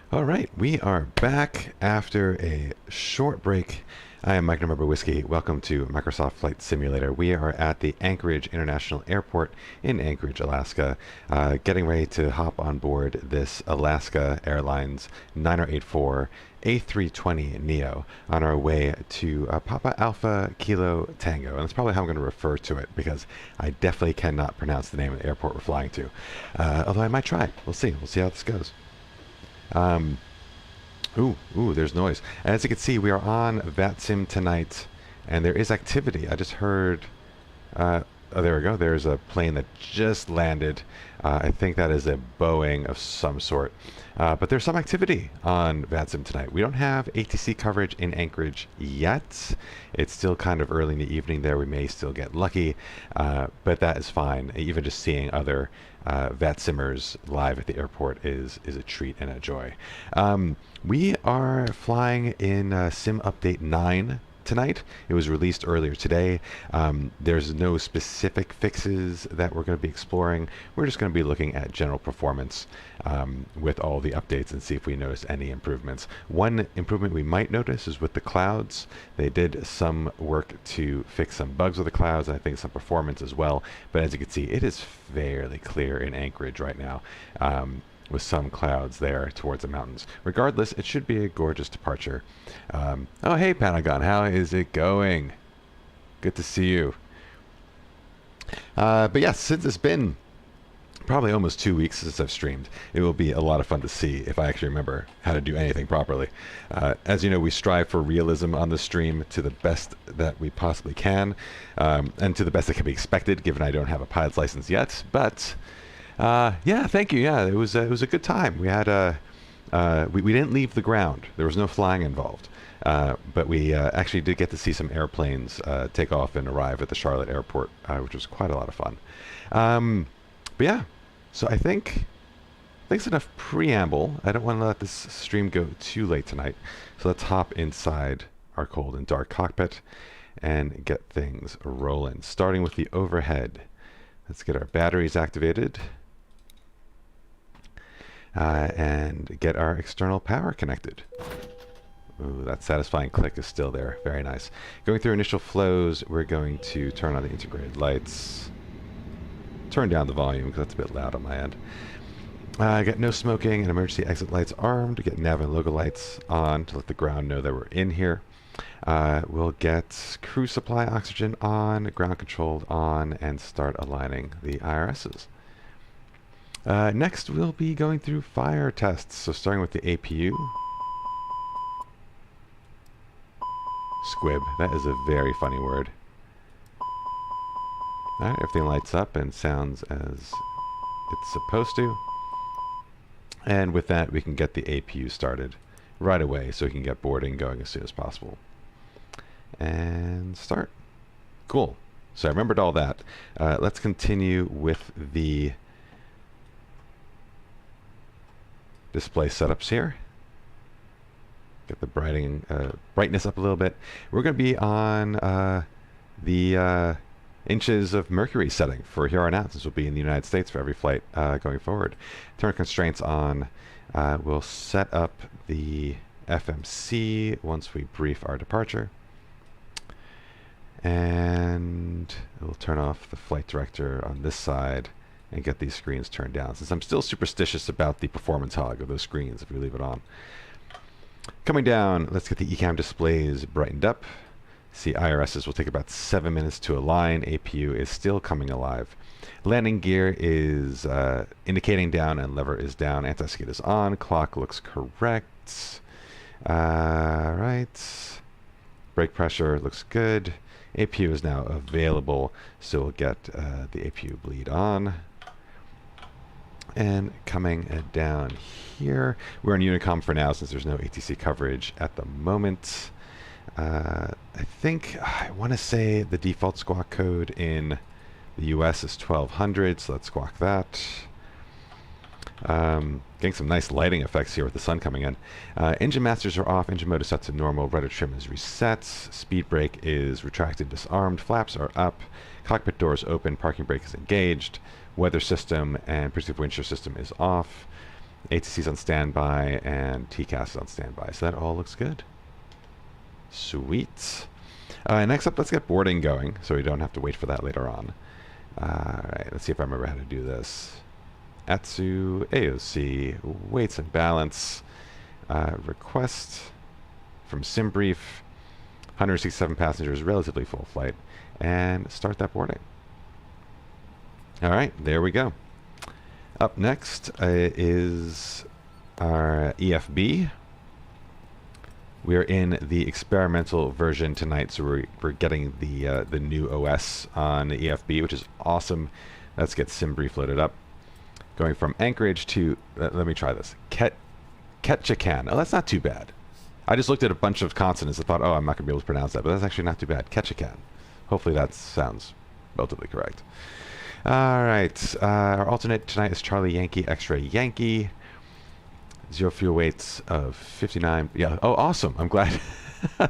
All right, we are back after a short break. I am Mike November Whiskey. Welcome to Microsoft Flight Simulator. We are at the Anchorage International Airport in Anchorage, Alaska, getting ready to hop on board this Alaska Airlines 9084 A320neo on our way to Papa Alpha Kilo Tango. And that's probably how I'm going to refer to it because I definitely cannot pronounce the name of the airport we're flying to. Although I might try. We'll see. We'll see how this goes. Ooh, there's noise. As you can see, we are on VATSIM tonight, and there is activity. I just heard, oh, there we go. There's a plane that just landed. I think that is a Boeing of some sort. But there's some activity on VATSIM tonight. We don't have ATC coverage in Anchorage yet. It's still kind of early in the evening there. We may still get lucky, but that is fine. Even just seeing other VATSIMers live at the airport is a treat and a joy. We are flying in Sim Update 9 tonight. It was released earlier today. There's no specific fixes that we're going to be exploring. We're just going to be looking at general performance with all the updates and see if we notice any improvements. One improvement we might notice is with the clouds. They did some work to fix some bugs with the clouds, and I think some performance as well. But as you can see, it is fairly clear in Anchorage right now. With some clouds there towards the mountains. Regardless, it should be a gorgeous departure. Oh, hey, Pentagon, how is it going? Good to see you. But yes, since it's been probably almost 2 weeks since I've streamed, it will be a lot of fun to see if I actually remember how to do anything properly. As you know, we strive for realism on the stream to the best that we possibly can, and to the best that can be expected, given I don't have a pilot's license yet, but yeah, thank you. Yeah, it was a good time. We had we didn't leave the ground. There was no flying involved, but we actually did get to see some airplanes take off and arrive at the Charlotte airport, which was quite a lot of fun. But yeah, so I think that's enough preamble. I don't want to let this stream go too late tonight, so let's hop inside our cold and dark cockpit and get things rolling. Starting with the overhead. Let's get our batteries activated. And get our external power connected. Ooh, that satisfying click is still there. Very nice. Going through initial flows, we're going to turn on the integrated lights. Turn down the volume because that's a bit loud on my end. Get no smoking and emergency exit lights armed. Get nav and logo lights on to let the ground know that we're in here. We'll get crew supply oxygen on, ground controlled on, and start aligning the IRSs. Next, we'll be going through fire tests. So starting with the APU. Squib. That is a very funny word. Alright, everything lights up and sounds as it's supposed to. And with that, we can get the APU started right away so we can get boarding going as soon as possible. And start. Cool. So I remembered all that. Let's continue with the display setups here. Get the brightness up a little bit. We're going to be on the inches of mercury setting for here on out, since we'll be in the United States for every flight going forward. Turn constraints on. We'll set up the FMC once we brief our departure. And we'll turn off the flight director on this side and get these screens turned down, since I'm still superstitious about the performance hog of those screens if we leave it on. Coming down, let's get the ECAM displays brightened up. See, IRSs will take about 7 minutes to align. APU is still coming alive. Landing gear is indicating down and lever is down. Anti-skid is on. Clock looks correct. Right. Brake pressure looks good. APU is now available, so we'll get the APU bleed on. And coming down here, we're in Unicom for now since there's no ATC coverage at the moment. I think, I want to say the default squawk code in the US is 1200, so let's squawk that. Getting some nice lighting effects here with the sun coming in. Engine masters are off, engine mode is set to normal, rudder trim is reset, speed brake is retracted, disarmed, flaps are up, cockpit doors open, parking brake is engaged, weather system and predictive wind shear system is off. ATC's on standby, and TCAS is on standby. So that all looks good. Sweet. Next up, let's get boarding going, so we don't have to wait for that later on. Alright, let's see if I remember how to do this. ATSU, AOC, weights and balance, request from SimBrief, 167 passengers, relatively full flight, and start that boarding. Alright, there we go. Up next is our EFB. We are in the experimental version tonight, so we're getting the new OS on the EFB, which is awesome. Let's get SimBrief loaded up. Going from Anchorage to, let me try this, Ketchikan. Oh, that's not too bad. I just looked at a bunch of consonants and thought, oh, I'm not going to be able to pronounce that, but that's actually not too bad. Ketchikan. Hopefully that sounds relatively correct. All right, our alternate tonight is Charlie Yankee X-Ray Yankee. Zero fuel weights of 59. Yeah. Oh, awesome. I'm glad.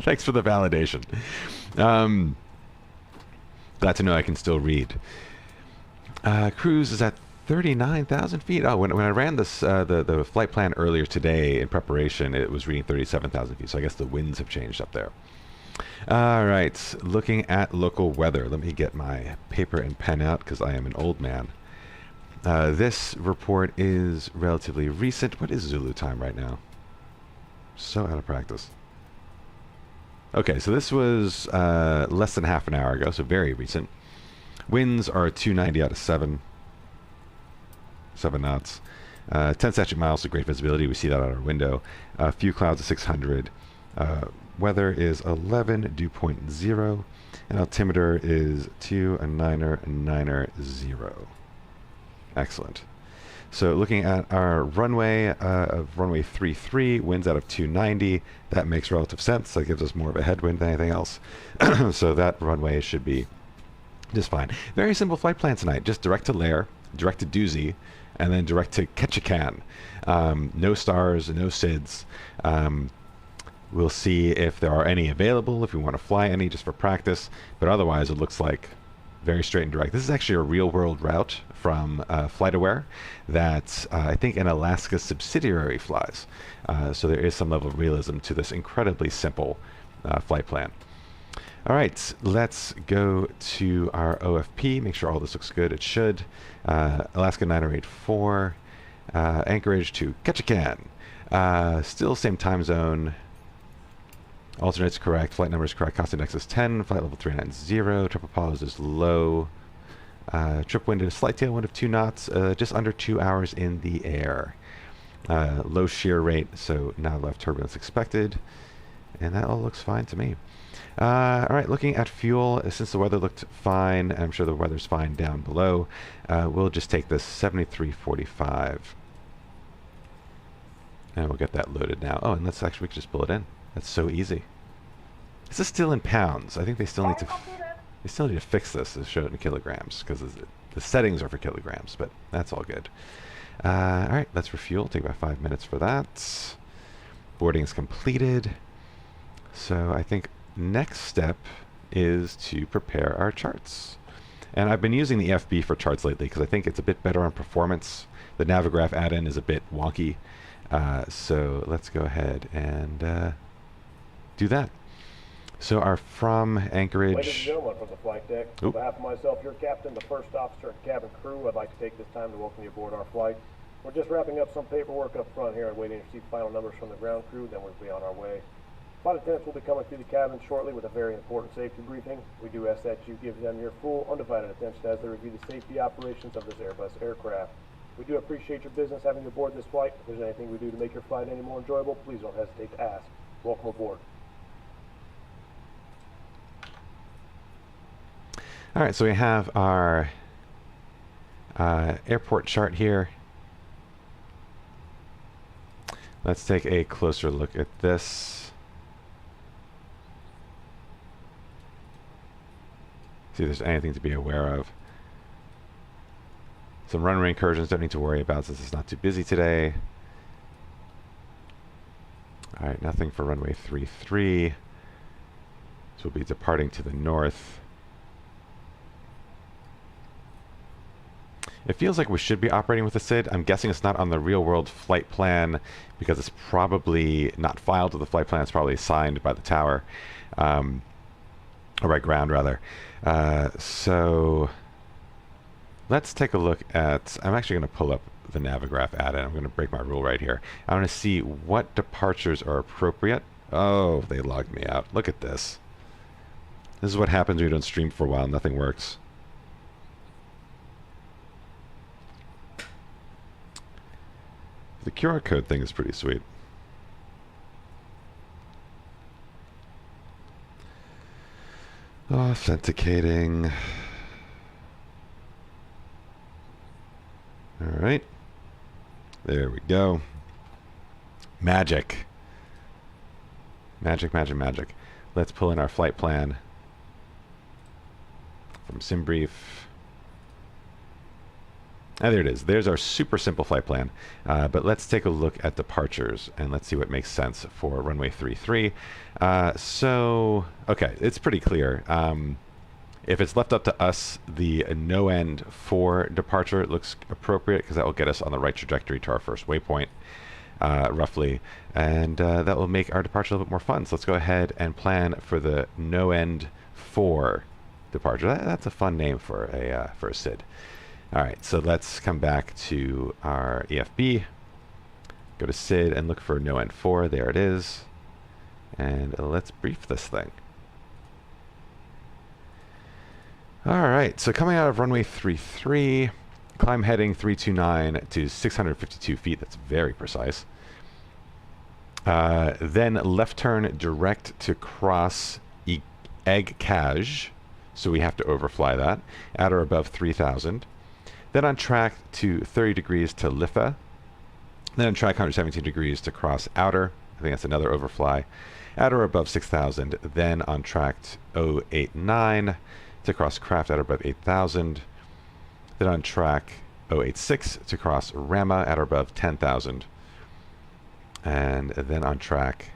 Thanks for the validation. Glad to know I can still read. Cruise is at 39,000 feet. Oh, when I ran this the flight plan earlier today in preparation, it was reading 37,000 feet. So I guess the winds have changed up there. All right. Looking at local weather. Let me get my paper and pen out because I am an old man. This report is relatively recent. What is Zulu time right now? So out of practice. Okay, so this was less than half an hour ago, so very recent. Winds are 290 out of 7 knots. 10 statute miles, so great visibility. We see that out our window. A few clouds of 600. Weather is 11, dew point 0. And altimeter is 290. Excellent. So looking at our runway of runway 33, winds out of 290. That makes relative sense. That gives us more of a headwind than anything else. So that runway should be just fine. Very simple flight plan tonight. Just direct to Lair, direct to Doozy, and then direct to Ketchikan. No stars, no SIDS. We'll see if there are any available, if we want to fly any just for practice. But otherwise, it looks like very straight and direct. This is actually a real-world route from FlightAware that I think an Alaska subsidiary flies. So there is some level of realism to this incredibly simple flight plan. All right, let's go to our OFP, make sure all this looks good. It should. Alaska 9084, Anchorage to Ketchikan. Still same time zone. Alternates correct, flight number is correct, cost index is 10, flight level 390, trip Apollos is low. Trip wind is slight tailwind of 2 knots, just under 2 hours in the air. Low shear rate, so not left turbulence expected. And that all looks fine to me. All right, looking at fuel, since the weather looked fine, I'm sure the weather's fine down below, we'll just take this 7345. And we'll get that loaded now. Oh, and let's actually, we can just pull it in. That's so easy. This is still in pounds. I think they still need to fix this to show it in kilograms because the settings are for kilograms, but that's all good. All right, let's refuel. Take about 5 minutes for that. Boarding is completed. So I think next step is to prepare our charts. And I've been using the FB for charts lately because I think it's a bit better on performance. The Navigraph add-in is a bit wonky. So let's go ahead and do that. So our from Anchorage. Ladies and gentlemen from the flight deck, on behalf of myself, your captain, the first officer, and cabin crew, I'd like to take this time to welcome you aboard our flight. We're just wrapping up some paperwork up front here and waiting to receive final numbers from the ground crew, then we'll be on our way. Flight attendants will be coming through the cabin shortly with a very important safety briefing. We do ask that you give them your full, undivided attention as they review the safety operations of this Airbus aircraft. We do appreciate your business having you aboard this flight. If there's anything we do to make your flight any more enjoyable, please don't hesitate to ask. Welcome aboard. All right, so we have our airport chart here. Let's take a closer look at this. See if there's anything to be aware of. Some runway incursions don't need to worry about since it's not too busy today. All right, nothing for runway 33. So we'll be departing to the north. It feels like we should be operating with a SID. I'm guessing it's not on the real world flight plan because it's probably not filed with the flight plan. It's probably signed by the tower, or by ground rather. So let's take a look at, I'm actually going to pull up the Navigraph add-in. I'm going to break my rule right here. I want to see what departures are appropriate. Oh, they logged me out. Look at this. This is what happens when you don't stream for a while. Nothing works. The QR code thing is pretty sweet. Authenticating. All right. There we go. Magic. Magic, magic, magic. Let's pull in our flight plan from SimBrief. Ah, there it is. There's our super simple flight plan. But let's take a look at departures and let's see what makes sense for runway 33. Okay, it's pretty clear. If it's left up to us, the no end for departure looks appropriate because that will get us on the right trajectory to our first waypoint, roughly. And that will make our departure a little bit more fun. So let's go ahead and plan for the no end for departure. That's a fun name for a SID. All right, so let's come back to our EFB, go to SID and look for no end 4. There it is. And let's brief this thing. All right, so coming out of runway 33, climb heading 329 to 652 feet. That's very precise. Then left turn direct to cross Egg Kaj. So we have to overfly that at or above 3,000. Then on track to 30 degrees to Lifa. Then on track 117 degrees to cross Outer. I think that's another overfly. At or above 6,000. Then on track 089 to cross Craft at or above 8,000. Then on track 086 to cross Rama at or above 10,000. And then on track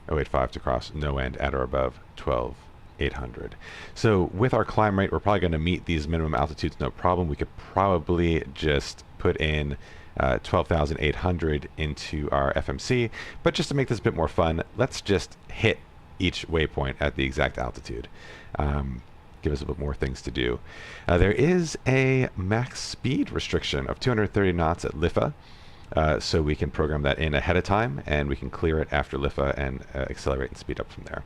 085 to cross No End at or above 12,800. So with our climb rate, we're probably going to meet these minimum altitudes no problem. We could probably just put in 12,800 into our FMC. But just to make this a bit more fun, let's just hit each waypoint at the exact altitude. Give us a bit more things to do. There is a max speed restriction of 230 knots at Lifa. So we can program that in ahead of time, and we can clear it after Lifa and accelerate and speed up from there.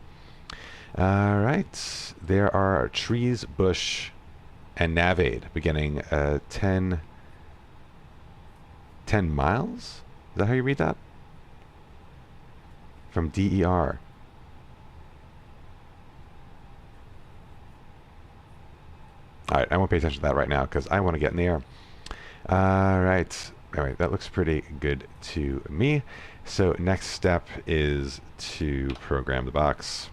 All right, there are trees, bush, and navade beginning 10 miles? Is that how you read that? From DER. All right, I won't pay attention to that right now because I want to get in the air. All right. All right, that looks pretty good to me. So next step is to program the box.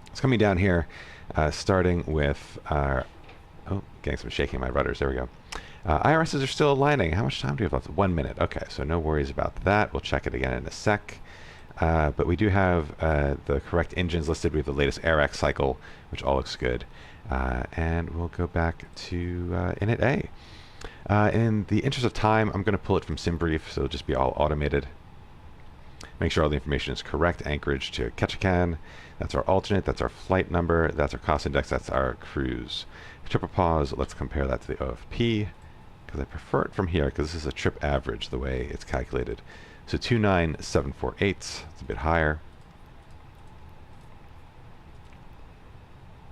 It's coming down here, starting with our, oh, getting some shaking my rudders. There we go. IRSs are still aligning. How much time do we have left? 1 minute. Okay, so no worries about that. We'll check it again in a sec. But we do have the correct engines listed. We have the latest AirX cycle, which all looks good. And we'll go back to init A. In the interest of time, I'm going to pull it from SimBrief, so it'll just be all automated. Make sure all the information is correct. Anchorage to Ketchikan. That's our alternate. That's our flight number. That's our cost index. That's our cruise. Triple pause. Let's compare that to the OFP, because I prefer it from here, because this is a trip average, the way it's calculated. So 29748. It's a bit higher.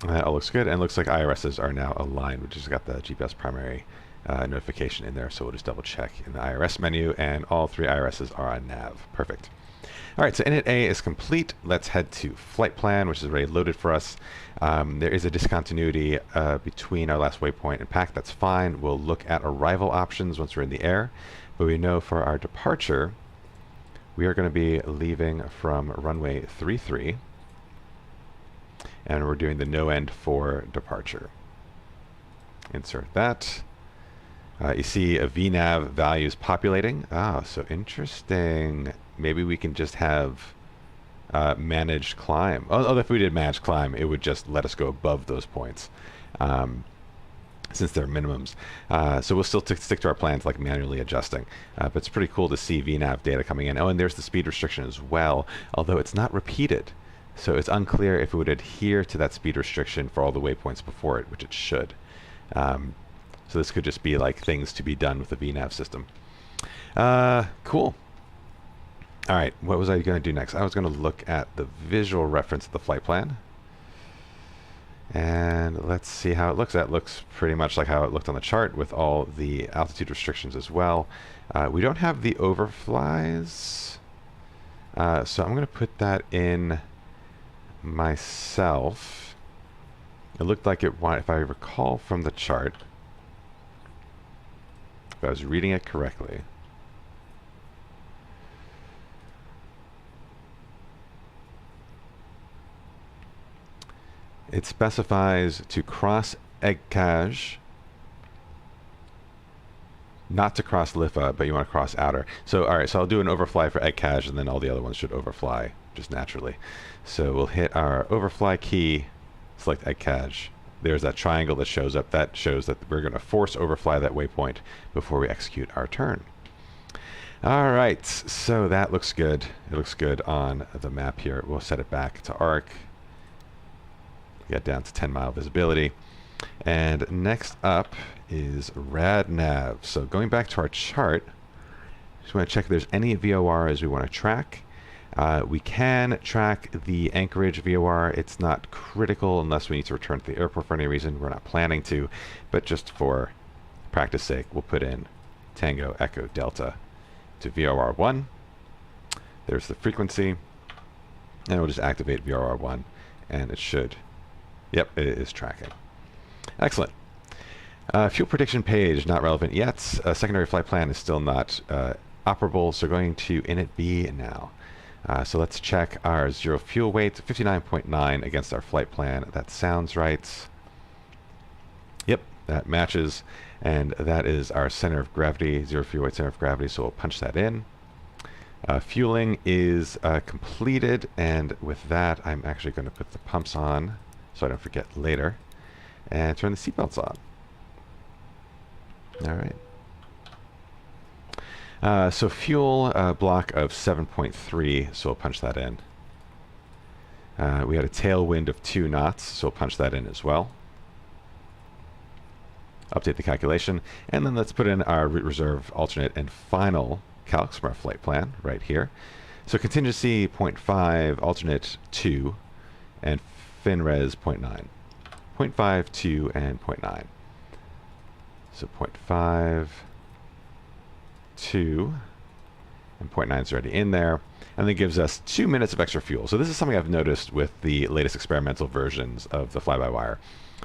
That all looks good, and looks like IRSs are now aligned, which has got the GPS primary notification in there, so we'll just double check in the IRS menu, and all 3 IRSs are on nav. Perfect. All right, so init A is complete. Let's head to flight plan, which is already loaded for us. There is a discontinuity between our last waypoint and PAKT. That's fine. We'll look at arrival options once we're in the air, but we know for our departure, we are going to be leaving from runway 33, and we're doing the no end for departure. Insert that. You see a VNAV values populating. Ah, so interesting. Maybe we can just have managed climb. Oh, if we did managed climb, it would just let us go above those points. since they're minimums. So we'll still stick to our plans, like manually adjusting. But it's pretty cool to see VNAV data coming in. Oh, and there's the speed restriction as well, although it's not repeated. So it's unclear if it would adhere to that speed restriction for all the waypoints before it, which it should. So this could just be like things to be done with the VNAV system. Cool. All right, what was I going to do next? I was going to look at the visual reference of the flight plan. And let's see how it looks. That looks pretty much like how it looked on the chart with all the altitude restrictions as well. We don't have the overflies. So I'm going to put that in myself. It looked like it wanted, if I recall from the chart, if I was reading it correctly. It specifies to cross Egg-Kaj, not to cross LIFA, but you want to cross outer. So, all right, so I'll do an overfly for Egg-Kaj, and then all the other ones should overfly just naturally. So we'll hit our overfly key, select Egg-Kaj. There's that triangle that shows up. That shows that we're going to force overfly that waypoint before we execute our turn. All right, so that looks good. It looks good on the map here. We'll set it back to ARC. Get down to 10-mile visibility. And next up is RadNav. So going back to our chart, just want to check if there's any VORs we want to track. We can track the Anchorage VOR. It's not critical unless we need to return to the airport for any reason. We're not planning to, but just for practice sake, we'll put in Tango Echo Delta to VOR1. There's the frequency, and we'll just activate VOR1, and it should, yep, it is tracking. Excellent. Fuel prediction page, not relevant yet. Secondary flight plan is still not operable, so going to init B now. So let's check our zero fuel weight, 59.9 against our flight plan. That sounds right. Yep, that matches. And that is our center of gravity, zero fuel weight center of gravity, so we'll punch that in. Fueling is completed, and with that, I'm actually going to put the pumps on so I don't forget later, and turn the seatbelts on. All right. So fuel block of 7.3, so we'll punch that in. We had a tailwind of 2 knots, so we'll punch that in as well. Update the calculation, and then let's put in our route reserve, alternate, and final calcs from our flight plan right here. So contingency 0.5, alternate 2, and FinRes 0.9. 0.5, 2, and 0.9. So 0.5, 2, and 0.9 is already in there, and then gives us 2 minutes of extra fuel. So this is something I've noticed with the latest experimental versions of the fly-by-wire.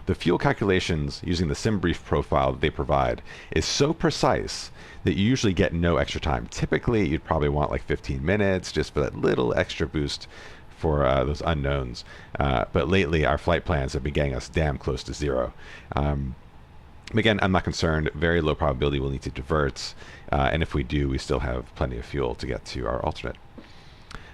The fuel calculations using the SimBrief profile that they provide is so precise that you usually get no extra time. Typically, you'd probably want like 15 minutes just for that little extra boost for those unknowns. But lately, our flight plans have been getting us damn close to 0. Again, I'm not concerned. Very low probability we'll need to divert. And if we do, we still have plenty of fuel to get to our alternate.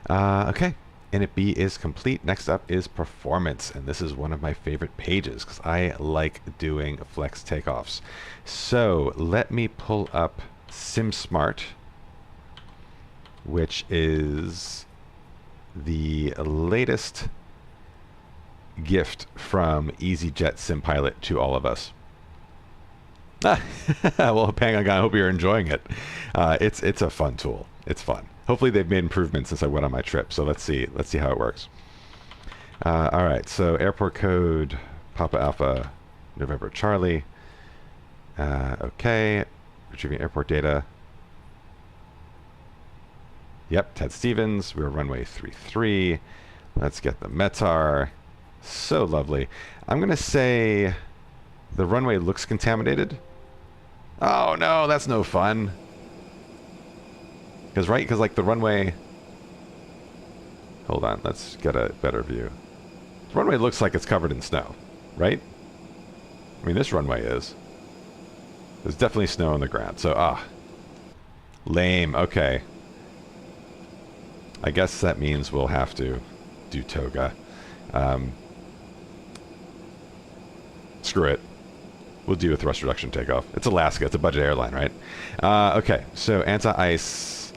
Okay. Init B is complete. Next up is performance, and this is one of my favorite pages because I like doing flex takeoffs. So let me pull up SimSmart, which is the latest gift from EasyJet SimPilot to all of us. Well, Pang, I hope you're enjoying it. It's a fun tool. It's fun. Hopefully they've made improvements since I went on my trip. So let's see how it works. All right. So airport code Papa Alpha November Charlie. Okay. Retrieving airport data. Yep. Ted Stevens. We're runway 33. Let's get the METAR. So lovely. I'm gonna say the runway looks contaminated. Oh no, that's no fun. Because like the runway, hold on, let's get a better view. The runway looks like it's covered in snow, right? I mean, this runway is. There's definitely snow on the ground, so lame. Okay. I guess that means we'll have to do toga. Screw it. We'll do a thrust reduction takeoff. It's Alaska. It's a budget airline, right? Okay, so anti-ice.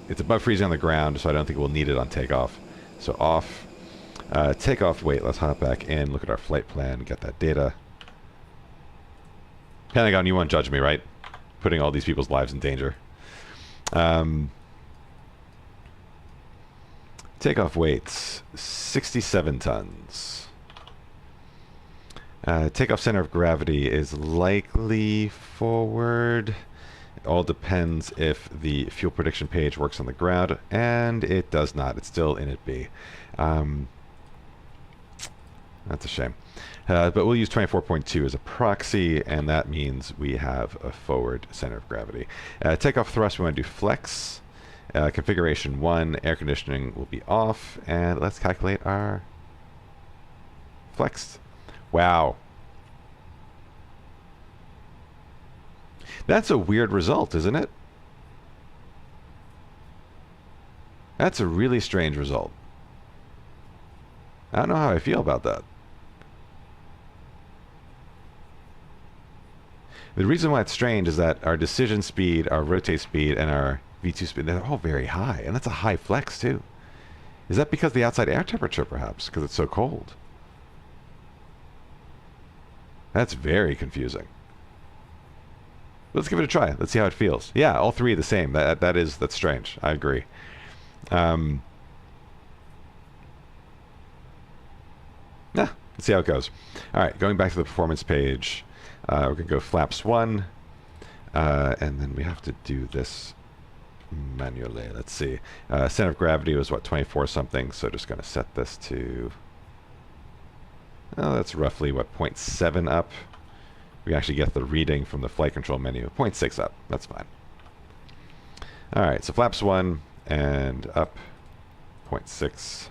It's above freezing on the ground, so I don't think we'll need it on takeoff. So off. Takeoff weight. Let's hop back in. Look at our flight plan. Get that data. Pentagon, you won't judge me, right? Putting all these people's lives in danger. Takeoff weights, 67 tons. Takeoff center of gravity is likely forward. It all depends if the fuel prediction page works on the ground, and it does not. It's still in at B. That's a shame. But we'll use 24.2 as a proxy, and that means we have a forward center of gravity. Takeoff thrust, we want to do flex. Configuration 1, air conditioning will be off, and let's calculate our flex. Wow. That's a weird result, isn't it? That's a really strange result. I don't know how I feel about that. The reason why it's strange is that our decision speed, our rotate speed, and our V2 speed, they're all very high. And that's a high flex, too. Is that because of the outside air temperature, perhaps? Because it's so cold? That's very confusing. Let's give it a try. Let's see how it feels. Yeah, all three are the same. That's strange. I agree. Yeah, let's see how it goes. All right, going back to the performance page. We're going to go flaps 1, and then we have to do this manually. Let's see. Center of gravity was, what, 24 something, so just going to set this to, oh, that's roughly, what, 0.7 up. We can actually get the reading from the flight control menu. 0.6 up. That's fine. All right, so flaps 1 and up 0.6.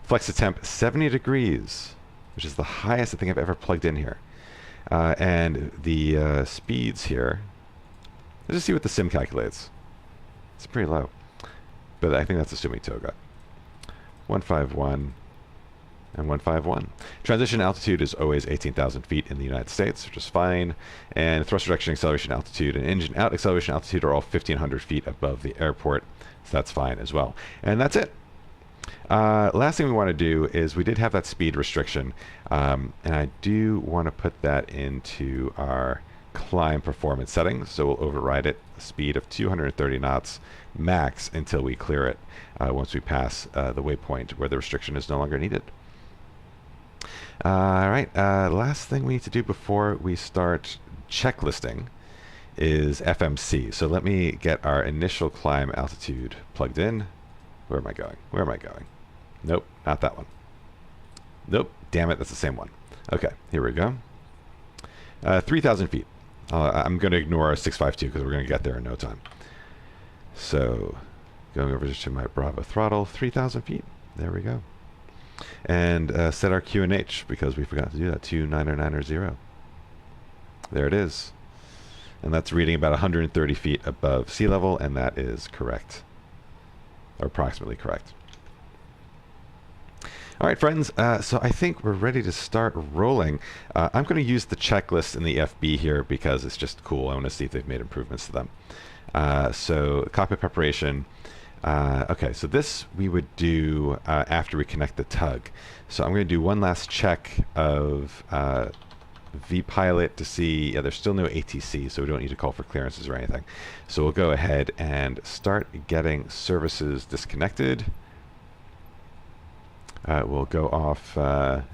Flex to temp 70 degrees, which is the highest I think I've ever plugged in here. And the speeds here, let's just see what the sim calculates. It's pretty low, but I think that's assuming toga. 151 and 151. Transition altitude is always 18,000 feet in the United States, which is fine. And thrust reduction acceleration altitude and engine out acceleration altitude are all 1,500 feet above the airport, so that's fine as well. And that's it. Last thing we want to do is we did have that speed restriction, and I do want to put that into our climb performance settings, so we'll override it, a speed of 230 knots max until we clear it once we pass the waypoint where the restriction is no longer needed. Alright, last thing we need to do before we start checklisting is FMC. So let me get our initial climb altitude plugged in. Where am I going? Where am I going? Nope, not that one. Nope, damn it, that's the same one. Okay, here we go. 3,000 feet. I'm going to ignore our 652 because we're going to get there in no time. So, going over to my Bravo throttle, 3,000 feet. There we go. And set our QNH because we forgot to do that, 29900. There it is. And that's reading about 130 feet above sea level, and that is correct. Or approximately correct. All right, friends, so I think we're ready to start rolling. I'm going to use the checklist in the FB here because it's just cool. I want to see if they've made improvements to them. So cockpit preparation. Okay, so this we would do after we connect the tug. So I'm going to do one last check of vPilot to see, there's still no ATC, so we don't need to call for clearances or anything. So we'll go ahead and start getting services disconnected. We'll go off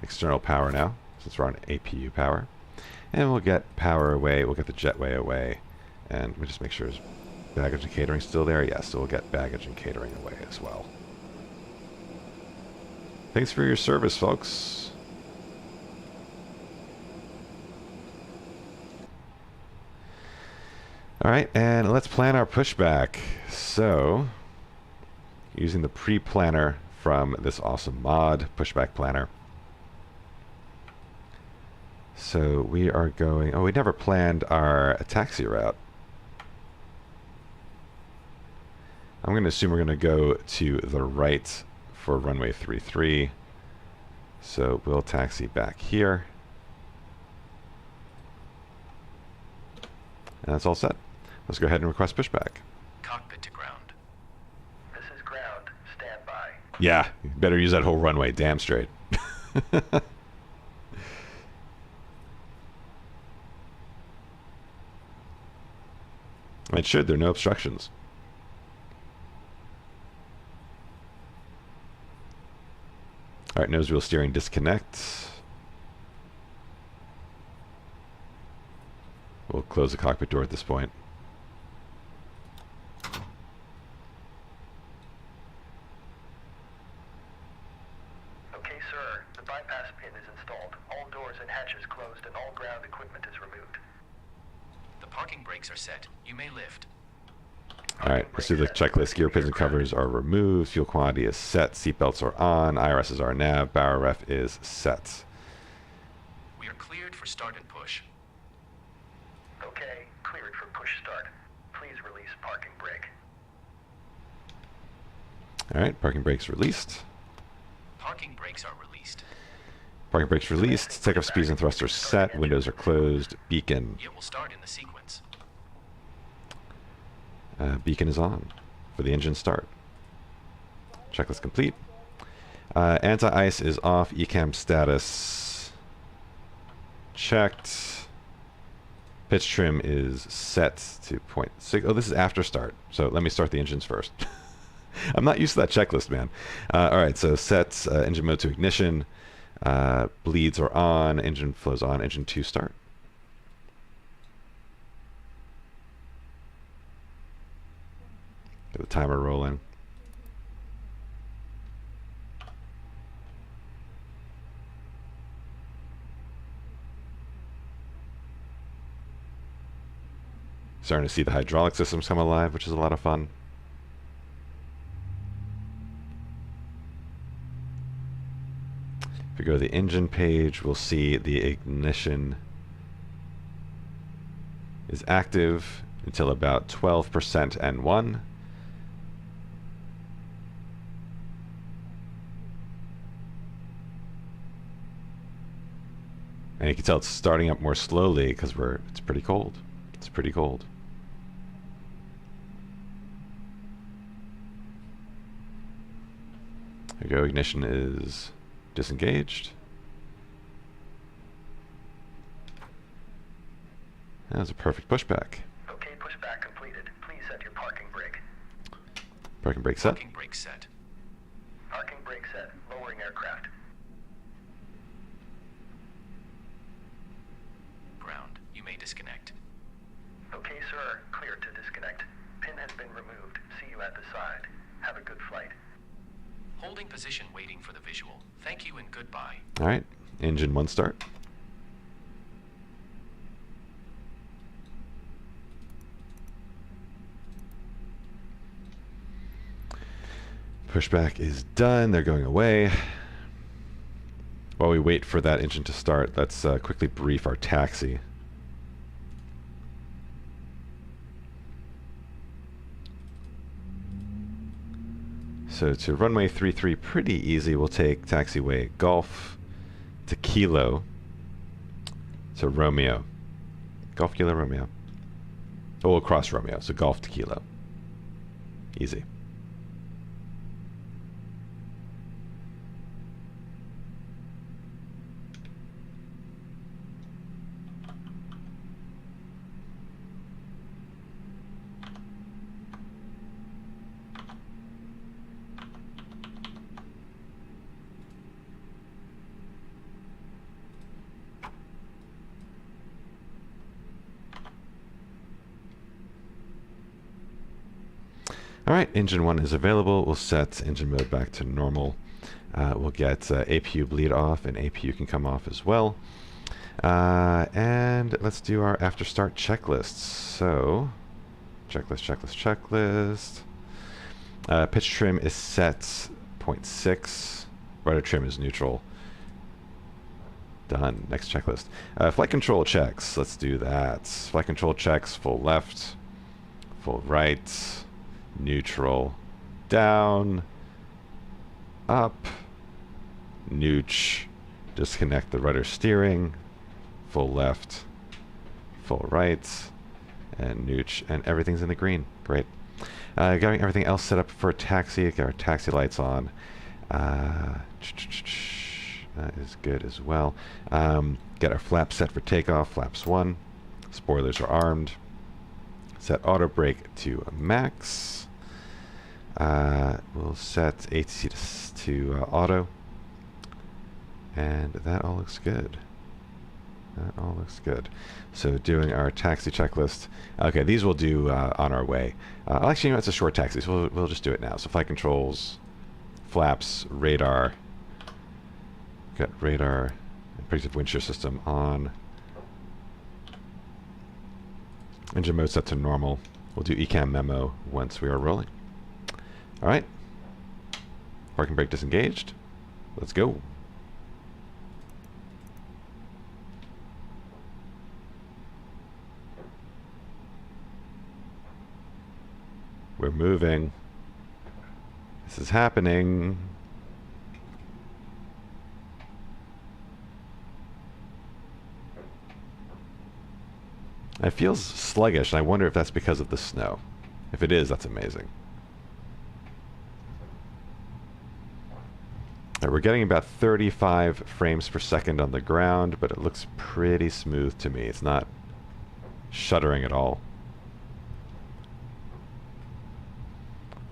external power now, since we're on APU power. And we'll get power away, we'll get the jetway away, and we'll just make sure there's baggage and catering still there. Yes, so we'll get baggage and catering away as well. Thanks for your service, folks. Alright, and let's plan our pushback. So, using the pre-planner from this awesome mod, Pushback Planner. So we are going, oh, we never planned our taxi route. I'm going to assume we're going to go to the right for runway 33. So we'll taxi back here. And that's all set. Let's go ahead and request pushback. Cockpit to ground. This is ground. Stand by. Yeah, you better use that whole runway damn straight. It should. There are no obstructions. All right, nose wheel steering disconnect. We'll close the cockpit door at this point. Okay, sir. The bypass pin is installed. All doors and hatches closed and all ground equipment is removed. The parking brakes are set. You may lift. All right, let's do the checklist. Gear pins and covers are removed. Fuel quantity is set. Seatbelts are on. IRS is our nav. Barrel ref is set. We are cleared for start and push. Okay, cleared for push start. Please release parking brake. All right, parking brakes released. Parking brakes are released. Parking brakes released. Takeoff speeds and thrusters set. Windows are closed. Beacon. It will start in the sequence. Beacon is on for the engine start. Checklist complete. Anti-ice is off. ECAM status checked. Pitch trim is set to 0.6. Oh, this is after start. So let me start the engines first. I'm not used to that checklist, man. All right, so sets engine mode to ignition. Bleeds are on. Engine flows on. Engine 2 start. Get the timer rolling. Starting to see the hydraulic systems come alive, which is a lot of fun. If we go to the engine page, we'll see the ignition is active until about 12% N1. And you can tell it's starting up more slowly because it's pretty cold. It's pretty cold. There we go. Ignition is disengaged. That was a perfect pushback. Okay, pushback completed. Please set your parking brake. Parking brake set. Parking brake set. Parking brake set. Lowering aircraft. Ground. You may disconnect. Okay, sir. Clear to disconnect. Pin has been removed. See you at the side. Have a good flight. Holding position waiting for the visual. Thank you and goodbye. All right. Engine 1 start. Pushback is done. They're going away. While we wait for that engine to start, let's quickly brief our taxi. So to runway 33, pretty easy. We'll take taxiway Golf to Kilo to Romeo. Golf, Kilo, Romeo. Oh, we'll cross Romeo, so Golf to Kilo. Easy. All right, engine 1 is available. We'll set engine mode back to normal. We'll get APU bleed off, and APU can come off as well. And let's do our after start checklists. So, checklist. Pitch trim is set 0.6. Rudder trim is neutral. Done. Next checklist. Flight control checks. Let's do that. Flight control checks, full left, full right, neutral, down, up, nooch, disconnect the rudder steering, full left, full right, and nooch, and everything's in the green. Great. Getting everything else set up for taxi. Get our taxi lights on. That is good as well. Get our flaps set for takeoff. Flaps 1. Spoilers are armed. Set auto brake to max. We'll set ATC to auto. And that all looks good. That all looks good. So doing our taxi checklist. Okay, these we'll do on our way. Actually, you know, it's a short taxi, so we'll just do it now. So flight controls, flaps, radar. Got radar and predictive wind shear system on. Engine mode set to normal. We'll do ECAM memo once we are rolling. All right. Parking brake disengaged. Let's go. We're moving. This is happening. It feels sluggish, and I wonder if that's because of the snow. If it is, that's amazing. Right, we're getting about 35 frames per second on the ground, but it looks pretty smooth to me. It's not shuddering at all.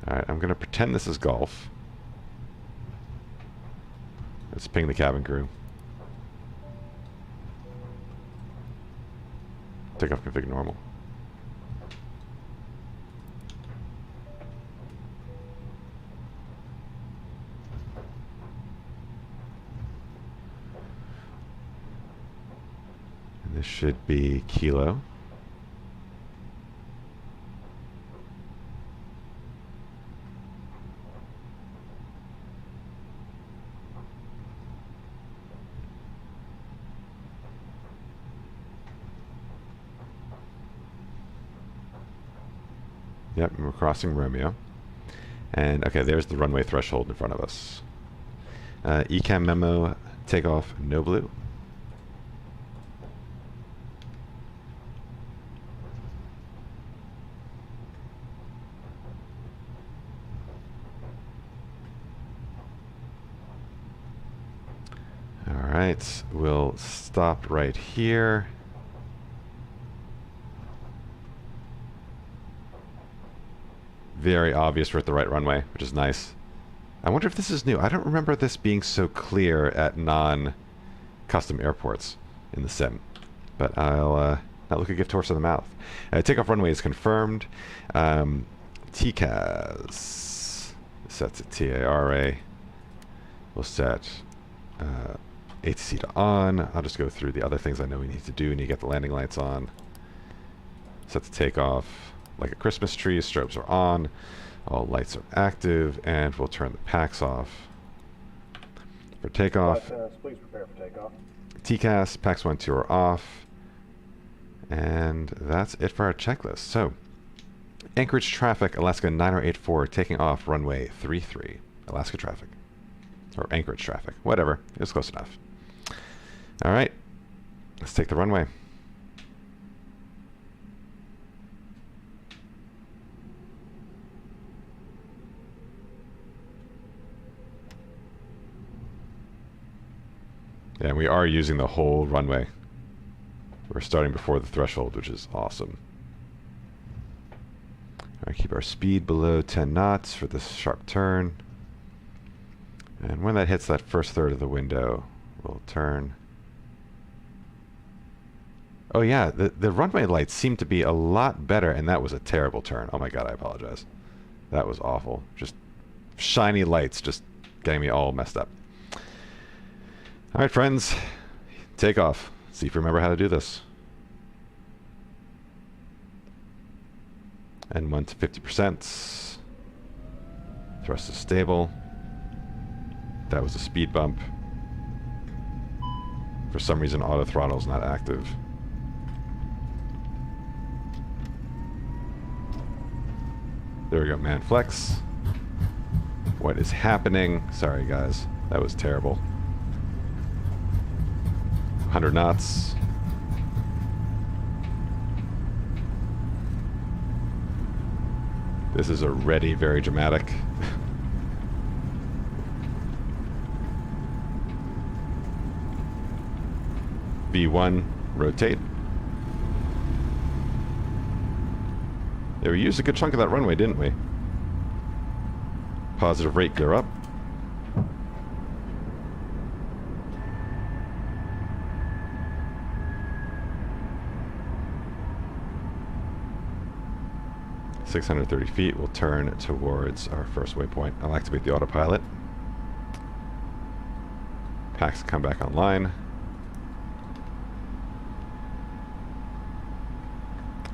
Alright, I'm going to pretend this is golf. Let's ping the cabin crew. Takeoff config normal. And this should be kilo. Yep, we're crossing Romeo. And, okay, there's the runway threshold in front of us. ECAM memo, takeoff, no blue. Alright, we'll stop right here. Very obvious we're at the right runway, which is nice. I wonder if this is new. I don't remember this being so clear at non-custom airports in the sim. But I'll not look a gift horse in the mouth. Takeoff runway is confirmed. TCAS set to TARA. We'll set ATC to on. I'll just go through the other things I know we need to do. We need to get the landing lights on. Set to takeoff. Like a Christmas tree, strobes are on, all lights are active, and we'll turn the PAKs off. For takeoff, please prepare for takeoff. TCAS, PAKs 1, 2 are off, and that's it for our checklist. So, Anchorage traffic, Alaska 9084, taking off runway 33, Alaska traffic, or Anchorage traffic, whatever, it's close enough. All right, let's take the runway. Yeah, we are using the whole runway. We're starting before the threshold, which is awesome. All right, keep our speed below 10 knots for this sharp turn. And when that hits that first third of the window, we'll turn. Oh yeah, the runway lights seem to be a lot better, and that was a terrible turn. Oh my god, I apologize. That was awful. Just shiny lights just getting me all messed up. All right, friends, take off. See if you remember how to do this. And 1 to 50%. Thrust is stable. That was a speed bump. For some reason, auto throttle is not active. There we go, man. Flex. What is happening? Sorry, guys. That was terrible. 100 knots. This is already very dramatic. V1, rotate. Yeah, we used a good chunk of that runway, didn't we? Positive rate, gear up. .630 feet, we'll turn towards our first waypoint. I'll activate the autopilot. PAKs come back online.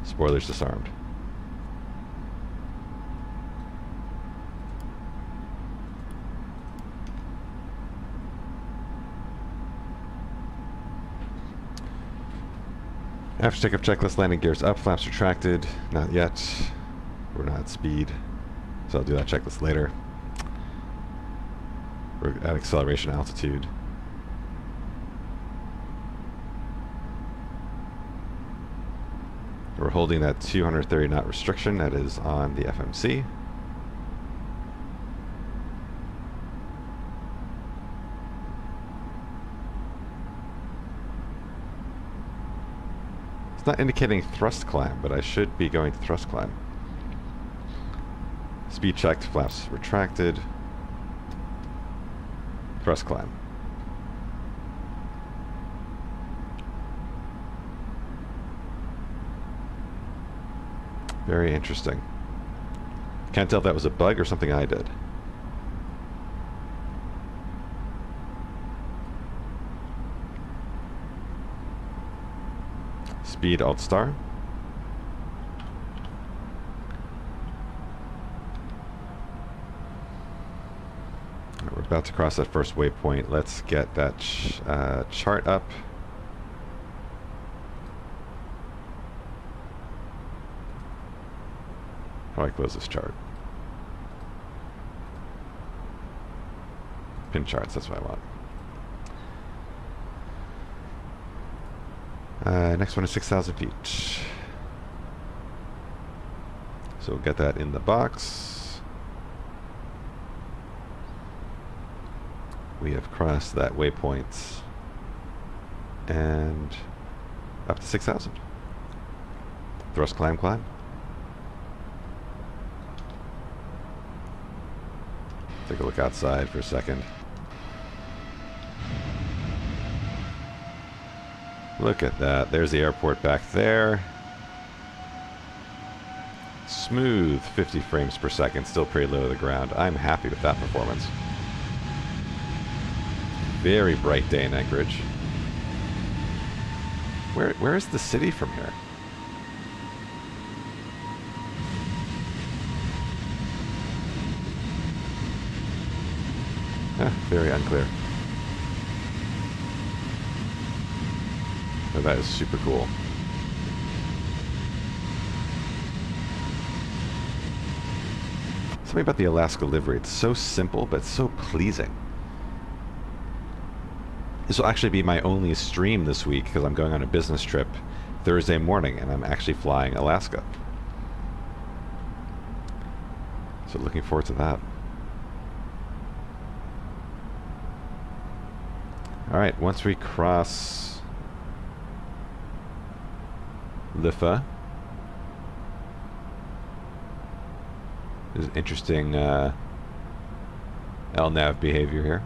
Spoilers disarmed. After takeoff checklist, landing gears up, flaps retracted. Not yet. We're not at speed, so I'll do that checklist later. We're at acceleration altitude. We're holding that 230 knot restriction that is on the FMC. It's not indicating thrust climb, but I should be going to thrust climb. Speed checked, flaps retracted. Thrust climb. Very interesting. Can't tell if that was a bug or something I did. Speed Alt Star. We're about to cross that first waypoint. Let's get that chart up. How do I close this chart? Pin charts, that's what I want. Next one is 6,000 feet. So we'll get that in the box. We have crossed that waypoint and up to 6,000. Thrust climb, climb. Take a look outside for a second. Look at that. There's the airport back there. Smooth 50 frames per second, still pretty low to the ground. I'm happy with that performance. Very bright day in Anchorage. Where is the city from here? Very unclear. Oh, that is super cool. Something about the Alaska livery. It's so simple, but so pleasing. This will actually be my only stream this week because I'm going on a business trip Thursday morning and I'm actually flying Alaska. So looking forward to that. Alright, once we cross Lifa, there's interesting LNAV behavior here.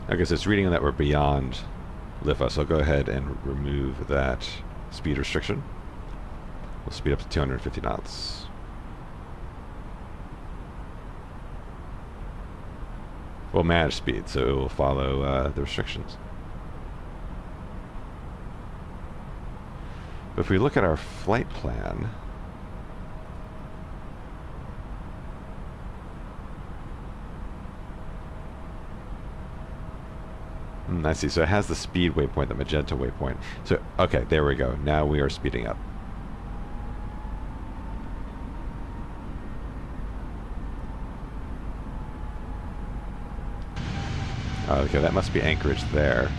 I guess it's reading that we're beyond Lifa, so I'll go ahead and remove that speed restriction. We'll speed up to 250 knots. We'll manage speed, so it will follow the restrictions. But if we look at our flight plan, I see. So it has the speed waypoint, the magenta waypoint. So, okay, there we go. Now we are speeding up. Okay, that must be Anchorage there.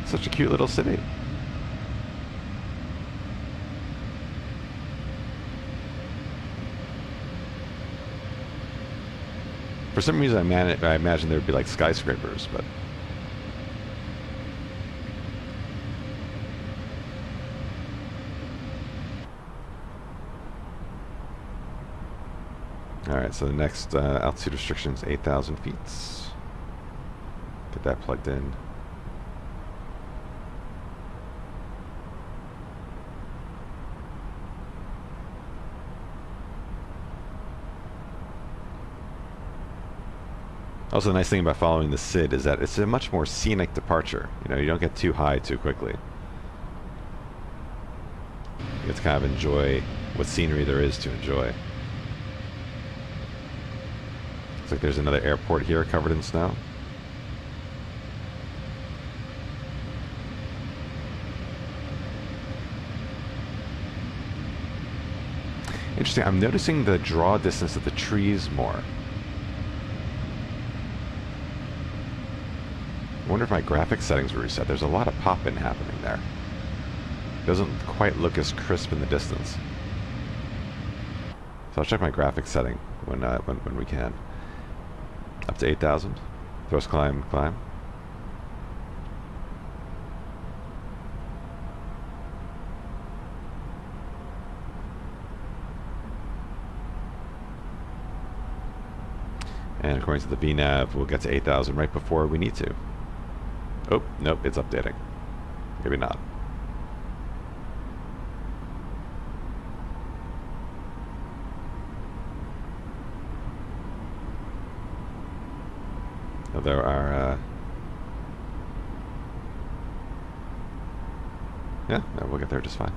Such a cute little city. For some reason, I imagine there would be like skyscrapers, but... Alright, so the next altitude restriction is 8,000 feet. Get that plugged in. Also, the nice thing about following the SID is that it's a much more scenic departure. You know, you don't get too high too quickly. You get to kind of enjoy what scenery there is to enjoy. Looks like there's another airport here covered in snow. Interesting, I'm noticing the draw distance of the trees more. I wonder if my graphics settings were reset. There's a lot of pop-in happening there. Doesn't quite look as crisp in the distance. So I'll check my graphics setting when we can. Up to 8,000. Thrust climb. And according to the VNav, we'll get to 8,000 right before we need to. Oh, nope, it's updating. Maybe not. There are, yeah, no, we'll get there just fine.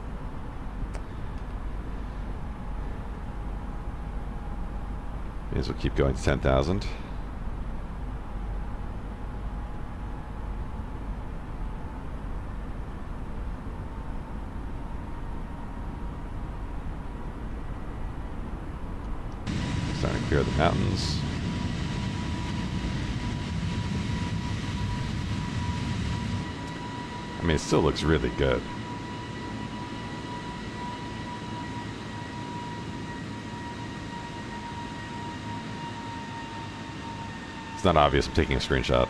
Means we'll keep going to 10,000. Starting to clear the mountains. I mean, it still looks really good. It's not obvious I'm taking a screenshot.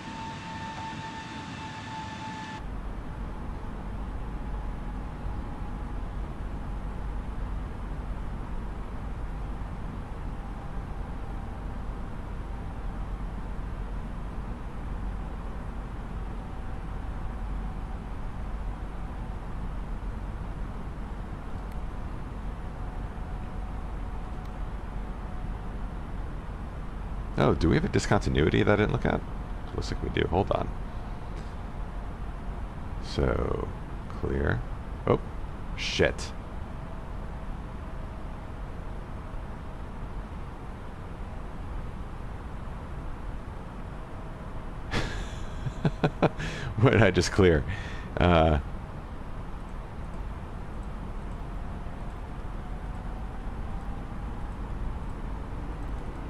Oh, do we have a discontinuity that I didn't look at? Looks like we do. Hold on. So, clear. Oh, shit. What did I just clear?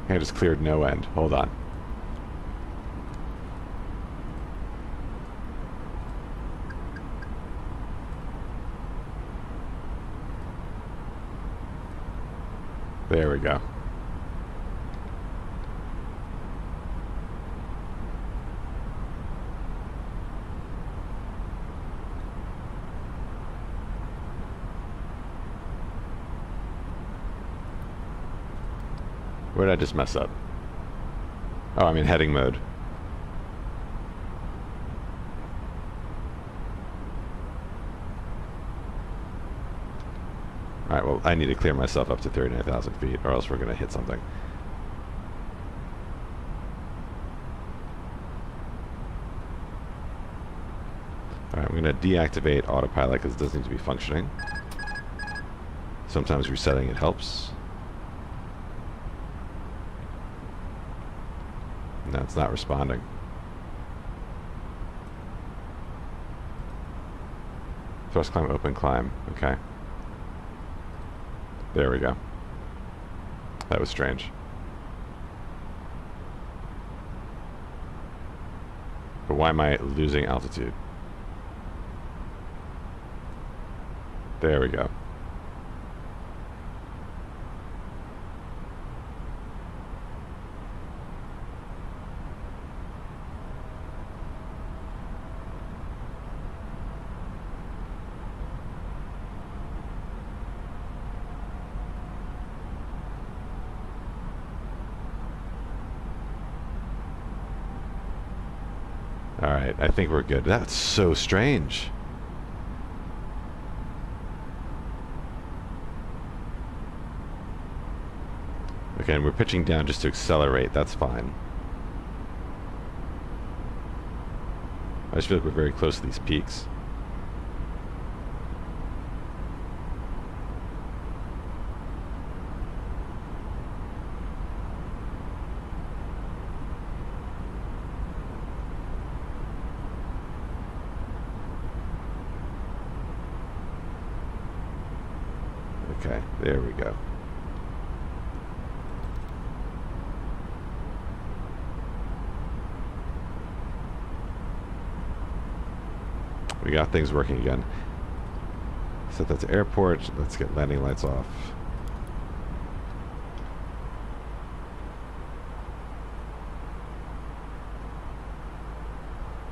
I just cleared no end. Hold on. There we go. Where did I just mess up? Oh, I'm in heading mode. Alright, well, I need to clear myself up to 39,000 feet, or else we're going to hit something. Alright, I'm going to deactivate autopilot because it doesn't need to be functioning. Sometimes resetting it helps. No, it's not responding. Thrust climb, open climb. Okay. There we go. That was strange. But why am I losing altitude? There we go. Alright, I think we're good. That's so strange. Okay, and we're pitching down just to accelerate. That's fine. I just feel like we're very close to these peaks. Okay, there we go. We got things working again. Set that to airport. Let's get landing lights off.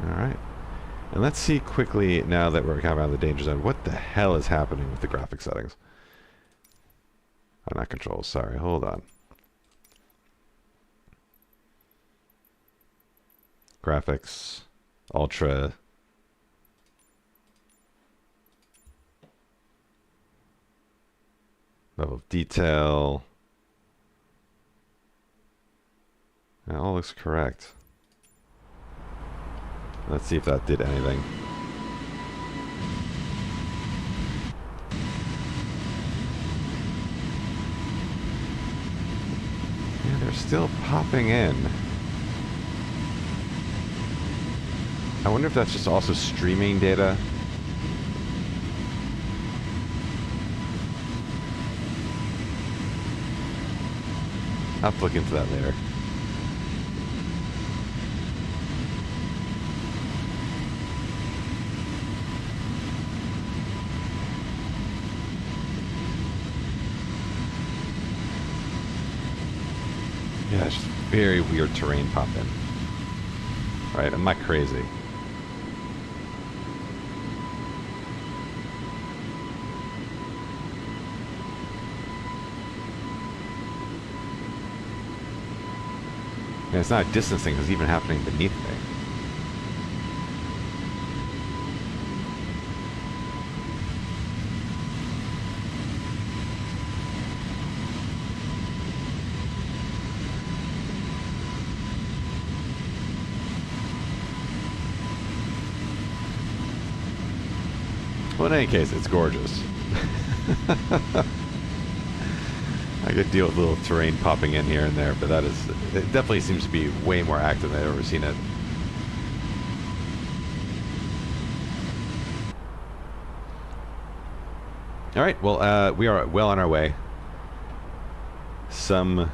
Alright. And let's see quickly, now that we're kind of out of the danger zone, what the hell is happening with the graphic settings? Oh, not controls, sorry. Hold on. Graphics. Ultra. Level of detail. That all looks correct. Let's see if that did anything. Yeah, they're still popping in. I wonder if that's just also streaming data. I'll have to look into that later. Yeah, it's just very weird terrain pop in. Right, I'm not crazy. And it's not a distance thing, it's even happening beneath me. Well, in any case, it's gorgeous. I could deal with a little terrain popping in here and there, but that is, it definitely seems to be way more active than I've ever seen it. Alright, well, we are well on our way. Some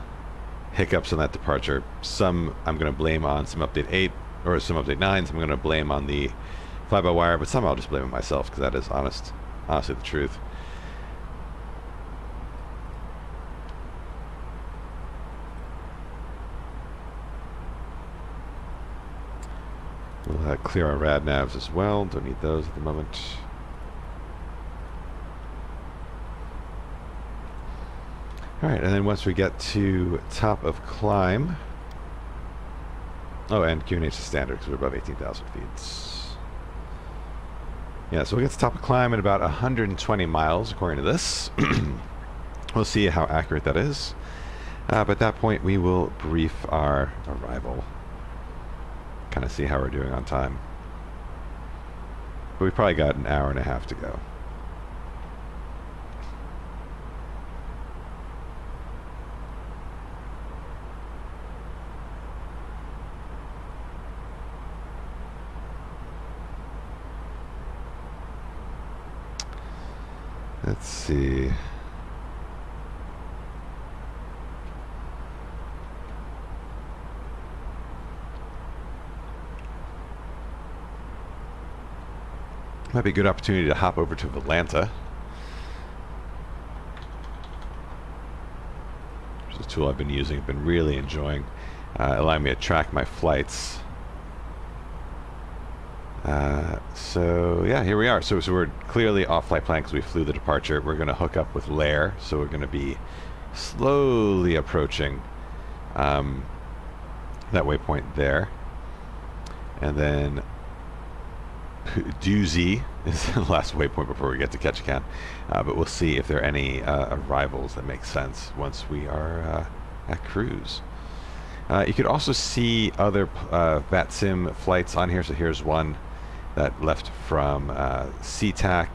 hiccups on that departure. Some I'm going to blame on some update 8, or some update 9, some I'm going to blame on the fly-by-wire, but some I'll just blame it myself, because that is honestly the truth. We'll clear our rad navs as well. Don't need those at the moment. Alright, and then once we get to top of climb... Oh, and QNH is standard because we're above 18,000 feet. Yeah, so we get to top of climb at about 120 miles, according to this. We'll see how accurate that is. But at that point, we will brief our arrival. Kind of see how we're doing on time. But we've probably got an hour and a half to go. Let's see. Might be a good opportunity to hop over to Volanta, which is a tool I've been using, I've been really enjoying, allowing me to track my flights. So yeah, here we are. So we're clearly off flight plan because we flew the departure. We're going to hook up with Lair, so we're going to be slowly approaching that waypoint there, and then Doozy is the last waypoint before we get to Ketchikan, but we'll see if there are any arrivals that make sense once we are at cruise. You could also see other VATSIM flights on here. So here's one that left from SeaTac.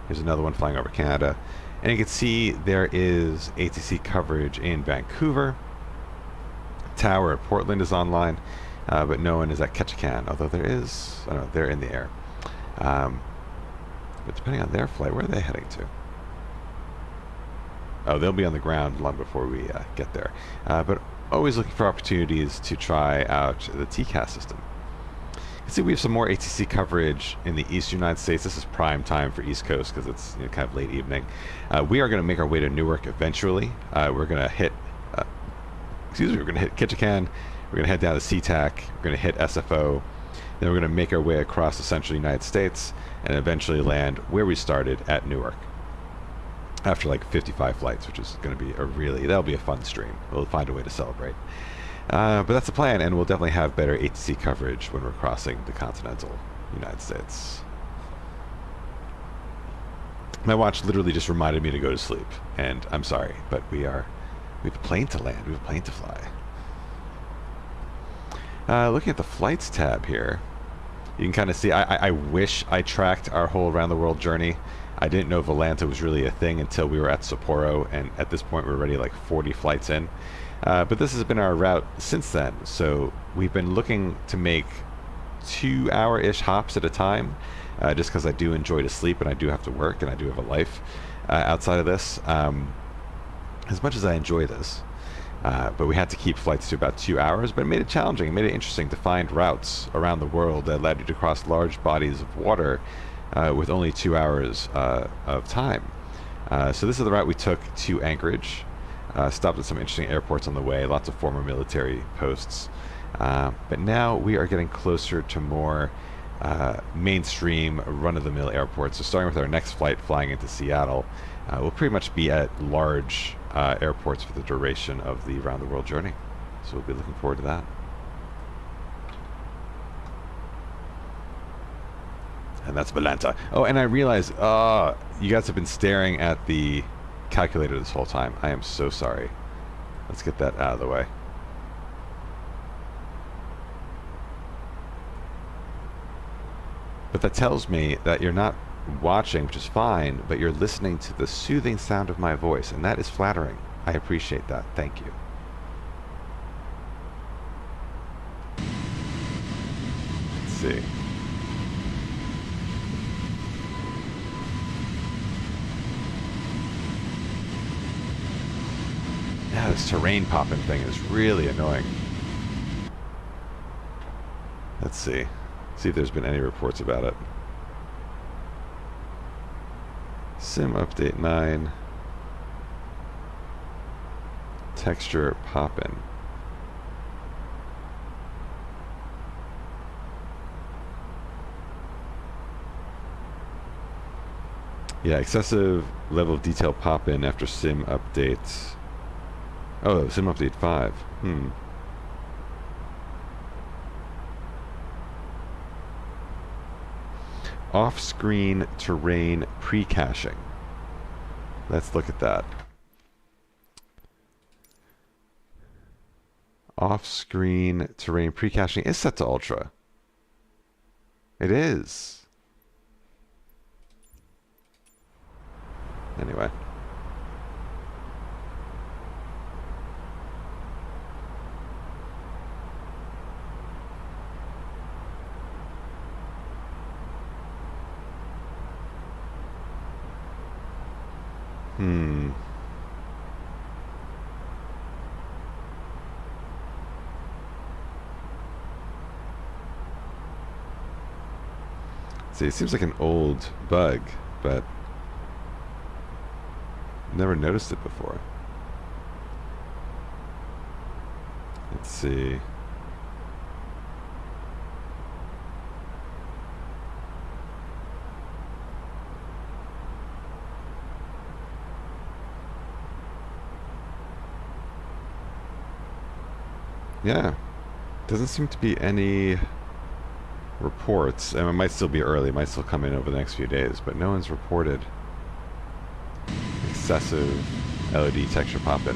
Here's another one flying over Canada. And you can see there is ATC coverage in Vancouver. Tower at Portland is online, but no one is at Ketchikan, although there is, I don't know, they're in the air. But depending on their flight, where are they heading to? Oh, they'll be on the ground long before we get there. But always looking for opportunities to try out the TCAS system. You can see we have some more ATC coverage in the Eastern United States. This is prime time for East Coast because it's kind of late evening. We are going to make our way to Newark eventually. We're going to hit, we're going to hit Ketchikan. We're going to head down to SeaTac. We're going to hit SFO. Then we're going to make our way across the central United States and eventually land where we started at Newark. After like 55 flights, which is going to be that'll be a fun stream. We'll find a way to celebrate. But that's the plan, and we'll definitely have better ATC coverage when we're crossing the continental United States. My watch literally just reminded me to go to sleep, and I'm sorry, but we have a plane to land, we have a plane to fly. Looking at the flights tab here, you can kind of see, I wish I tracked our whole around the world journey. I didn't know Volanta was really a thing until we were at Sapporo, and at this point we're already like 40 flights in. But this has been our route since then, so we've been looking to make 2-hour-ish hops at a time, just because I do enjoy to sleep and I do have to work and I do have a life outside of this. As much as I enjoy this, but we had to keep flights to about 2 hours, but it made it challenging, it made it interesting to find routes around the world that allowed you to cross large bodies of water with only 2 hours of time. So this is the route we took to Anchorage. Stopped at some interesting airports on the way, lots of former military posts. But now we are getting closer to more mainstream, run-of-the-mill airports. So starting with our next flight flying into Seattle, we'll pretty much be at large airports for the duration of the round-the-world journey. So we'll be looking forward to that. And that's Volanta. Oh, and I realized, you guys have been staring at the calculator this whole time. I am so sorry. Let's get that out of the way. But that tells me that you're not watching, which is fine, but you're listening to the soothing sound of my voice, and that is flattering. I appreciate that. Thank you. Let's see. Yeah, this terrain popping thing is really annoying. Let's see. See if there's been any reports about it. Sim update 9. Texture poppin'. Yeah, excessive level of detail pop-in after sim updates. Oh, sim update 5. Off-screen terrain pre-caching. Let's look at that. Off-screen terrain pre-caching is set to ultra. It is. Anyway. See, it seems like an old bug, but never noticed it before. Let's see. Yeah, doesn't seem to be any reports, and it might still be early, it might still come in over the next few days, but no one's reported excessive LED texture pop-in.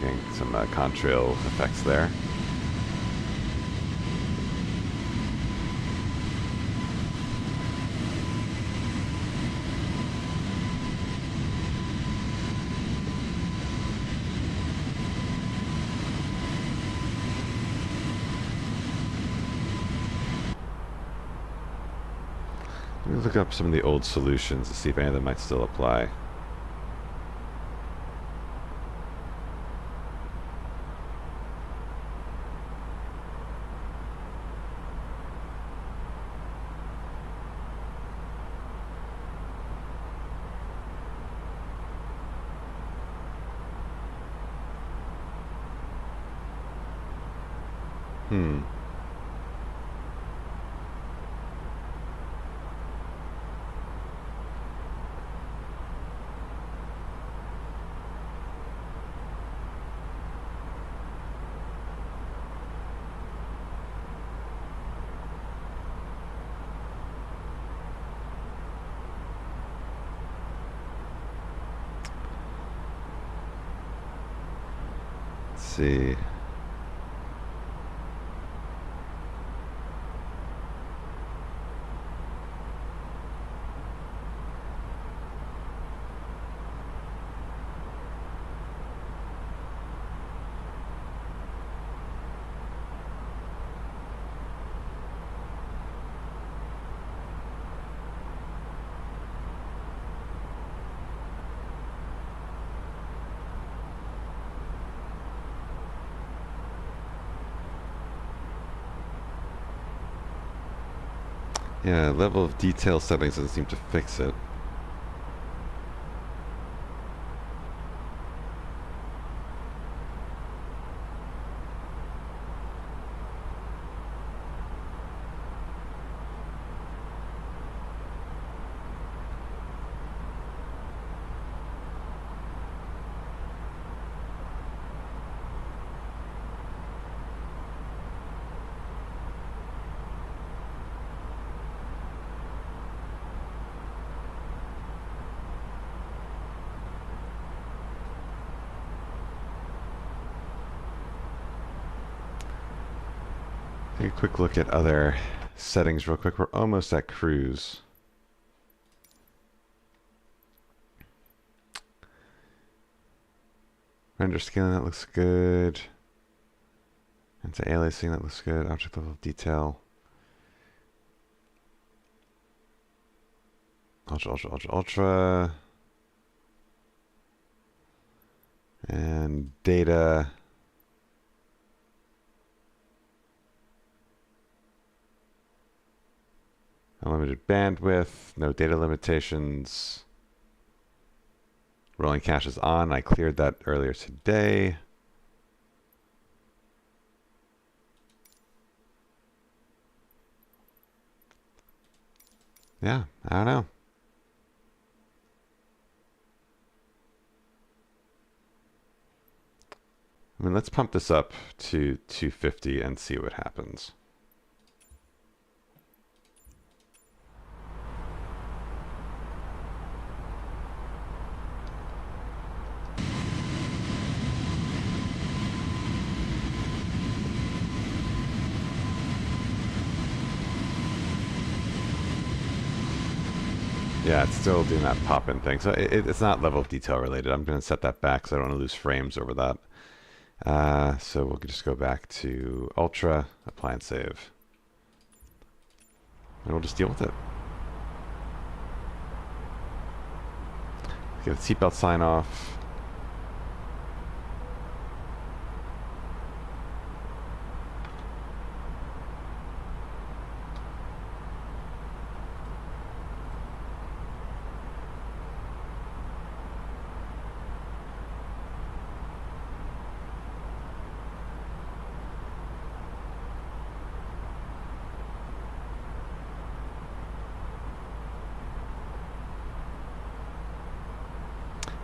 Getting some contrail effects there. Let me look up some of the old solutions to see if any of them might still apply. See. Yeah, level of detail settings doesn't seem to fix it. Take a quick look at other settings real quick. We're almost at cruise. Render scaling, that looks good. Anti-aliasing, that looks good. Object level detail. Ultra, ultra, ultra, ultra. And data. Unlimited bandwidth, no data limitations. Rolling cache is on. I cleared that earlier today. Yeah, I don't know. I mean, let's pump this up to 250 and see what happens. Yeah, it's still doing that pop-in thing. So it's not level of detail related. I'm going to set that back because I don't want to lose frames over that. So we'll just go back to Ultra, apply and save. And we'll just deal with it. Get a seatbelt sign off.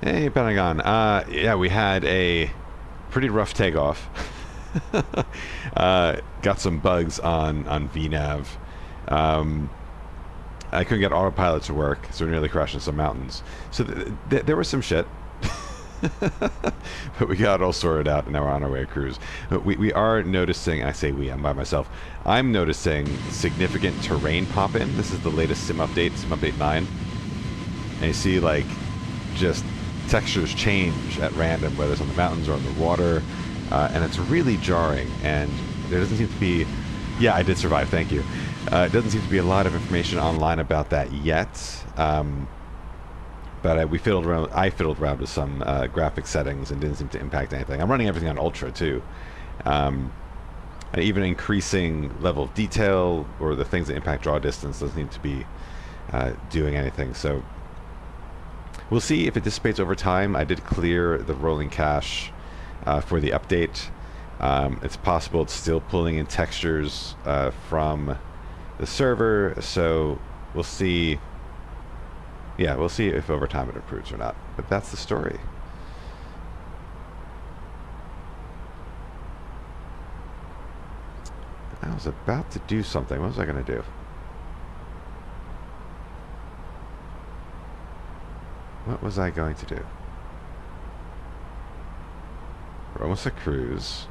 Hey, Pentagon. Yeah, we had a pretty rough takeoff. Got some bugs on VNav. I couldn't get autopilot to work, so we nearly crashed into some mountains. So there was some shit. But we got it all sorted out, and now we're on our way to cruise. But we are noticing, I say we, I'm by myself, I'm noticing significant terrain pop-in. This is the latest sim update, sim update 9. And you see, like, just textures change at random, whether it's on the mountains or on the water. And it's really jarring, and there doesn't seem to be... Yeah, I did survive, thank you. It doesn't seem to be a lot of information online about that yet. But I fiddled around with some graphic settings and didn't seem to impact anything. I'm running everything on Ultra too. And even increasing level of detail or the things that impact draw distance doesn't seem to be doing anything. So we'll see if it dissipates over time. I did clear the rolling cache for the update. It's possible it's still pulling in textures from the server, so we'll see. Yeah, we'll see if over time it improves or not. But that's the story. I was about to do something. What was I going to do? What was I going to do? We're almost a cruise.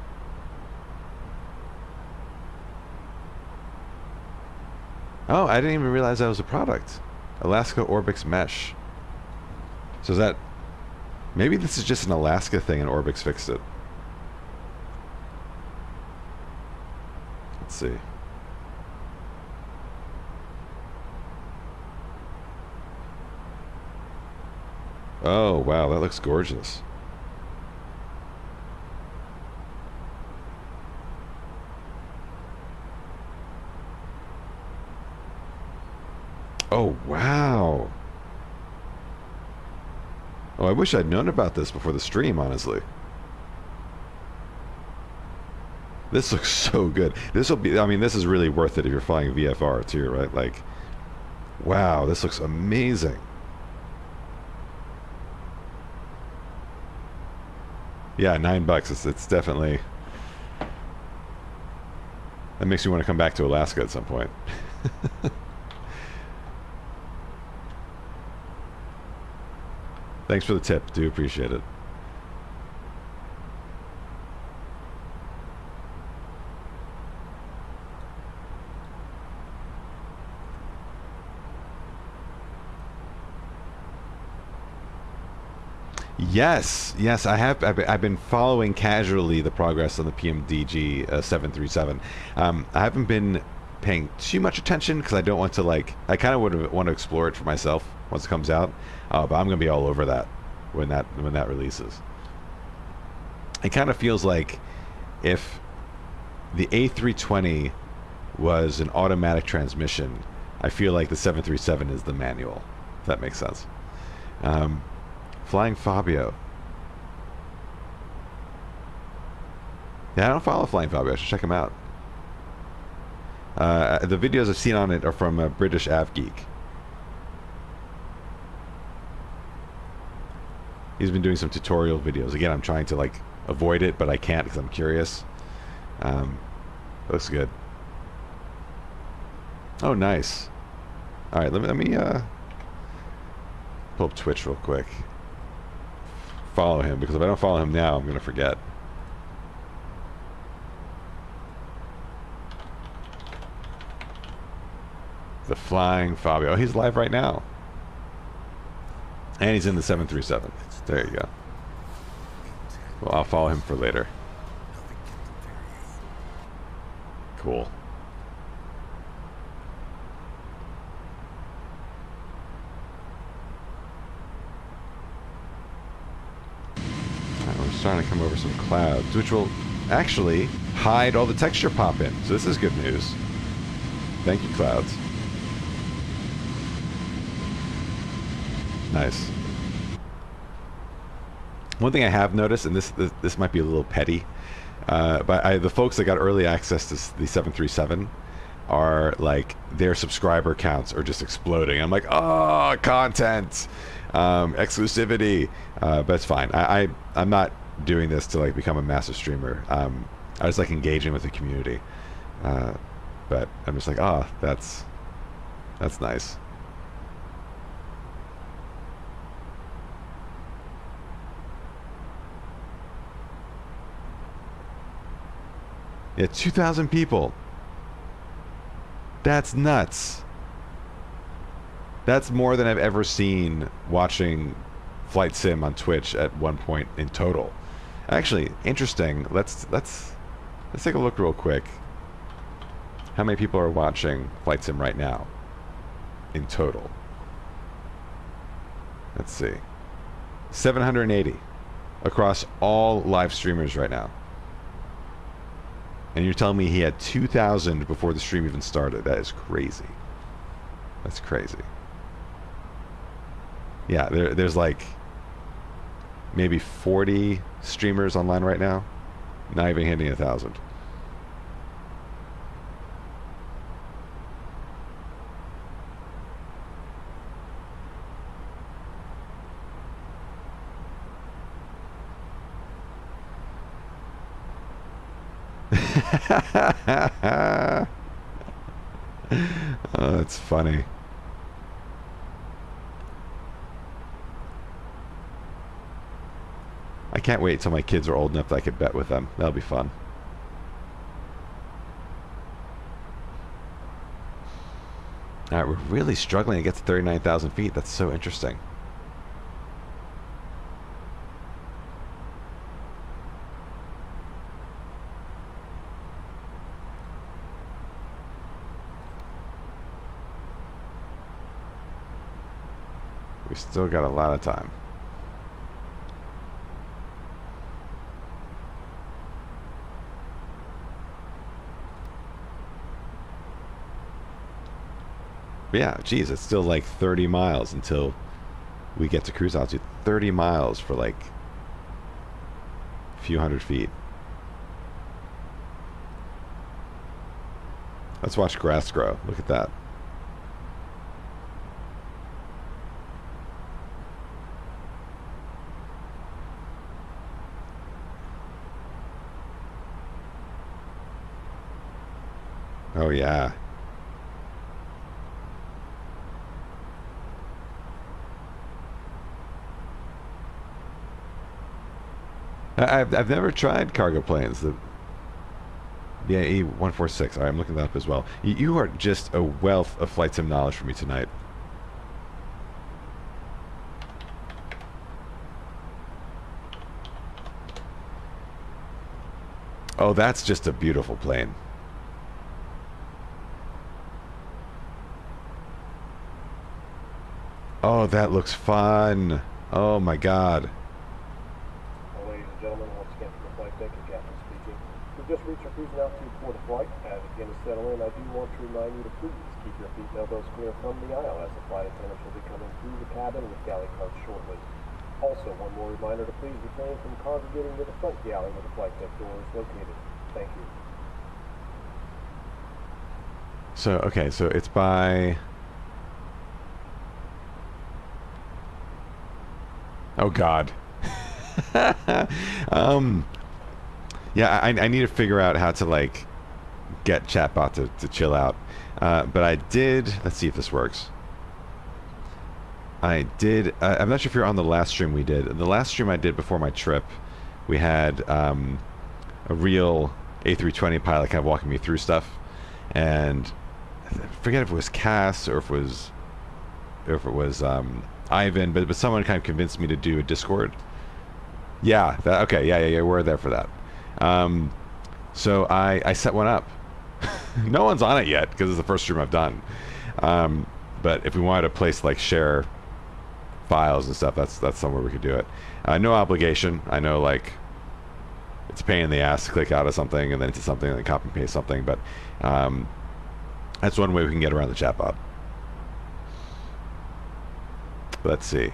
Oh, I didn't even realize that was a product. Alaska Orbix Mesh. So is that... Maybe this is just an Alaska thing and Orbix fixed it. Let's see. Oh, wow, that looks gorgeous. Oh, wow. Oh, I wish I'd known about this before the stream, honestly. This looks so good. This will be, I mean, this is really worth it if you're flying VFR too, right? Like, wow, this looks amazing. Yeah, $9. It's definitely... That makes me want to come back to Alaska at some point. Thanks for the tip. Do appreciate it. Yes, yes, I have. I've been following casually the progress on the PMDG 737. I haven't been paying too much attention because I don't want to, like, I kind of would want to explore it for myself once it comes out. But I'm gonna be all over that when that releases. It kind of feels like if the A320 was an automatic transmission, I feel like the 737 is the manual. If that makes sense. Flying Fabio. Yeah, I don't follow Flying Fabio. I should check him out. The videos I've seen on it are from British AvGeek. He's been doing some tutorial videos. Again, I'm trying to, like, avoid it, but I can't because I'm curious. Looks good. Oh, nice. All right, let me pull up Twitch real quick. Follow him, because if I don't follow him now, I'm gonna forget. The Flying Fabio. Oh, he's live right now. And he's in the 737. There you go. Well, I'll follow him for later. Cool. We're starting to come over some clouds, which will actually hide all the texture pop-in. So this is good news. Thank you, clouds. Nice. One thing I have noticed, and this might be a little petty, but the folks that got early access to the 737 are, like, their subscriber counts are just exploding. I'm like, oh, content. Exclusivity. But it's fine. I'm not doing this to like become a massive streamer. I just like engaging with the community. But I'm just like, oh, that's nice. Yeah, 2,000 people. That's nuts. That's more than I've ever seen watching Flight Sim on Twitch at one point in total. Actually, interesting. Let's take a look real quick. How many people are watching Flight Sim right now in total? Let's see. 780 across all live streamers right now. And you're telling me he had 2,000 before the stream even started. That is crazy. That's crazy. Yeah, there's like maybe 40 streamers online right now. Not even hitting 1,000. Oh, that's funny. I can't wait till my kids are old enough that I could bet with them. That'll be fun. Alright, we're really struggling to get to 39,000 feet. That's so interesting. We still got a lot of time. But yeah, geez, it's still like 30 miles until we get to cruise altitude. 30 miles for like a few hundred feet. Let's watch grass grow. Look at that. Oh yeah. I've never tried cargo planes. The BAE 146. All right, I'm looking that up as well. You are just a wealth of flight sim knowledge for me tonight. Oh, that's just a beautiful plane. Oh, that looks fun. Oh my God. Ladies and gentlemen, once again from the flight deck, your captain speaking. We've just reached our cruising altitude for the flight. As we begin to settle in, I do want to remind you to please keep your feet and elbows clear from the aisle, as the flight attendants will be coming through the cabin with galley carts shortly. Also, one more reminder to please refrain from congregating to the front galley where the flight deck door is located. Thank you. So, okay, so it's by... Oh God. Yeah, I need to figure out how to like get chatbot to chill out. But I did. Let's see if this works. I did. I'm not sure if you're on the last stream we did. The last stream I did before my trip, we had a real A320 pilot kind of walking me through stuff, and I forget if it was Cass or if it was Ivan, but someone kind of convinced me to do a Discord. Yeah, okay, yeah, we're there for that. So I set one up. No one's on it yet because it's the first stream I've done. But if we wanted to place like share files and stuff, that's somewhere we could do it. No obligation. I know like it's a pain in the ass to click out of something and then into something and then copy and paste something, but that's one way we can get around the chatbot. Let's see.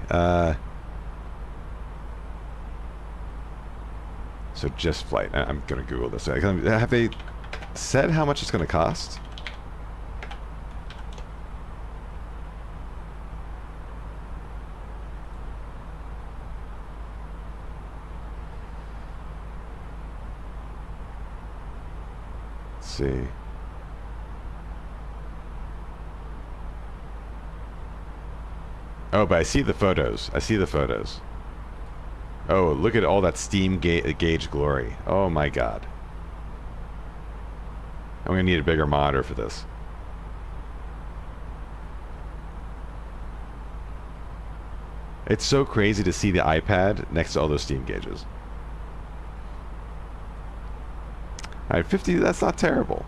So just flight. I'm gonna Google this. Have they said how much it's gonna cost? see. Oh, but I see the photos. I see the photos. Oh, look at all that steam gauge glory. Oh my god. I'm gonna need a bigger monitor for this. It's so crazy to see the iPad next to all those steam gauges. Alright, 50, that's not terrible.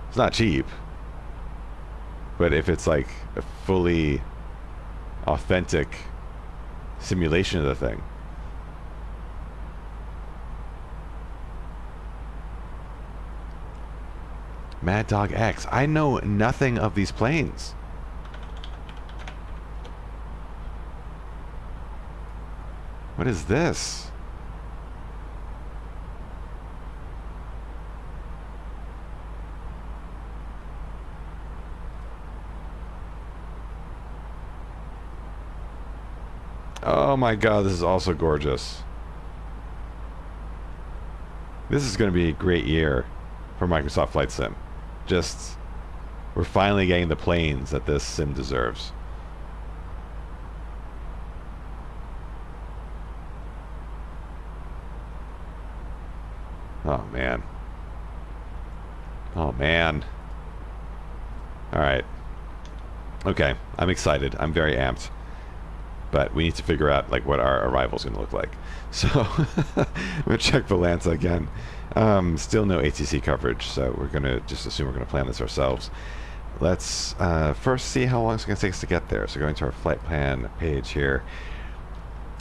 It's not cheap. But if it's like a fully authentic simulation of the thing. Mad Dog X. I know nothing of these planes. What is this? Oh my god, this is also gorgeous. This is going to be a great year for Microsoft Flight Sim. Just, we're finally getting the planes that this sim deserves. Oh man. Oh man. Alright. Okay, I'm excited. I'm very amped. But we need to figure out like what our arrival's going to look like. So I'm going to check Valanza again. Still no ATC coverage, so we're going to just assume we're going to plan this ourselves. Let's first see how long it's going to take us to get there. So going to our flight plan page here.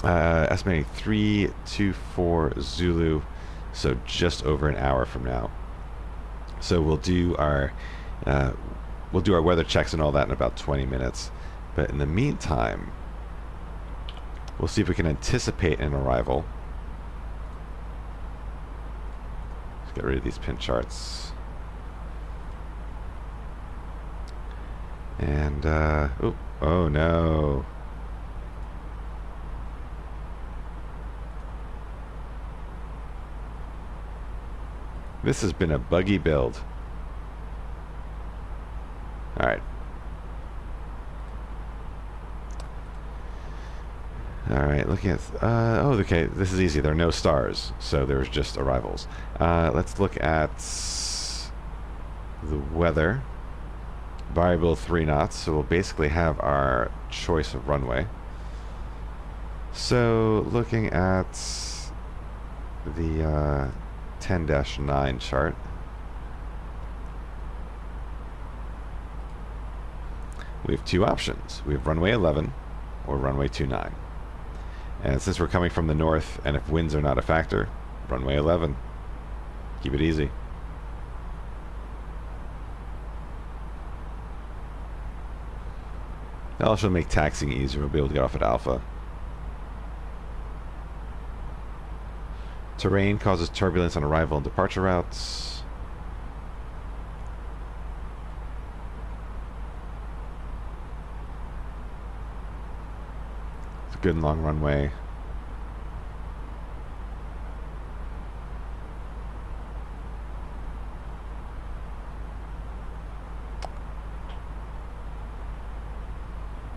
Estimating 324 Zulu, so just over an hour from now. So we'll do our weather checks and all that in about 20 minutes. But in the meantime, we'll see if we can anticipate an arrival. Let's get rid of these pin charts. And, oh no. This has been a buggy build. Alright. Alright, looking at... oh, okay, this is easy. There are no stars, so there's just arrivals. Let's look at the weather. Variable 3 knots, so we'll basically have our choice of runway. So, looking at the 10-9 chart. We have two options. We have runway 11 or runway 29. And since we're coming from the north, and if winds are not a factor, runway 11. Keep it easy. That'll also make taxiing easier. We'll be able to get off at Alpha. Terrain causes turbulence on arrival and departure routes. It's a good and long runway.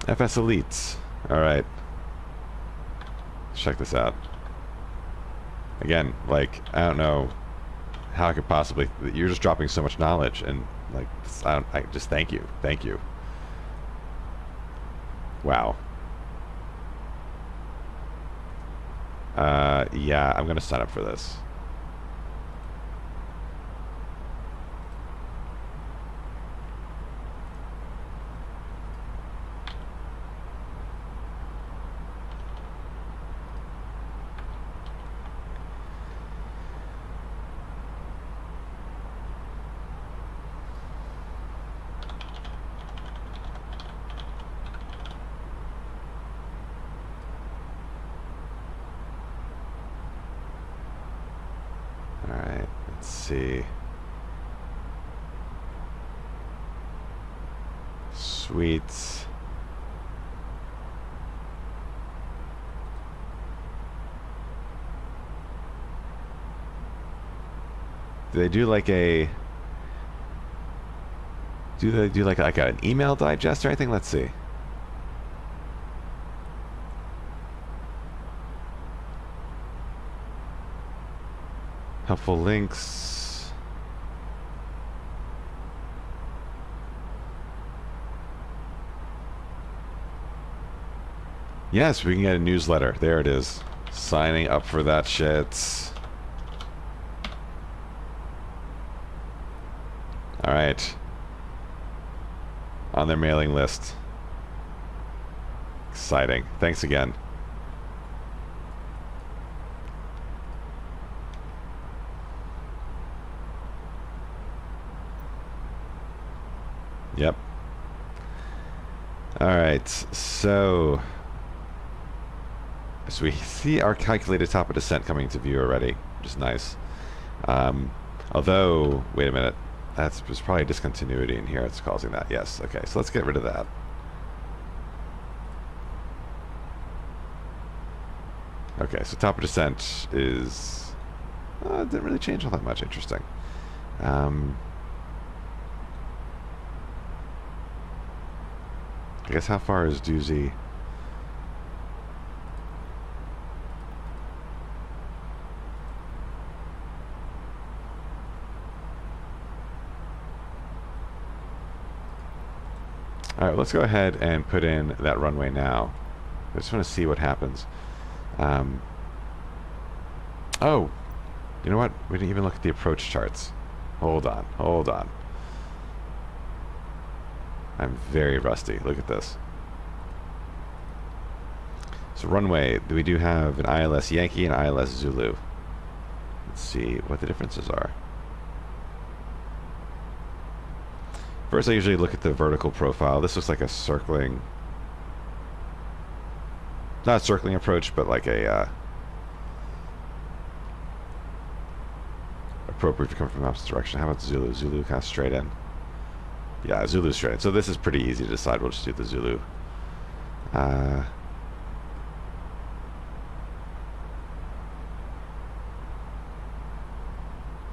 FS Elites. Alright. Let's check this out. Again, like, I don't know how I could possibly... You're just dropping so much knowledge, and, like, I just thank you. Thank you. Wow. Yeah, I'm gonna sign up for this. Alright, let's see. Sweet. Do they do like a... Do they do like an email digest or anything? Let's see. Helpful links. Yes, we can get a newsletter. There it is. Signing up for that shit. Alright. On their mailing list. Exciting. Thanks again. Yep. Alright, so we see our calculated top of descent coming to view already, which is nice. Although, wait a minute, there's probably a discontinuity in here that's causing that. Yes, okay, so let's get rid of that. Okay, so top of descent is... didn't really change all that much. Interesting. I guess how far is Doozy? Alright, let's go ahead and put in that runway now. I just want to see what happens. Oh! You know what? We didn't even look at the approach charts. Hold on, hold on. I'm very rusty. Look at this. So runway, we do have an ILS Yankee and ILS Zulu. Let's see what the differences are. First, I usually look at the vertical profile. This looks like a circling, not a circling approach, but like a appropriate to come from the opposite direction. How about Zulu? Zulu kind of straight in. Yeah, Zulu straight in. So this is pretty easy to decide. We'll just do the Zulu. Oh,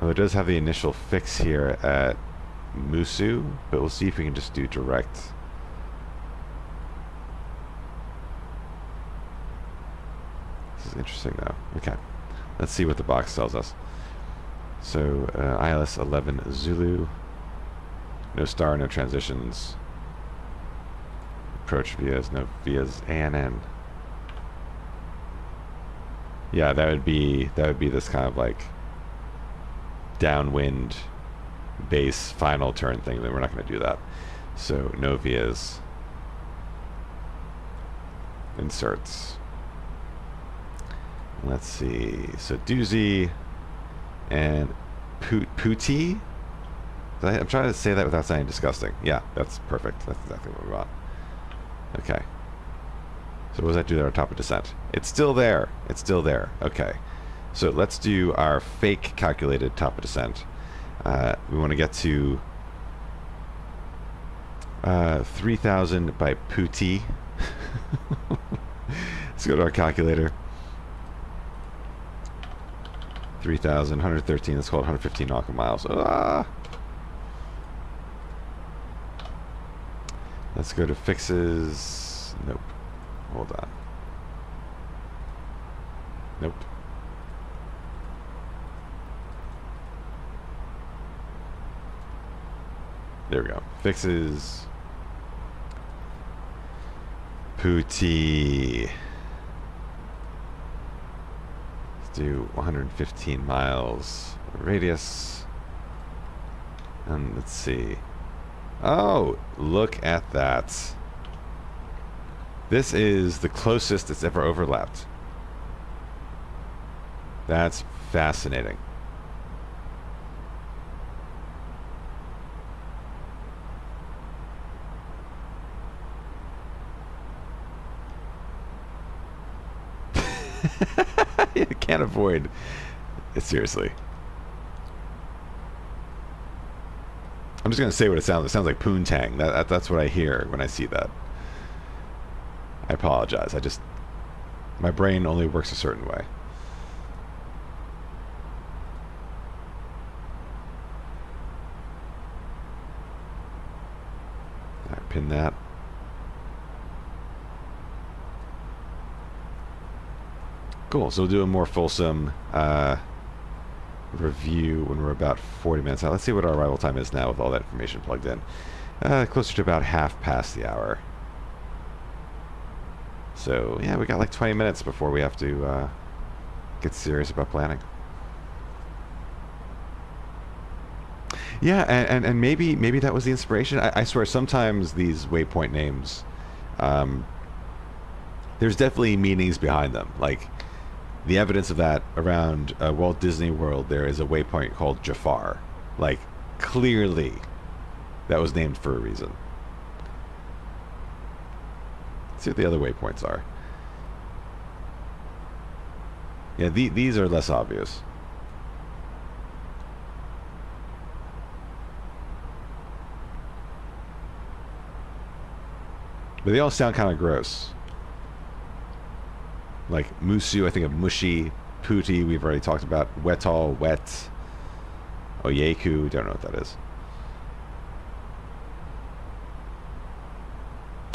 it does have the initial fix here at Musu, but we'll see if we can just do direct. This is interesting though. Okay, let's see what the box tells us. So ILS 11 Zulu, no star, no transitions, approach vias, no vias, ANN. Yeah, that would be this kind of like downwind base final turn thing. Then we're not going to do that. So no vias, inserts. Let's see. So doozy and pooty. I'm trying to say that without saying disgusting. Yeah, that's perfect. That's exactly what we want. Okay. So what does that do there on top of descent? It's still there. It's still there. Okay. So let's do our fake calculated top of descent. We want to get to 3,000 by pooty. Let's go to our calculator. 3,000, 113, let's call it 115 nautical miles. Let's go to fixes. Nope. Hold on. Nope. There we go. Fixes. Pooty. Let's do 115 miles radius. And let's see. Oh, look at that. This is the closest it's ever overlapped. That's fascinating. You can't avoid it, seriously. I'm just going to say what it sounds like. It sounds like poontang. That's what I hear when I see that. I apologize. My brain only works a certain way. pin that. Cool. So we'll do a more fulsome review when we're about 40 minutes out. Let's see what our arrival time is now with all that information plugged in. Closer to about half past the hour. So yeah, we got like 20 minutes before we have to get serious about planning. Yeah, and maybe that was the inspiration. I swear sometimes these waypoint names, there's definitely meanings behind them. Like the evidence of that around Walt Disney World, there is a waypoint called Jafar. Like clearly that was named for a reason. Let's see what the other waypoints are. Yeah, these are less obvious. But they all sound kind of gross. Like Musu, I think of mushy. Puti, we've already talked about. Wetal, wet. Oyeku, don't know what that is.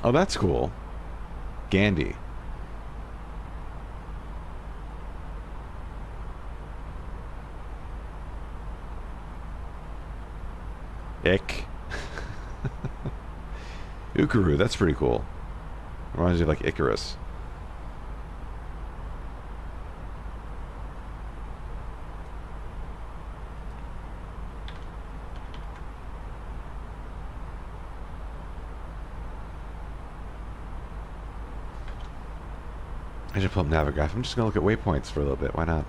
Oh, that's cool. Gandhi. Ick. Ukuru, that's pretty cool. Reminds me of like Icarus. I should pull up Navigraph. I'm just going to look at waypoints for a little bit. Why not?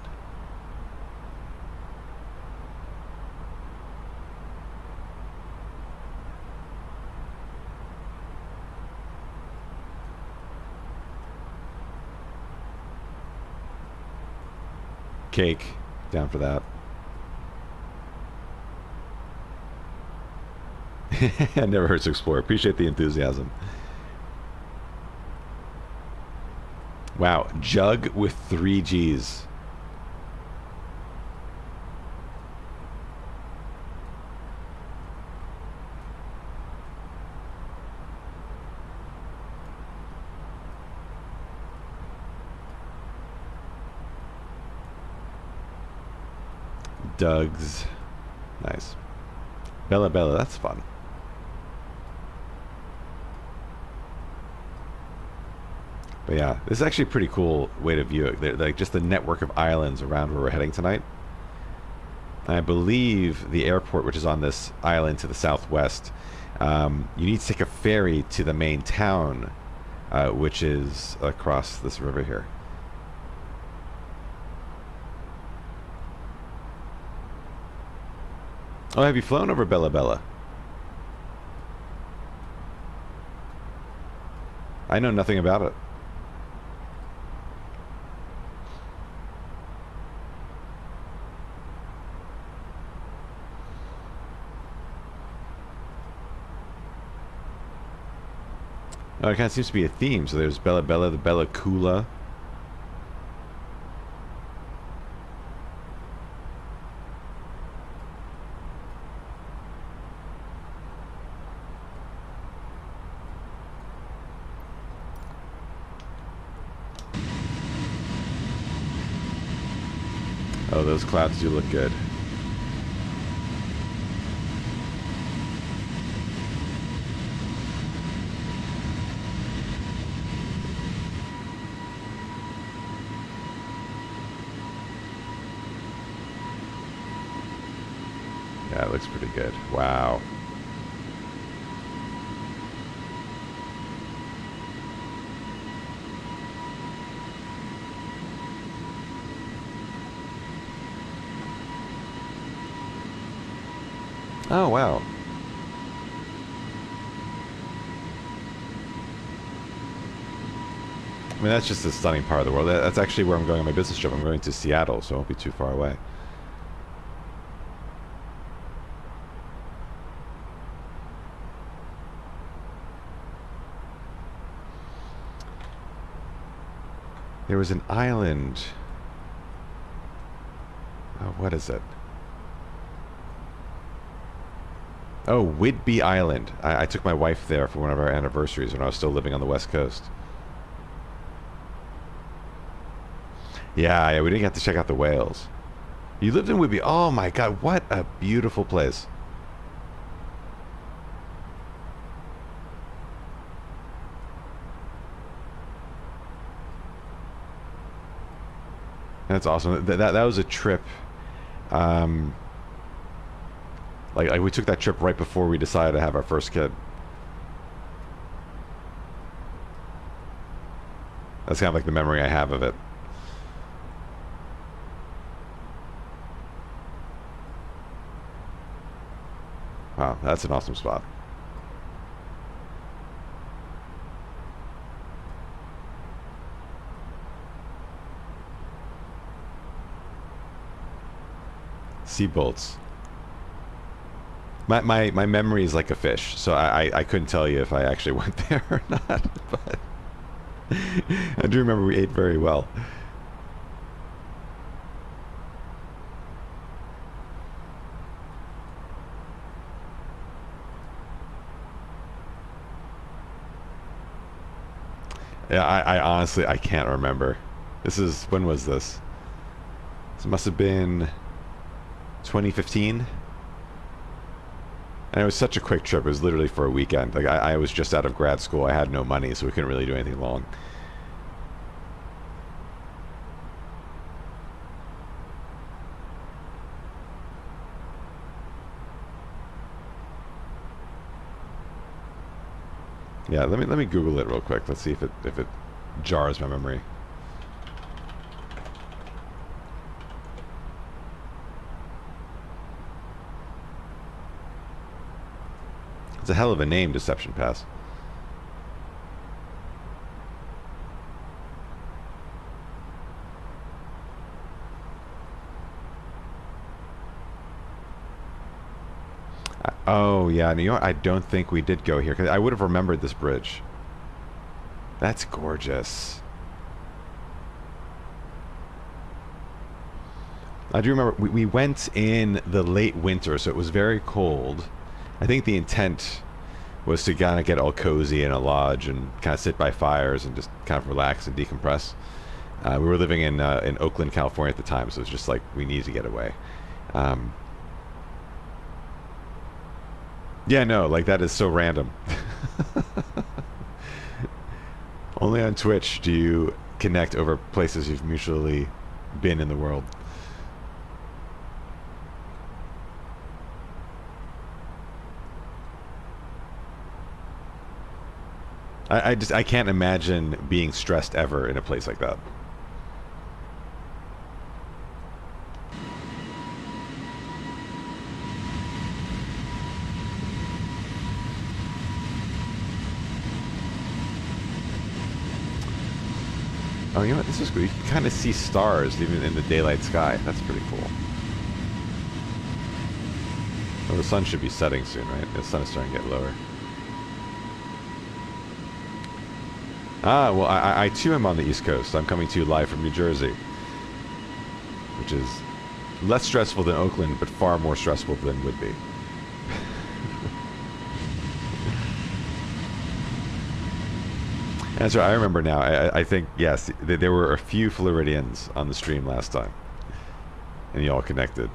Cake. Down for that. It never hurts to explore. Appreciate the enthusiasm. Wow, jug with 3 G's. Doug's. Nice. Bella Bella, that's fun. But yeah, this is actually a pretty cool way to view it. Like just the network of islands around where we're heading tonight. And I believe the airport, which is on this island to the southwest, you need to take a ferry to the main town, which is across this river here. Oh, have you flown over Bella Bella? I know nothing about it. Oh, it kind of seems to be a theme. So there's Bella Bella, the Bella Kula. Oh, those clouds do look good. Yeah, it looks pretty good. Wow. Oh, wow. I mean, that's just a stunning part of the world. That's actually where I'm going on my business trip. I'm going to Seattle, so I won't be too far away. There was an island. Oh, what is it? Oh, Whidbey Island. I took my wife there for one of our anniversaries when I was still living on the West Coast. Yeah, we didn't get to check out the whales. You lived in Whidbey. Oh my God, what a beautiful place. That's awesome. That was a trip. Like we took that trip right before we decided to have our first kid. That's kind of like the memory I have of it. Wow, that's an awesome spot. Seabolts. My memory is like a fish, so I couldn't tell you if I actually went there or not, but I do remember we ate very well. Yeah, I honestly, I can't remember. When was this? This must have been 2015. And it was such a quick trip. It was literally for a weekend. Like I was just out of grad school. I had no money, so we couldn't really do anything long. Yeah, let me Google it real quick. Let's see if it jars my memory. It's a hell of a name, Deception Pass. Oh, yeah. You know what? I don't think we did go here, because I would have remembered this bridge. That's gorgeous. I do remember we went in the late winter, so it was very cold. I think the intent was to kind of get all cozy in a lodge and kind of sit by fires and just kind of relax and decompress. We were living in Oakland, California at the time, so it was just like we needed to get away. Yeah, no, like that is so random. Only on Twitch do you connect over places you've mutually been in the world. I can't imagine being stressed ever in a place like that. Oh, you know what? This is cool. You can kind of see stars even in the daylight sky. That's pretty cool. Well, the sun should be setting soon, right? The sun is starting to get lower. Ah, well, I too am on the East Coast. I'm coming to you live from New Jersey, which is less stressful than Oakland, but far more stressful than Whidbey. And so I remember now. I think, yes, there were a few Floridians on the stream last time, and you all connected.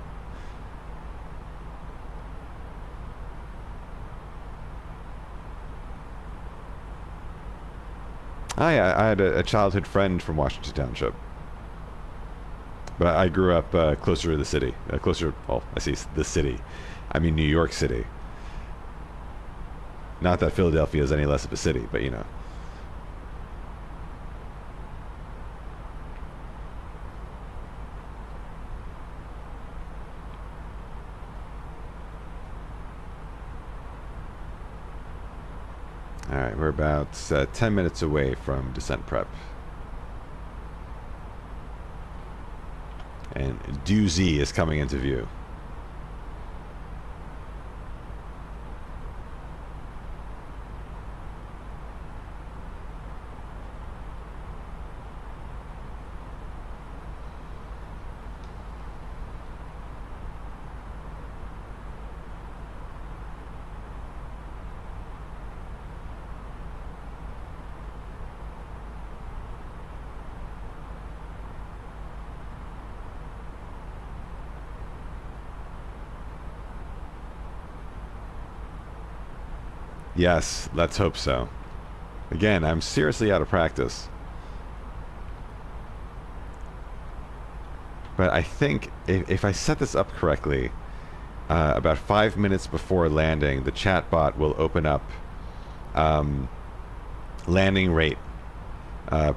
I had a childhood friend from Washington Township, but I grew up closer to the city. Well, I see the city. I mean New York City. Not that Philadelphia is any less of a city, but you know. Alright, we're about 10 minutes away from descent prep. And Doozy is coming into view. Yes, let's hope so. Again, I'm seriously out of practice. But I think if I set this up correctly, about 5 minutes before landing, the chatbot will open up landing rate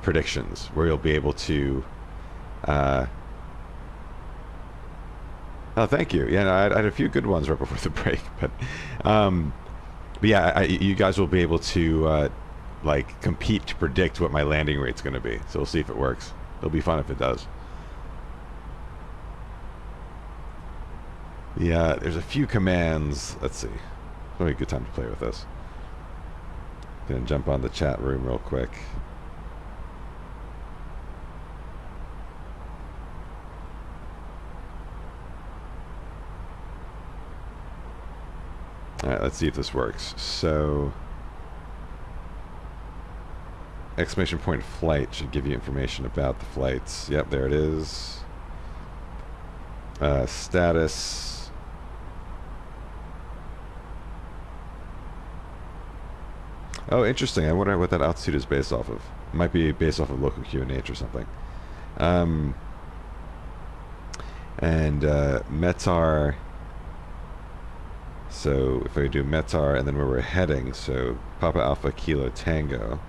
predictions, where you'll be able to... oh, thank you. Yeah, no, I had a few good ones right before the break, but yeah, you guys will be able to like compete to predict what my landing rate's going to be. So we'll see if it works. It'll be fun if it does. Yeah, there's a few commands. Let's see. Probably a good time to play with this. Gonna jump on the chat room real quick. Alright, let's see if this works. So, exclamation point flight should give you information about the flights. Yep, there it is. Status. Oh, interesting. I wonder what that altitude is based off of. It might be based off of local QNH or something. And METAR. So if I do METAR and then where we're heading, so Papa Alpha Kilo Tango.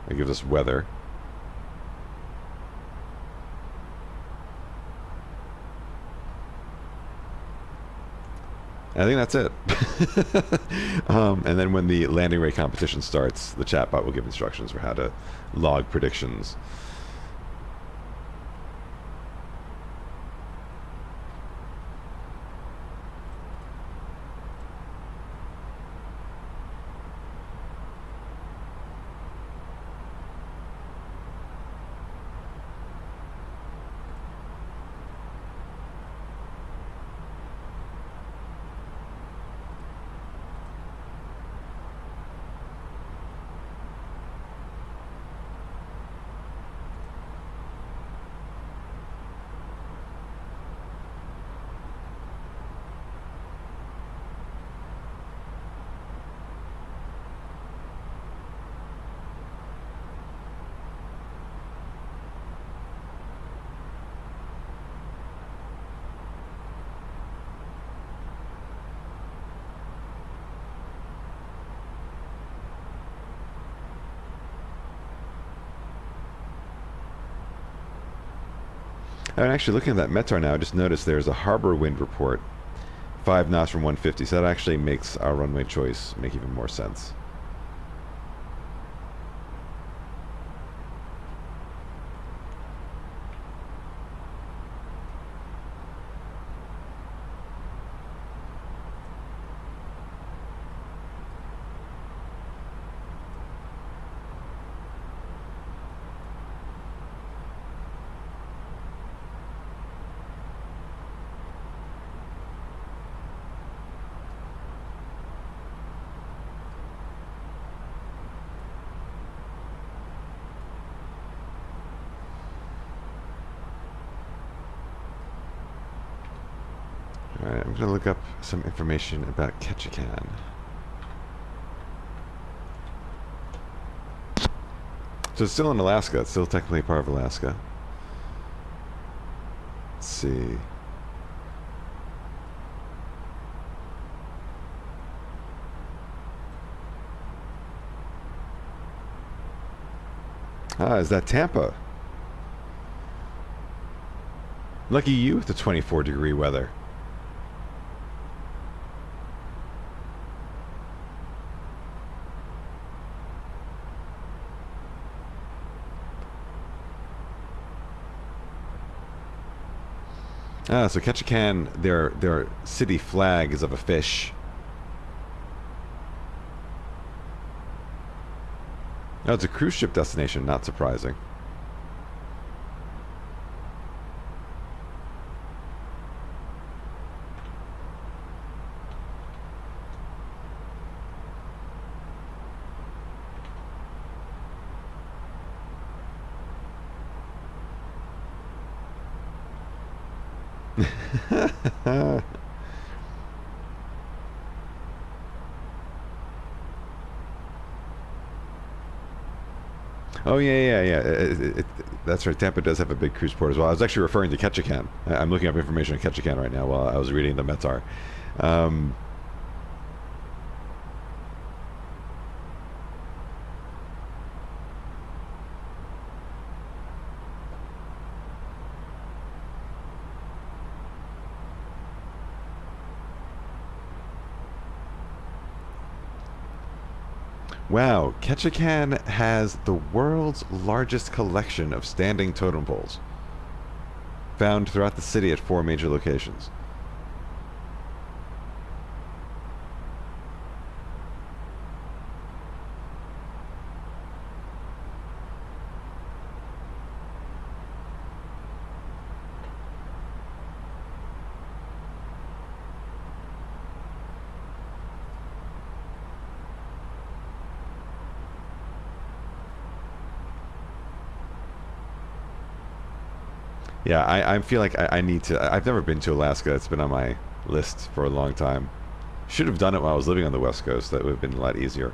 It gives us weather. I think that's it. And then when the landing rate competition starts, the chatbot will give instructions for how to log predictions. And actually, looking at that METAR now, I just noticed there's a harbor wind report, 5 knots from 150. So that actually makes our runway choice make even more sense. Alright, I'm going to look up some information about Ketchikan. So it's still in Alaska. It's still technically part of Alaska. Let's see. Ah, is that Tampa? Lucky you with the 24-degree weather. Ah, so Ketchikan, their city flag is of a fish. Oh, it's a cruise ship destination, not surprising. Oh yeah. That's right. Tampa does have a big cruise port as well. I was actually referring to Ketchikan. I'm looking up information on Ketchikan right now while I was reading the Metar. Wow, Ketchikan has the world's largest collection of standing totem poles, found throughout the city at 4 major locations. Yeah, I feel like I need to. I've never been to Alaska. It's been on my list for a long time. Should have done it while I was living on the West Coast. That would have been a lot easier.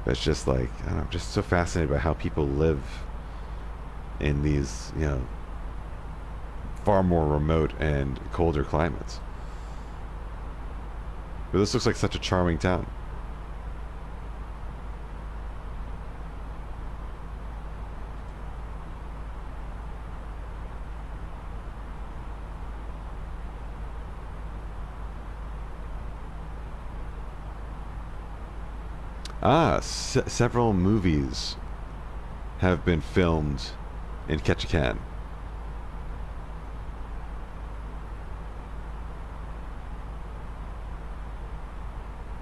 But it's just like, I don't know, I'm just so fascinated by how people live in these, you know, far more remote and colder climates. But this looks like such a charming town. Several movies have been filmed in Ketchikan.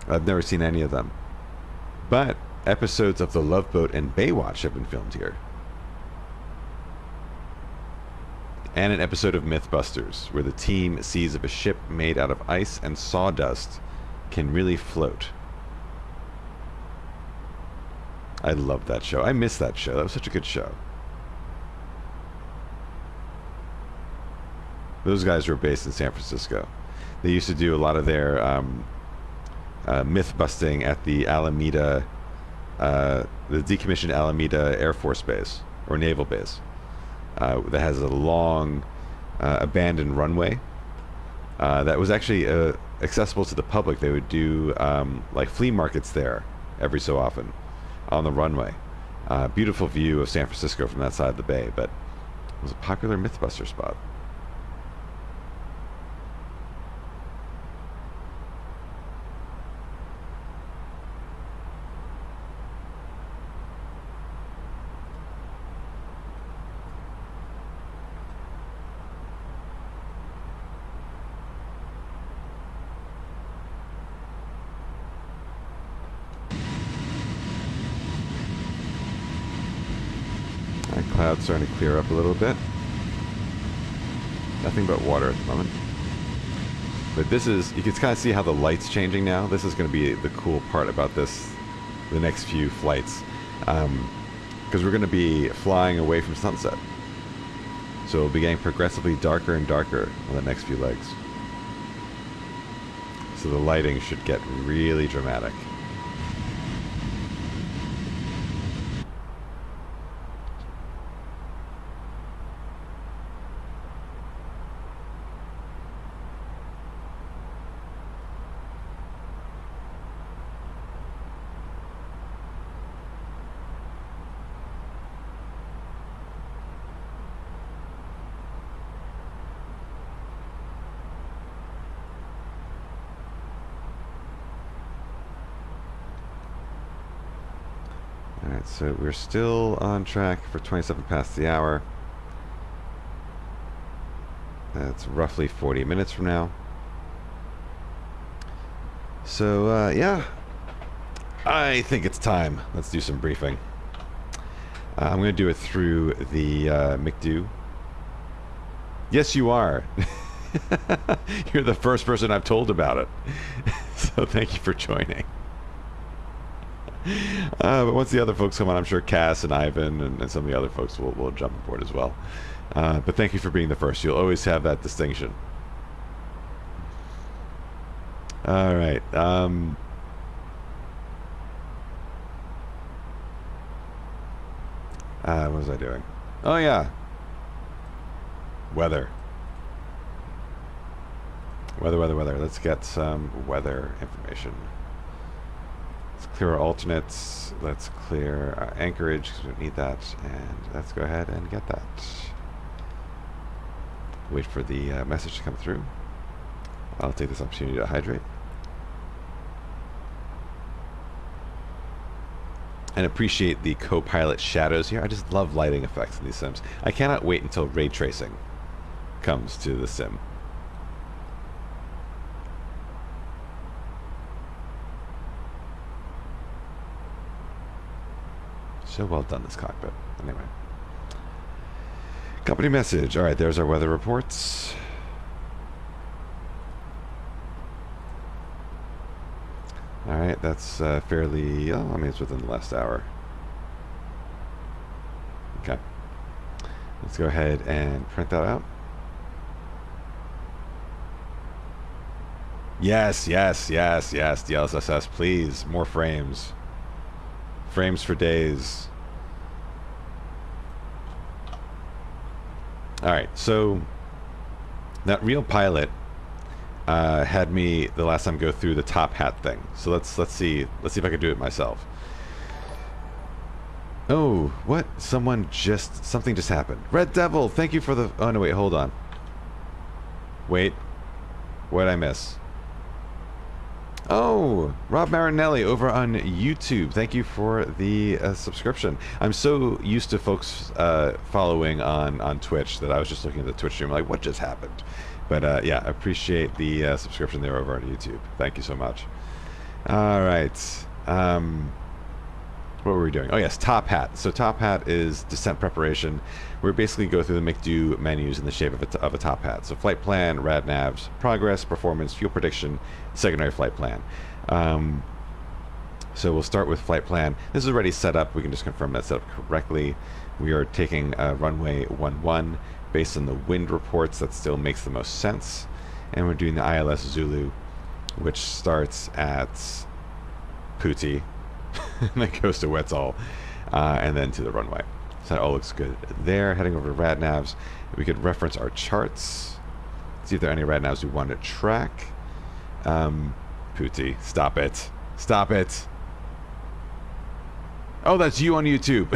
I've never seen any of them. But episodes of The Love Boat and Baywatch have been filmed here. And an episode of Mythbusters, where the team sees if a ship made out of ice and sawdust can really float. I love that show. I miss that show. That was such a good show. Those guys were based in San Francisco. They used to do a lot of their myth busting at the Alameda, the decommissioned Alameda Air Force Base, or Naval Base, that has a long abandoned runway that was actually accessible to the public. They would do like flea markets there every so often on the runway. Beautiful view of San Francisco from that side of the bay, but it was a popular Mythbuster spot. Clouds starting to clear up a little bit. Nothing but water at the moment. But this is, you can kind of see how the light's changing now. This is going to be the cool part about this, the next few flights. Because we're going to be flying away from sunset. So it'll be getting progressively darker and darker on the next few legs. So the lighting should get really dramatic. Alright, so we're still on track for 27 past the hour. That's roughly 40 minutes from now. So, yeah. I think it's time. Let's do some briefing. I'm going to do it through the McDo. Yes, you are. You're the first person I've told about it. So thank you for joining. But once the other folks come on, I'm sure Cass and Ivan and some of the other folks will jump aboard as well. But thank you for being the first. You'll always have that distinction. All right. What was I doing? Oh yeah. Weather. Weather. Let's get some weather information. Let's clear our alternates. Let's clear our anchorage because we don't need that. And let's go ahead and get that. Wait for the message to come through. I'll take this opportunity to hydrate. And appreciate the co-pilot shadows here. I just love lighting effects in these sims. I cannot wait until ray tracing comes to the sim. So well done, this cockpit. Anyway. Company message. Alright, there's our weather reports. Alright, that's fairly... Oh, I mean, it's within the last hour. Okay. Let's go ahead and print that out. Yes, DLSS, please. More frames. Frames for days. Alright, so that real pilot had me the last time go through the top hat thing. So let's see if I can do it myself. Oh, what? Something just happened. Red Devil, thank you for the... Oh no, wait, hold on. Wait. What did I miss? Oh, Rob Marinelli over on YouTube. Thank you for the subscription. I'm so used to folks following on Twitch that I was just looking at the Twitch stream like, what just happened? But yeah, appreciate the subscription there over on YouTube. Thank you so much. All right. What were we doing? Oh yes, Top Hat. So Top Hat is descent preparation. We basically go through the make-do menus in the shape of a top hat. So flight plan, rad navs, progress, performance, fuel prediction, secondary flight plan. So we'll start with flight plan. This is already set up. We can just confirm that's set up correctly. We are taking runway 11 based on the wind reports. That still makes the most sense. And we're doing the ILS Zulu, which starts at Pooty and then goes to Wetzal and then to the runway. So that all looks good there. Heading over to rad navs, we could reference our charts, see if there are any rad navs we want to track. Pooty, stop it. Stop it. Oh, that's you on YouTube.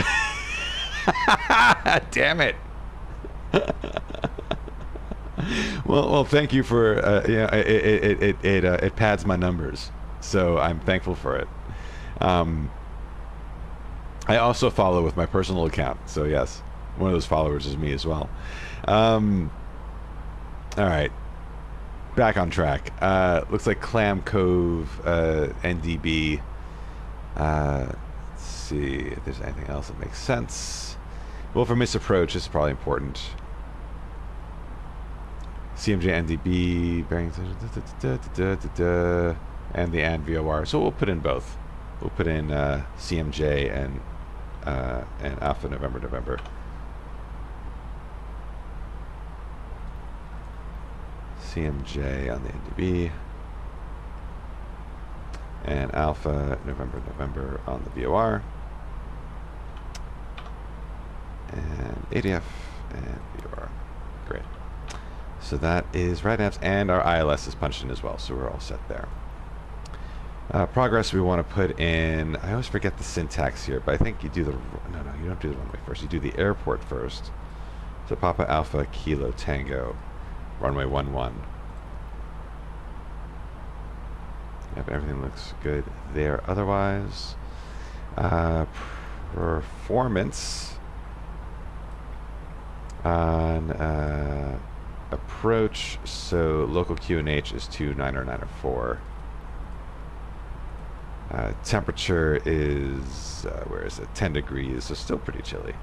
Damn it. well, thank you for yeah. It pads my numbers, so I'm thankful for it. I also follow with my personal account, so yes, one of those followers is me as well. All right, back on track. Looks like Clam Cove, NDB. Let's see if there's anything else that makes sense. Well, for misapproach, this is probably important. CMJ NDB bearing and the AND VOR. So we'll put in both. We'll put in CMJ and Alpha November. CMJ on the NDB and Alpha November on the VOR and ADF and VOR. Great. So that is rad navs, and our ILS is punched in as well, so we're all set there. Progress we want to put in, I always forget the syntax here, but I think you do the, no, you don't do the runway first, you do the airport first. So Papa Alpha Kilo Tango, runway 11. Yep, everything looks good there. Otherwise, performance on approach, so local QNH is 29 or 9 or 4. Temperature is, where is it? 10 degrees, so still pretty chilly.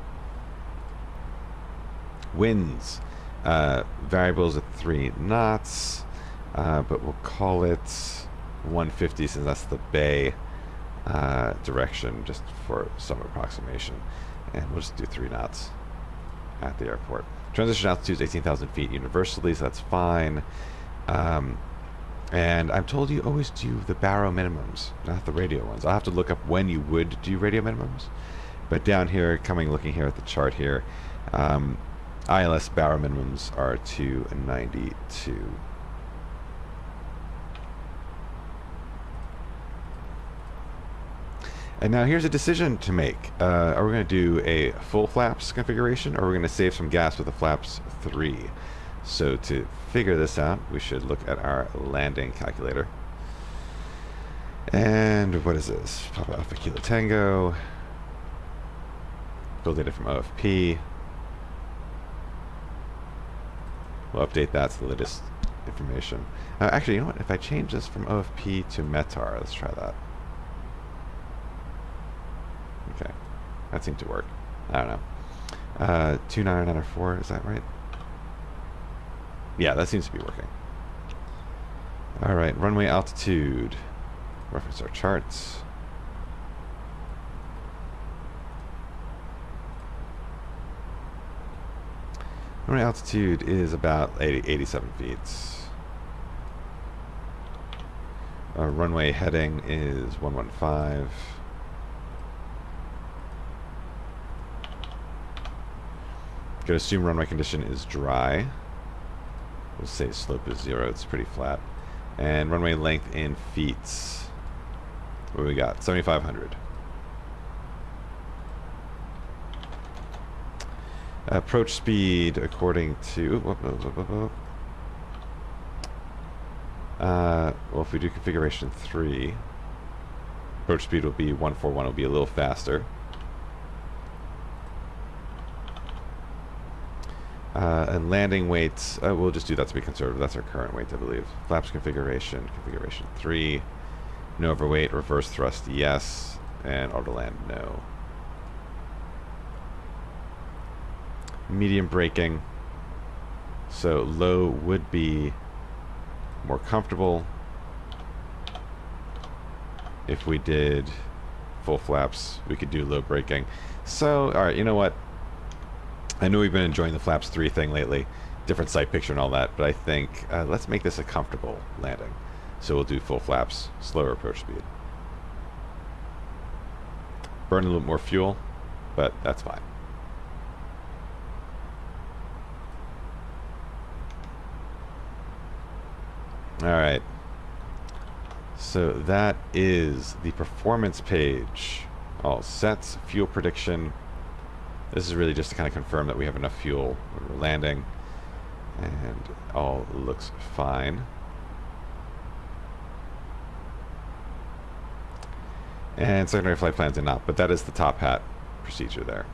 Winds, variables at 3 knots, but we'll call it 150 since that's the bay direction, just for some approximation. And we'll just do 3 knots at the airport. Transition altitude is 18,000 feet universally, so that's fine. And I'm told you always do the baro minimums, not the radio ones. I'll have to look up when you would do radio minimums. But down here, looking here at the chart here, ILS bow minimums are 292. And now here's a decision to make. Are we going to do a full flaps configuration, or are we going to save some gas with a flaps 3? So to figure this out, we should look at our landing calculator. And what is this? Papa Alpha Kilo Tango. Pull data from OFP. We'll update that to the latest information. Actually, you know what? If I change this from OFP to METAR, let's try that. Okay, that seemed to work. I don't know. 29904, is that right? Yeah, that seems to be working. Alright, runway altitude. Reference our charts. Runway altitude is about 87 feet. Runway heading is 115. Gonna assume runway condition is dry. We'll say slope is 0. It's pretty flat. And runway length in feet. What do we got? 7,500. Approach speed according to... well, if we do configuration 3, approach speed will be 141. Will be a little faster. And landing weight, we'll just do that to be conservative. That's our current weight, I believe. Flaps configuration 3. No overweight, reverse thrust, yes. And auto land, no. Medium braking. So low would be more comfortable if we did full flaps. We could do low braking. So, alright, you know what? I know we've been enjoying the flaps 3 thing lately, different sight picture and all that, but I think let's make this a comfortable landing. So we'll do full flaps, slower approach speed. Burn a little more fuel, but that's fine. Alright, so that is the performance page. All sets, fuel prediction. This is really just to kind of confirm that we have enough fuel when we're landing, and all looks fine. And secondary flight plans did not, but that is the top hat procedure there.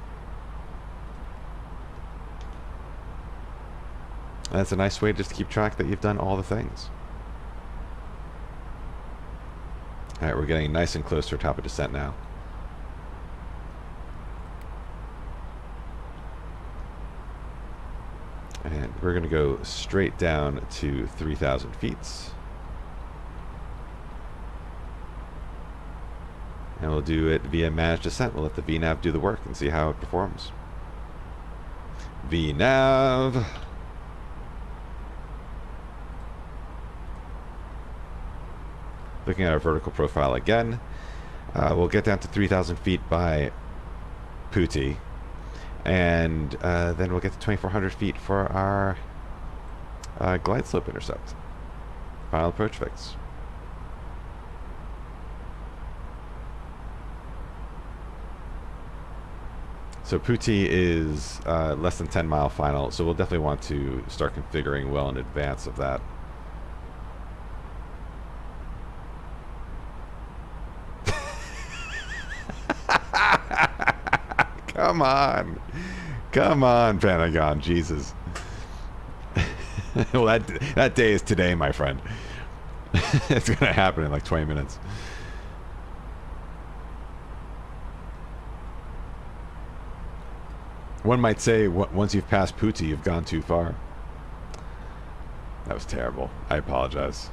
And that's a nice way just to keep track that you've done all the things. Alright, we're getting nice and close to our top of descent now. And we're going to go straight down to 3,000 feet. And we'll do it via managed descent. We'll let the VNAV do the work and see how it performs. VNAV. Looking at our vertical profile again. We'll get down to 3,000 feet by PUTI. And then we'll get to 2,400 feet for our glide slope intercept. Final approach fix. So PUTI is less than 10 mile final, so we'll definitely want to start configuring well in advance of that. Come on. Come on, Pentagon. Jesus. Well, that day is today, my friend. It's going to happen in like 20 minutes. One might say, once you've passed PUTI, you've gone too far. That was terrible. I apologize.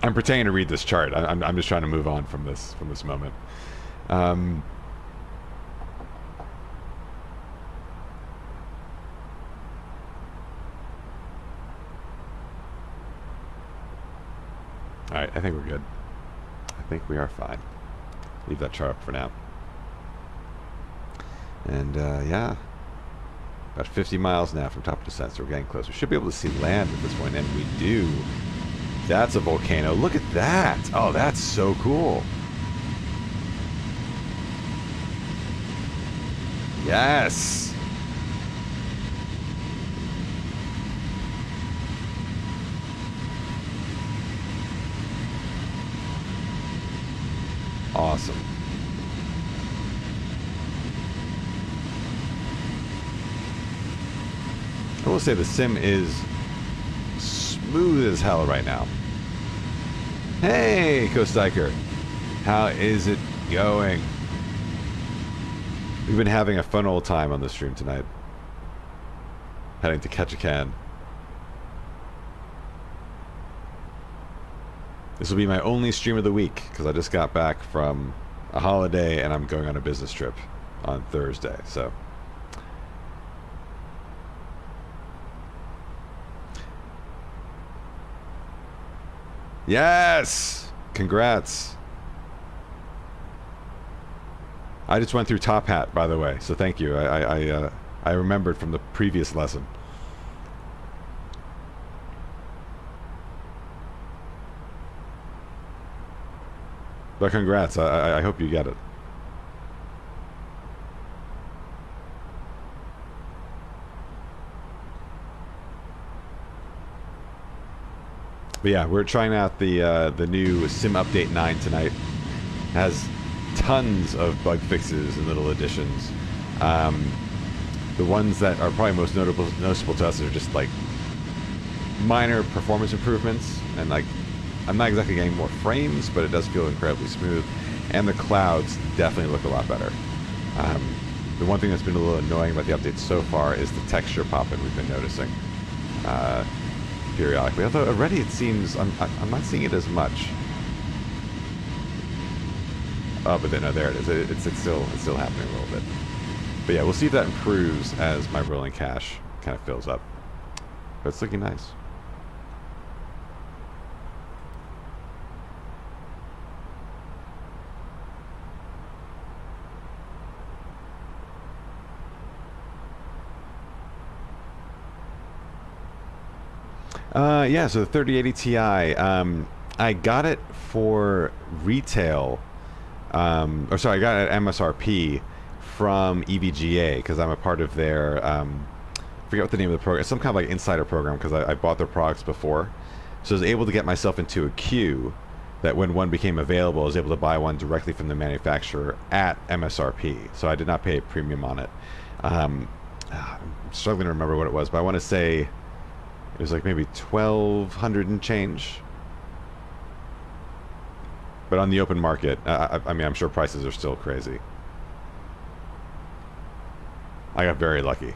I'm pretending to read this chart. I'm just trying to move on from this moment. All right, I think we're good. I think we are fine. Leave that chart up for now. And yeah, about 50 miles now from top of descent, so we're getting close. We should be able to see land at this point, and we do. That's a volcano. Look at that. Oh, that's so cool. Yes. Awesome. I will say the sim is smooth as hell right now. Hey, Kostiker. How is it going? We've been having a fun old time on the stream tonight. Heading to Ketchikan. This will be my only stream of the week because I just got back from a holiday and I'm going on a business trip on Thursday, so. Yes! Congrats. I just went through Top Hat, by the way, so thank you. I remembered from the previous lesson. But congrats, I hope you get it. But yeah, we're trying out the new Sim Update 9 tonight. It has tons of bug fixes and little additions. The ones that are probably most noticeable to us are just like minor performance improvements, and like I'm not exactly getting more frames, but it does feel incredibly smooth, and the clouds definitely look a lot better. The one thing that's been a little annoying about the update so far is the texture pop-in we've been noticing periodically. Although already it seems I'm not seeing it as much. Oh, but then, no, there it is. It's still happening a little bit. But yeah, we'll see if that improves as my rolling cache kind of fills up. But it's looking nice. Yeah, so the 3080 Ti, I got it for retail, or sorry, I got it at MSRP from EVGA because I'm a part of their, I forget what the name of the program, some kind of like insider program because I bought their products before. So I was able to get myself into a queue that when one became available, I was able to buy one directly from the manufacturer at MSRP. So I did not pay a premium on it. I'm struggling to remember what it was, but I want to say it was like maybe 1,200 and change. But on the open market, I mean, I'm sure prices are still crazy. I got very lucky.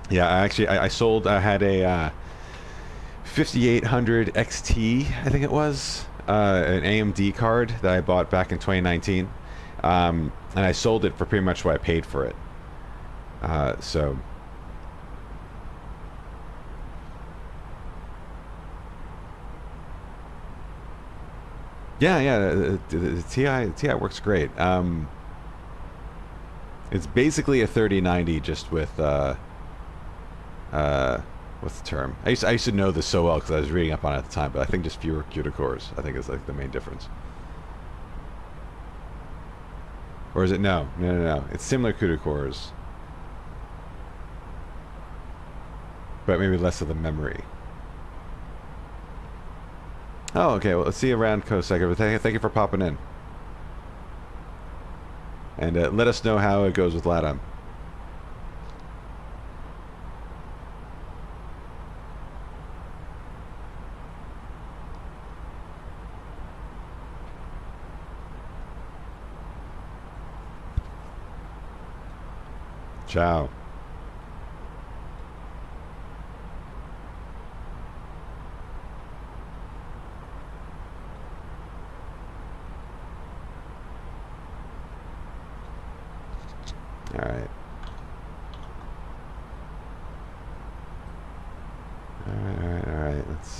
Yeah, I sold, I had a 5800 XT, I think it was, an AMD card that I bought back in 2019. And I sold it for pretty much what I paid for it. So yeah, the TI works great. It's basically a 3090 just with what's the term? I used to know this so well because I was reading up on it at the time, but I think just fewer CUDA cores, I think, is like the main difference. Or is it no? It's similar CUDA cores, but maybe less of the memory. Oh, okay. Well, let's see you around Kosek. Thank you for popping in. And let us know how it goes with LATAM. Ciao. All right.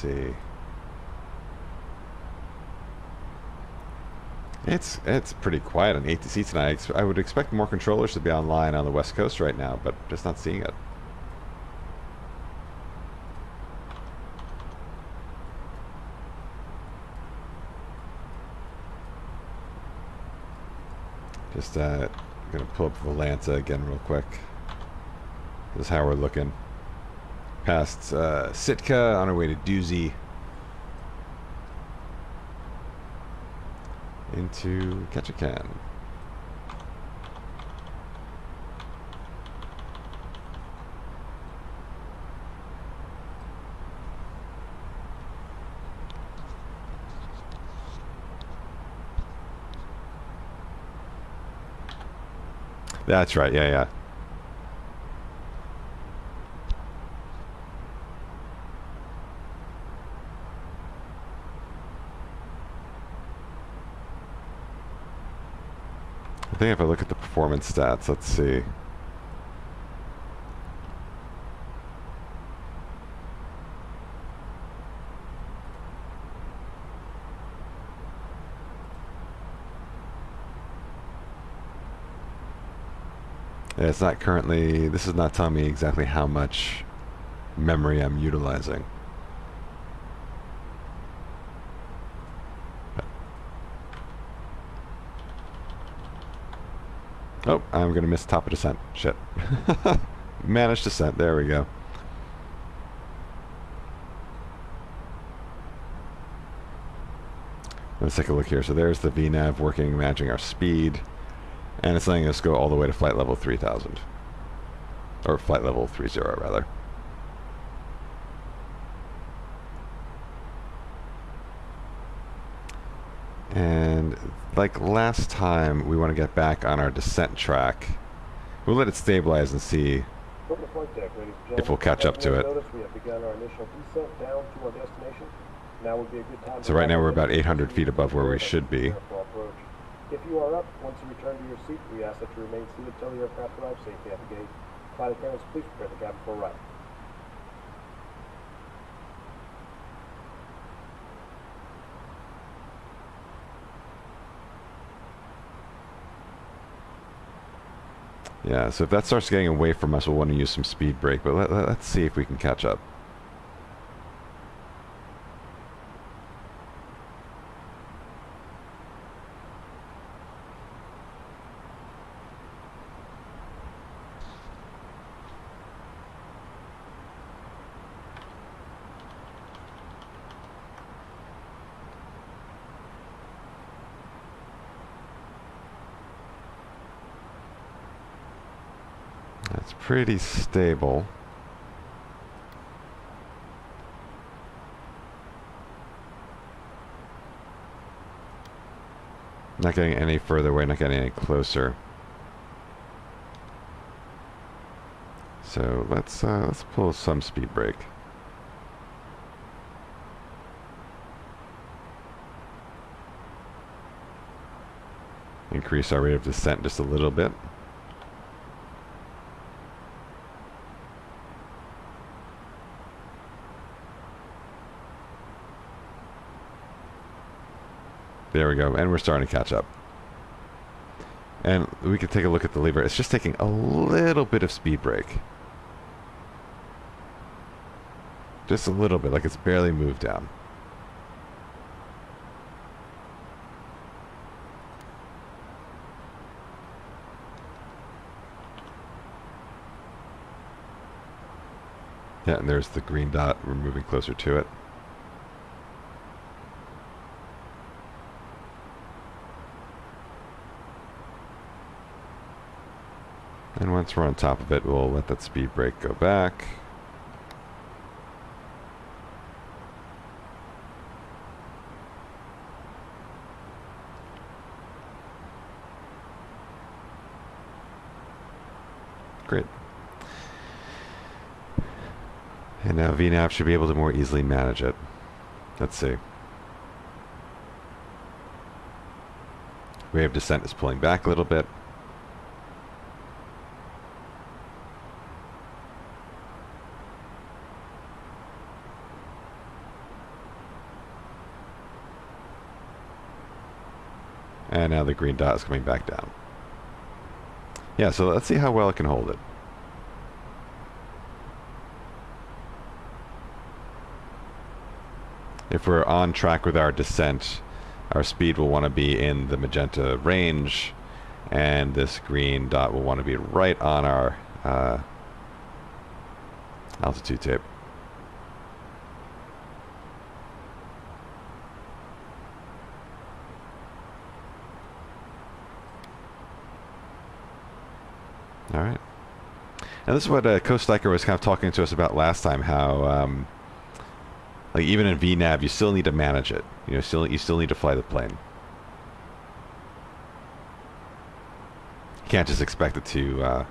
see. It's pretty quiet on ATC tonight. I would expect more controllers to be online on the West Coast right now, but just not seeing it. Just gonna pull up Volanta again real quick. This is how we're looking. Past Sitka, on our way to Doozy. Into Ketchikan. That's right, yeah. I think if I look at the performance stats, let's see. Yeah, it's not currently, this is not telling me exactly how much memory I'm utilizing. Oh, I'm going to miss top of descent. Shit. Managed descent. There we go. Let's take a look here. So there's the VNav working, matching our speed. And it's letting us go all the way to flight level 3000. Or flight level 30, rather. And like last time, we want to get back on our descent track. We'll let it stabilize and see if we'll catch up to it. We have begun our initial descent down to our destination. Now would be a good time. So right now we're about 800 feet above where we should be. If you are up, once you return to your seat, we ask that you remain seated until the aircraft arrives safely at the gate. Flight attendants, please prepare the cabin for arrival. Yeah, so if that starts getting away from us, we'll want to use some speed brake, but let's see if we can catch up. That's pretty stable. Not getting any further away, not getting any closer. So let's pull some speed brake. Increase our rate of descent just a little bit. There we go, and we're starting to catch up. And we can take a look at the lever. It's just taking a little bit of speed brake. Just a little bit, like it's barely moved down. Yeah, and there's the green dot. We're moving closer to it. And once we're on top of it, we'll let that speed brake go back. Great. And now VNav should be able to more easily manage it. Let's see. Wave descent is pulling back a little bit. And now the green dot is coming back down. Yeah, so let's see how well it can hold it. If we're on track with our descent, our speed will want to be in the magenta range, and this green dot will want to be right on our altitude tape. All right. Now this is what Coast Stryker was kind of talking to us about last time, how like even in VNAV you still need to manage it. You still need to fly the plane. You can't just expect it to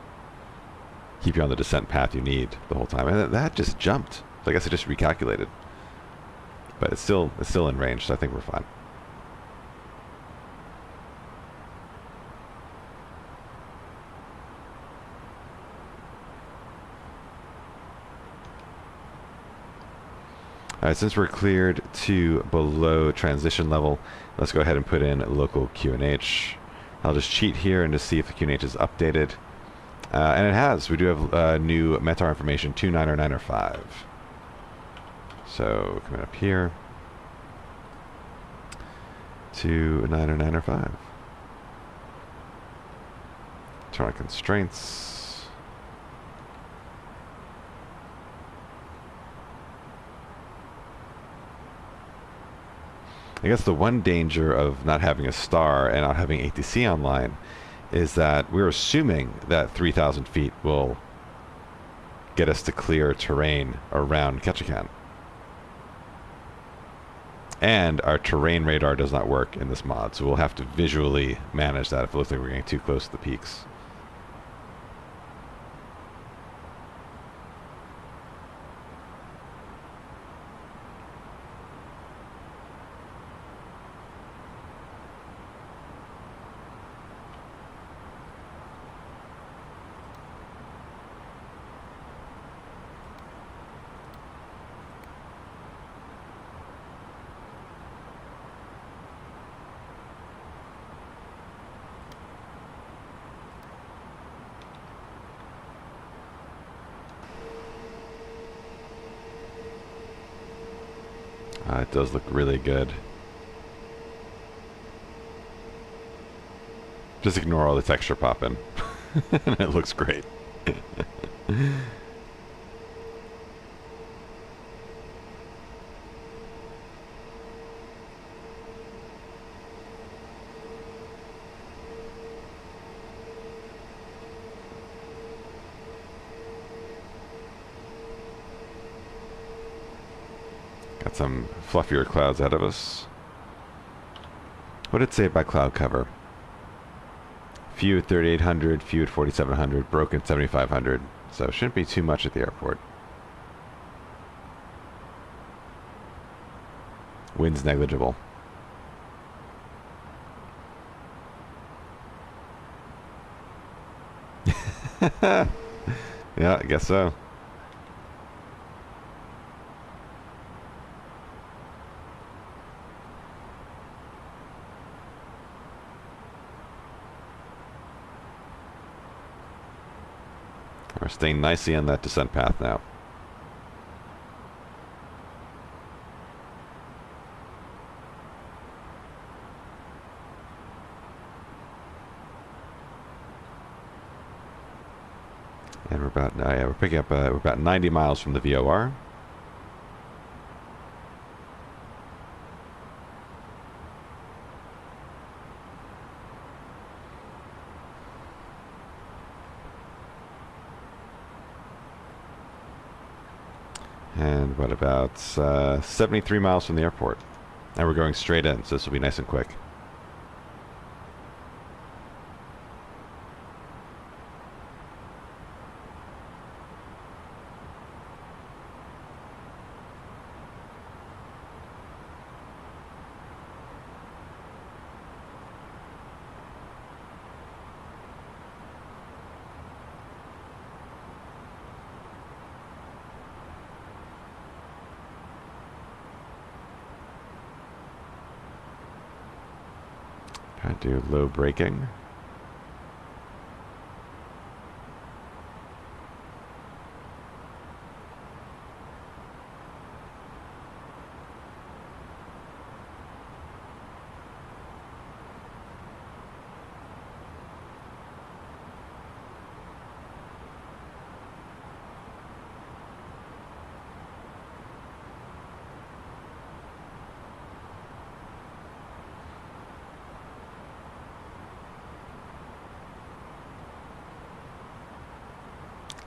keep you on the descent path you need the whole time. And that just jumped. So I guess it just recalculated. But it's still in range, so I think we're fine. Alright, since we're cleared to below transition level, let's go ahead and put in local QNH. I'll just cheat here and just see if the QNH is updated. And it has. We do have new METAR information, 29905. So, coming up here, 29905. Turn on constraints. I guess the one danger of not having a star and not having ATC online is that we're assuming that 3,000 feet will get us to clear terrain around Ketchikan. And our terrain radar does not work in this mod, so we'll have to visually manage that if it looks like we're getting too close to the peaks. It does look really good. Just ignore all the texture popping. And it looks great. Got some fluffier clouds ahead of us. What did it say about cloud cover? Few at 3,800, few at 4,700, broken at 7,500. So it shouldn't be too much at the airport. Wind's negligible. Yeah, I guess so. We're staying nicely on that descent path now. And we're about we're picking up we're about 90 miles from the VOR. And what about 73 miles from the airport. And we're going straight in, so this will be nice and quick. Try to do low braking.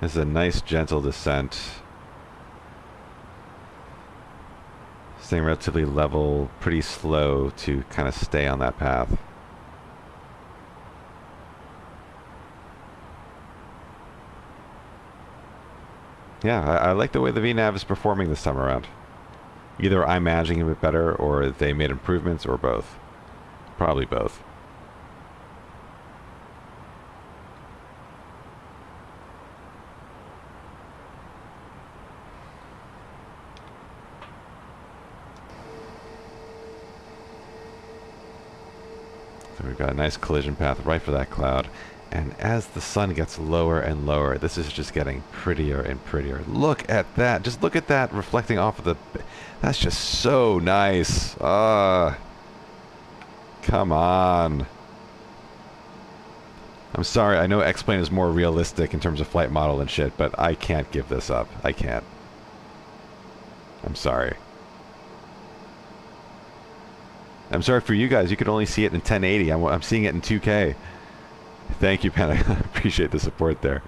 This is a nice gentle descent. Staying relatively level, pretty slow to kind of stay on that path. Yeah, I like the way the VNav is performing this time around. Either I'm managing a bit better, or they made improvements, or both. Probably both. So we've got a nice collision path right for that cloud. And as the sun gets lower and lower, this is just getting prettier and prettier. Look at that. Just look at that reflecting off of the... That's just so nice. Come on. I'm sorry. I know X-Plane is more realistic in terms of flight model and shit, but I can't give this up. I can't. I'm sorry. I'm sorry for you guys. You could only see it in 1080. I'm seeing it in 2K. Thank you, Panic. I appreciate the support there.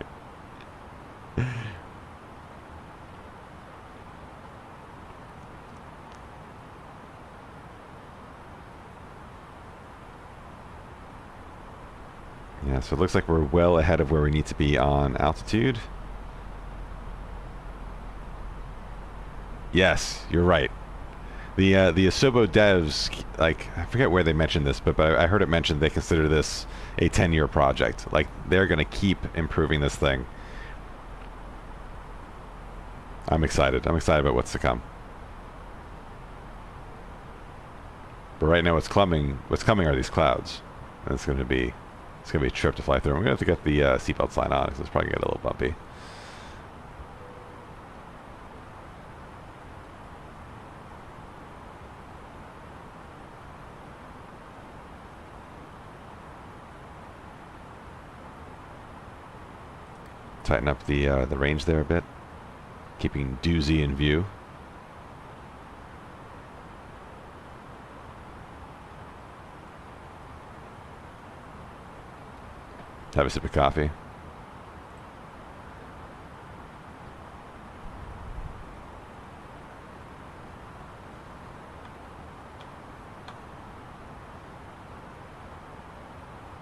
Yeah, so it looks like we're well ahead of where we need to be on altitude. Yes, you're right. The Asobo devs, like, I forget where they mentioned this, but I heard it mentioned they consider this a 10-year project. Like, they're going to keep improving this thing. I'm excited. I'm excited about what's to come. But right now, what's coming are these clouds. And it's going to be a trip to fly through. I'm going to have to get the seatbelt sign on because it's probably going to get a little bumpy. Tighten up the range there a bit, keeping doozy in view. Have a sip of coffee.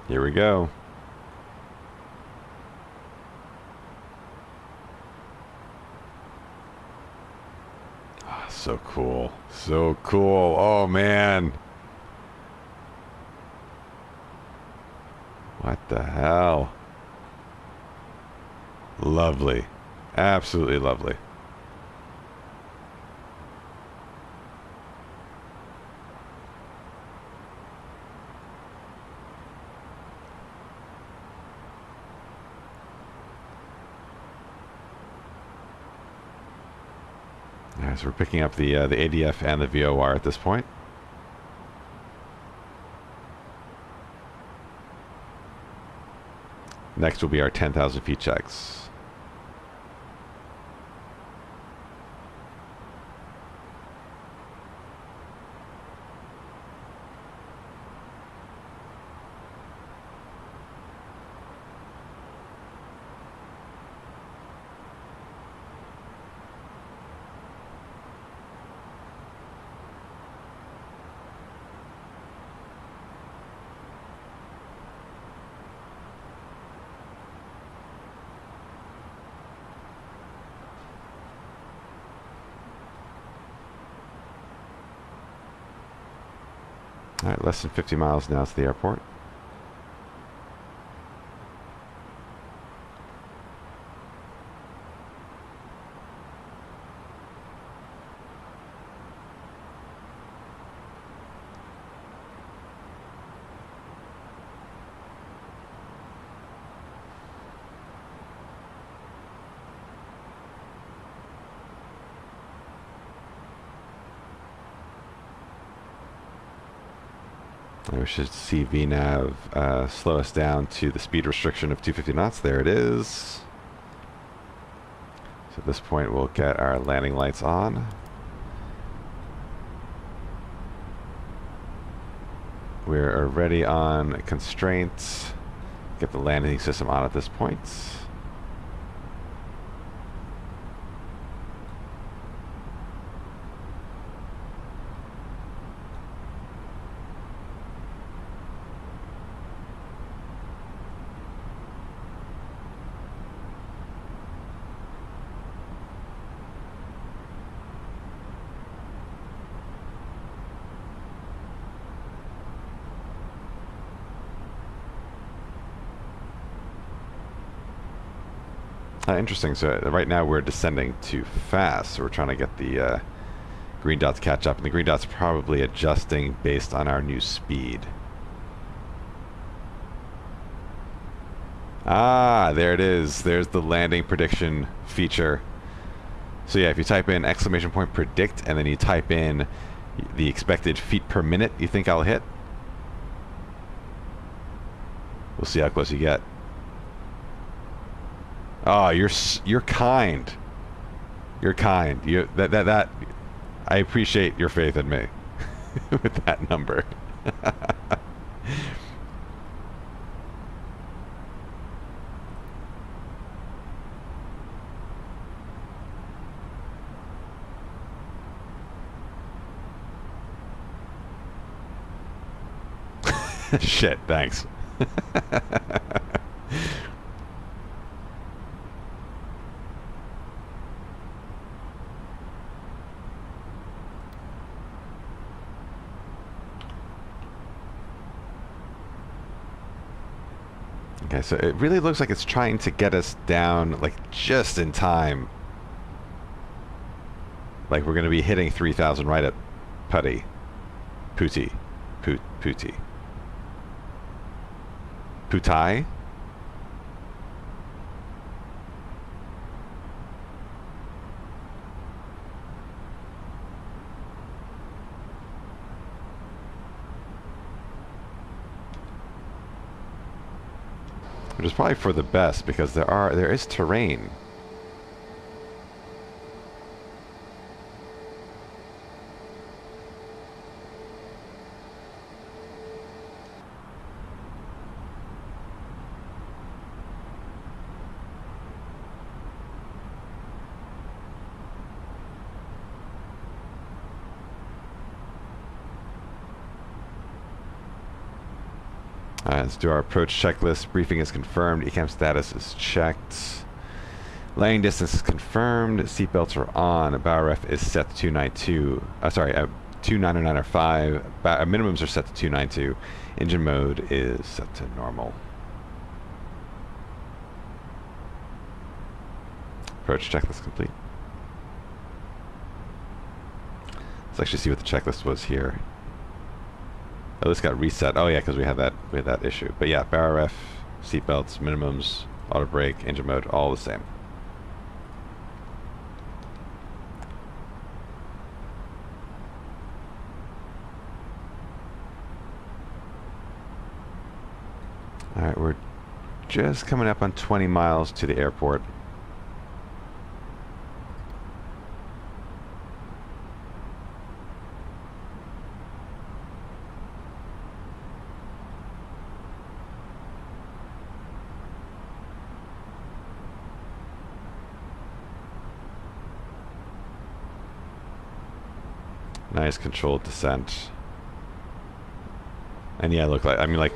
Here we go. Oh, so cool. So cool. Oh, man. What the hell? Lovely. Absolutely lovely. Yeah, so we're picking up the ADF and the VOR at this point. Next will be our 10,000 feet checks. All right, less than 50 miles now to the airport. And we should see VNav slow us down to the speed restriction of 250 knots. There it is. So at this point, we'll get our landing lights on. We're already on constraints. Get the landing system on at this point. Interesting. So right now we're descending too fast. So we're trying to get the green dots catch up. And the green dots probably adjusting based on our new speed. Ah, there it is. There's the landing prediction feature. So yeah, if you type in !predict and then you type in the expected feet per minute you think I'll hit, we'll see how close you get. Oh, you're kind. You're kind. That I appreciate your faith in me with that number. Shit, thanks. Okay, so it really looks like it's trying to get us down like just in time. Like we're going to be hitting 3,000 right at Putty. Putti. Putai? Which is probably for the best because there is terrain. Let's do our approach checklist. Briefing is confirmed. ECAM status is checked. Landing distance is confirmed. Seatbelts are on. Bow ref is set to 292. 299.5. Minimums are set to 292. Engine mode is set to normal. Approach checklist complete. Let's actually see what the checklist was here. Oh, this got reset. Oh yeah, because we had that issue. But yeah, bow ref, seatbelts, minimums, auto brake, engine mode, all the same. All right, we're just coming up on 20 miles to the airport. Nice controlled descent. And yeah, look, like I mean, I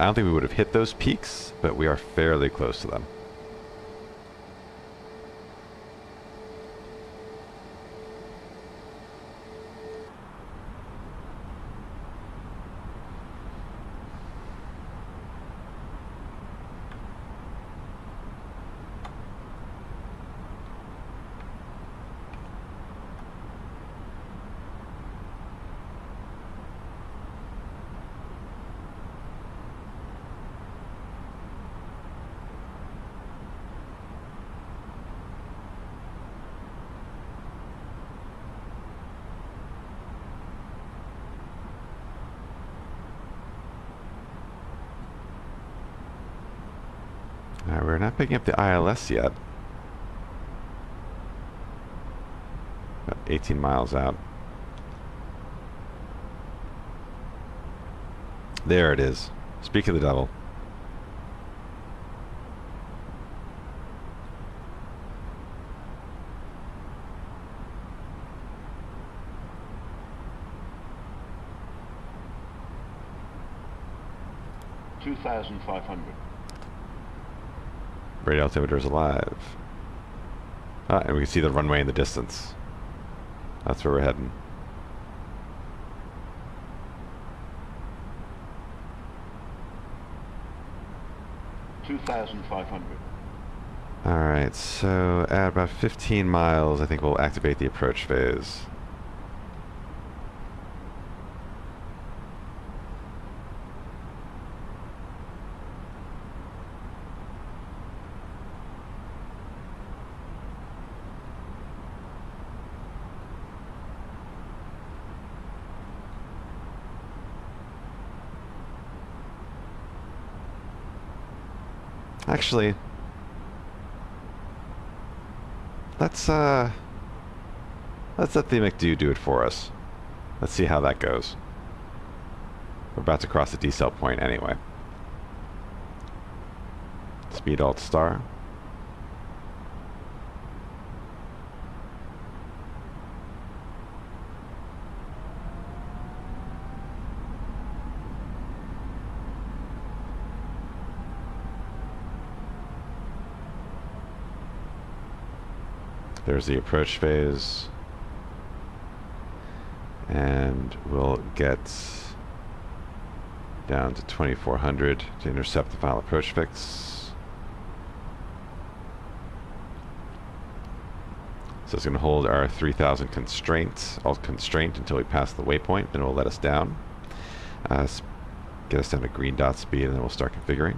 don't think we would have hit those peaks, but we are fairly close to them. Alright, we're not picking up the ILS yet. About 18 miles out. There it is. Speak of the devil. Radio altimeter is alive. Ah, and we can see the runway in the distance. That's where we're heading. Alright, so at about 15 miles, I think we'll activate the approach phase. Actually, let's let the McDo do it for us. Let's see how that goes. We're about to cross the decel point anyway. Speed Alt Star. There's the approach phase, and we'll get down to 2400 to intercept the final approach fix. So it's going to hold our 3000 constraint until we pass the waypoint, then it will let us down. Get us down to green dot speed, and then we'll start configuring.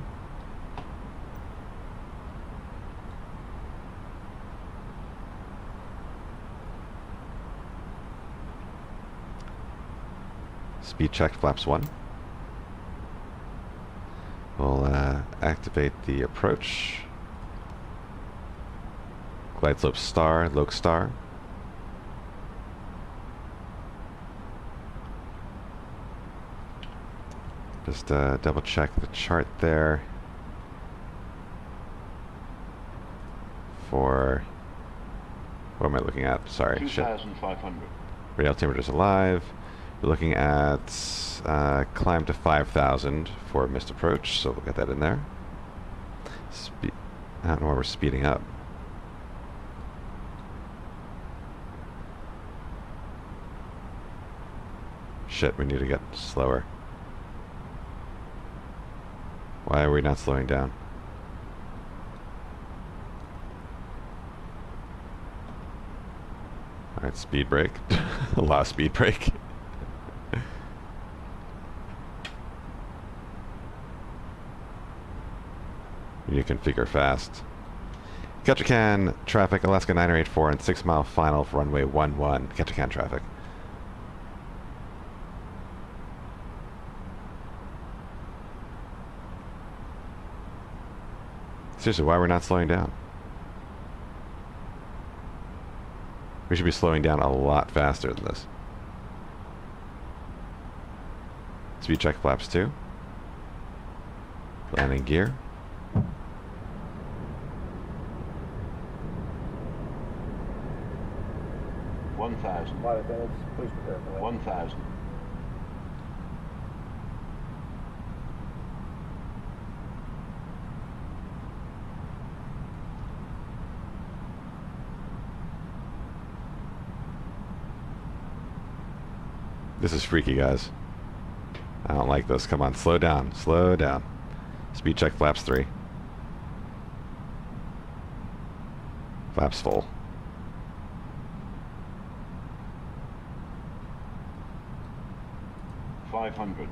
Speed check flaps 1. We'll activate the approach. Glide slope star, loc star. Just double check the chart there for, what am I looking at? Sorry, 2,500. Radio altimeter is alive. We're looking at climb to 5,000 for missed approach, so we'll get that in there. I don't know why we're speeding up. Shit, we need to get slower. Why are we not slowing down? Alright, speed brake. A lot of speed brake. You configure fast. Ketchikan traffic, Alaska 984 and 6 mile final for runway 11. Ketchikan traffic. Seriously, why are we not slowing down? We should be slowing down a lot faster than this. Speed check flaps 2. Landing gear. Flight attendants, please prepare for that. 1,000. This is freaky, guys. I don't like this. Come on, slow down. Slow down. Speed check flaps 3. Flaps full. $500.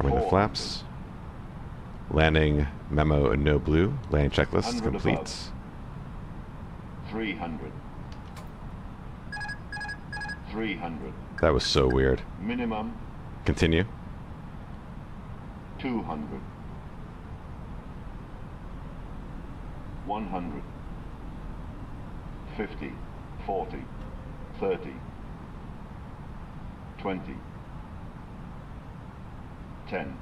Are we in the flaps? Landing memo no blue. Landing checklist 100 complete. above. 300. 300. That was so weird. Minimum Continue. 200, 100, 50, 40, 30, 20, 10,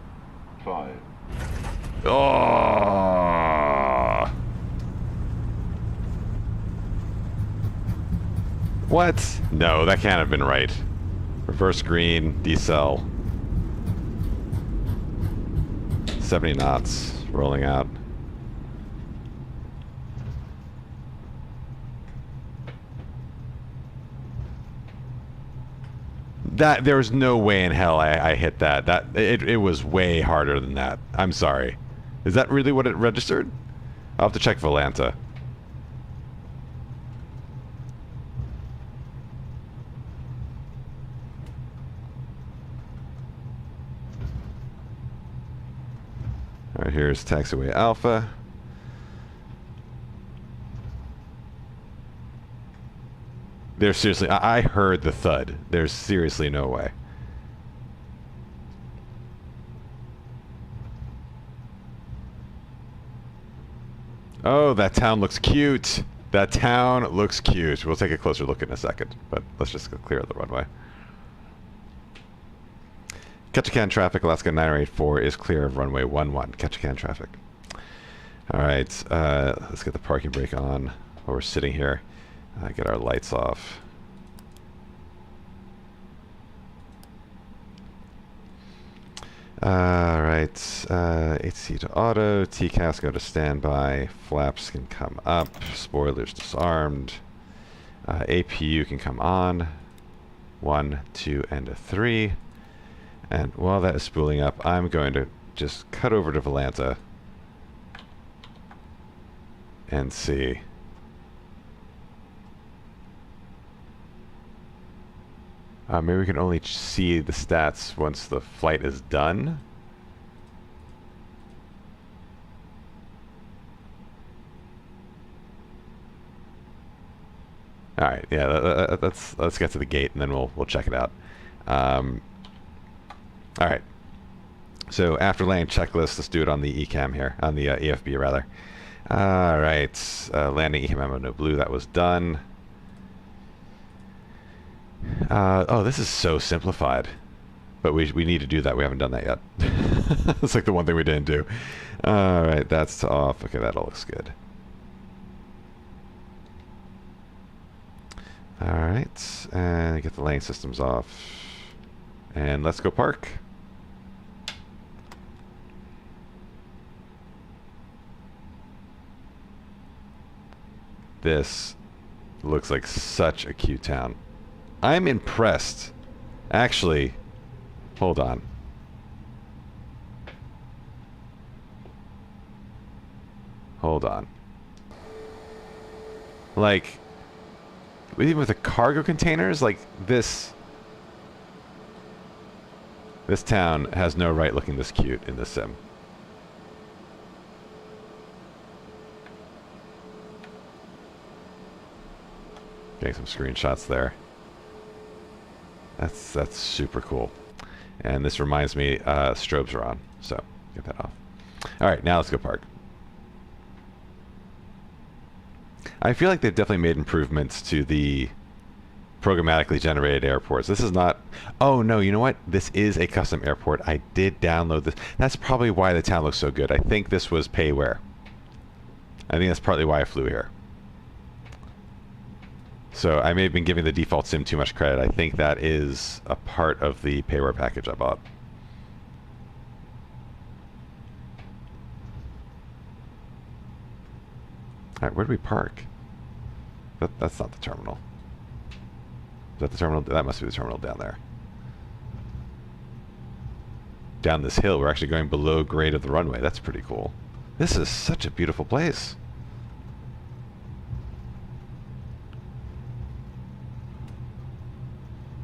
5. Oh! What? No, that can't have been right. Reverse green, decel. 70 knots, rolling out. That, there was no way in hell I hit that. It was way harder than that. I'm sorry. Is that really what it registered? I'll have to check Volanta. Alright, here's taxiway Alpha. There's seriously, I heard the thud. There's seriously no way. Oh, that town looks cute. That town looks cute. We'll take a closer look in a second, but let's just go clear the runway. Ketchikan traffic, Alaska 984 is clear of runway 11. Ketchikan traffic. All right, let's get the parking brake on while we're sitting here. Get our lights off. All right, HC to auto, TCAS go to standby, flaps can come up, spoilers disarmed, APU can come on, 1, 2, and a 3. And while that is spooling up, I'm going to just cut over to Volanta and see. Maybe we can only see the stats once the flight is done. All right, yeah, let's get to the gate and then we'll check it out. All right. So after landing checklist, let's do it on the ECAM here, on the EFB rather. All right, landing ECAM ammo no blue, that was done. Oh, this is so simplified, but we need to do that. We haven't done that yet. It's like the one thing we didn't do. All right, that's off. Okay, that all looks good. All right, and get the lane systems off, and let's go park. This looks like such a cute town. I'm impressed. Actually, hold on. Hold on. Like, even with the cargo containers, like this town has no right looking this cute in this sim. Getting some screenshots there. That's super cool. And this reminds me, strobes are on, so get that off. All right, now let's go park. I feel like they've definitely made improvements to the programmatically generated airports. This is not... Oh, no, you know what? This is a custom airport. I did download this. That's probably why the town looks so good. I think this was payware. I think that's partly why I flew here. So I may have been giving the default sim too much credit. I think that is a part of the payware package I bought. All right, where do we park? That's not the terminal. Is that the terminal? That must be the terminal down there. Down this hill, we're actually going below grade of the runway. That's pretty cool. This is such a beautiful place.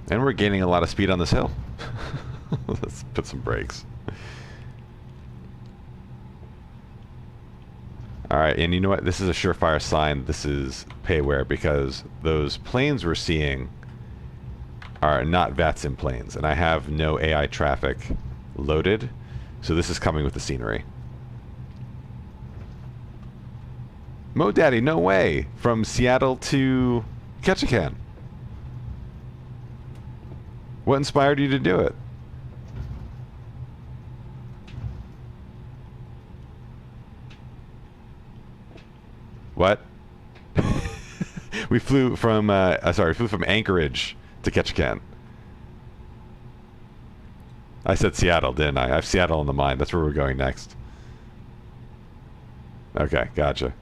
And we're gaining a lot of speed on this hill. Let's put some brakes. Alright, and you know what? This is a surefire sign this is payware, because those planes we're seeing are not VATSIM planes, and I have no AI traffic loaded. So this is coming with the scenery. Mo Daddy, no way! From Seattle to Ketchikan. What inspired you to do it? What? We flew from Anchorage to Ketchikan. I said Seattle, didn't I? I have Seattle in the mind. That's where we're going next. Okay, gotcha.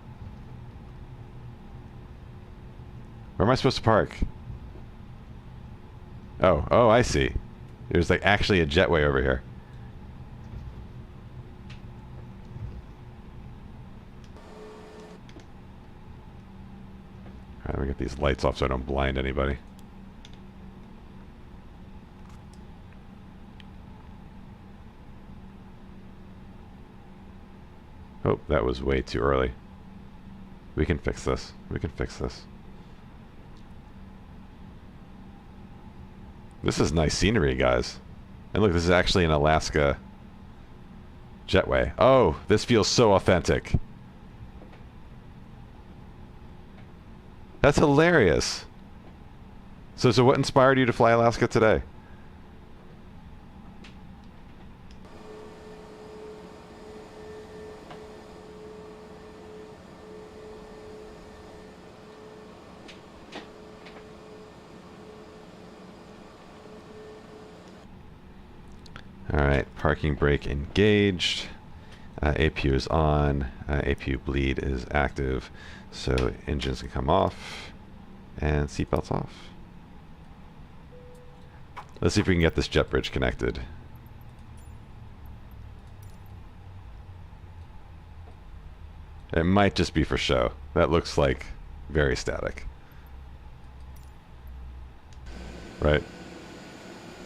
Where am I supposed to park? Oh, I see. There's like actually a jetway over here. Alright, let me get these lights off so I don't blind anybody. Oh, that was way too early. We can fix this. We can fix this. This is nice scenery, guys. And look, this is actually an Alaska jetway. Oh, this feels so authentic. That's hilarious. So what inspired you to fly Alaska today? Alright, parking brake engaged. APU is on. APU bleed is active. So engines can come off. And seatbelts off. Let's see if we can get this jet bridge connected. It might just be for show. That looks like very static. Right?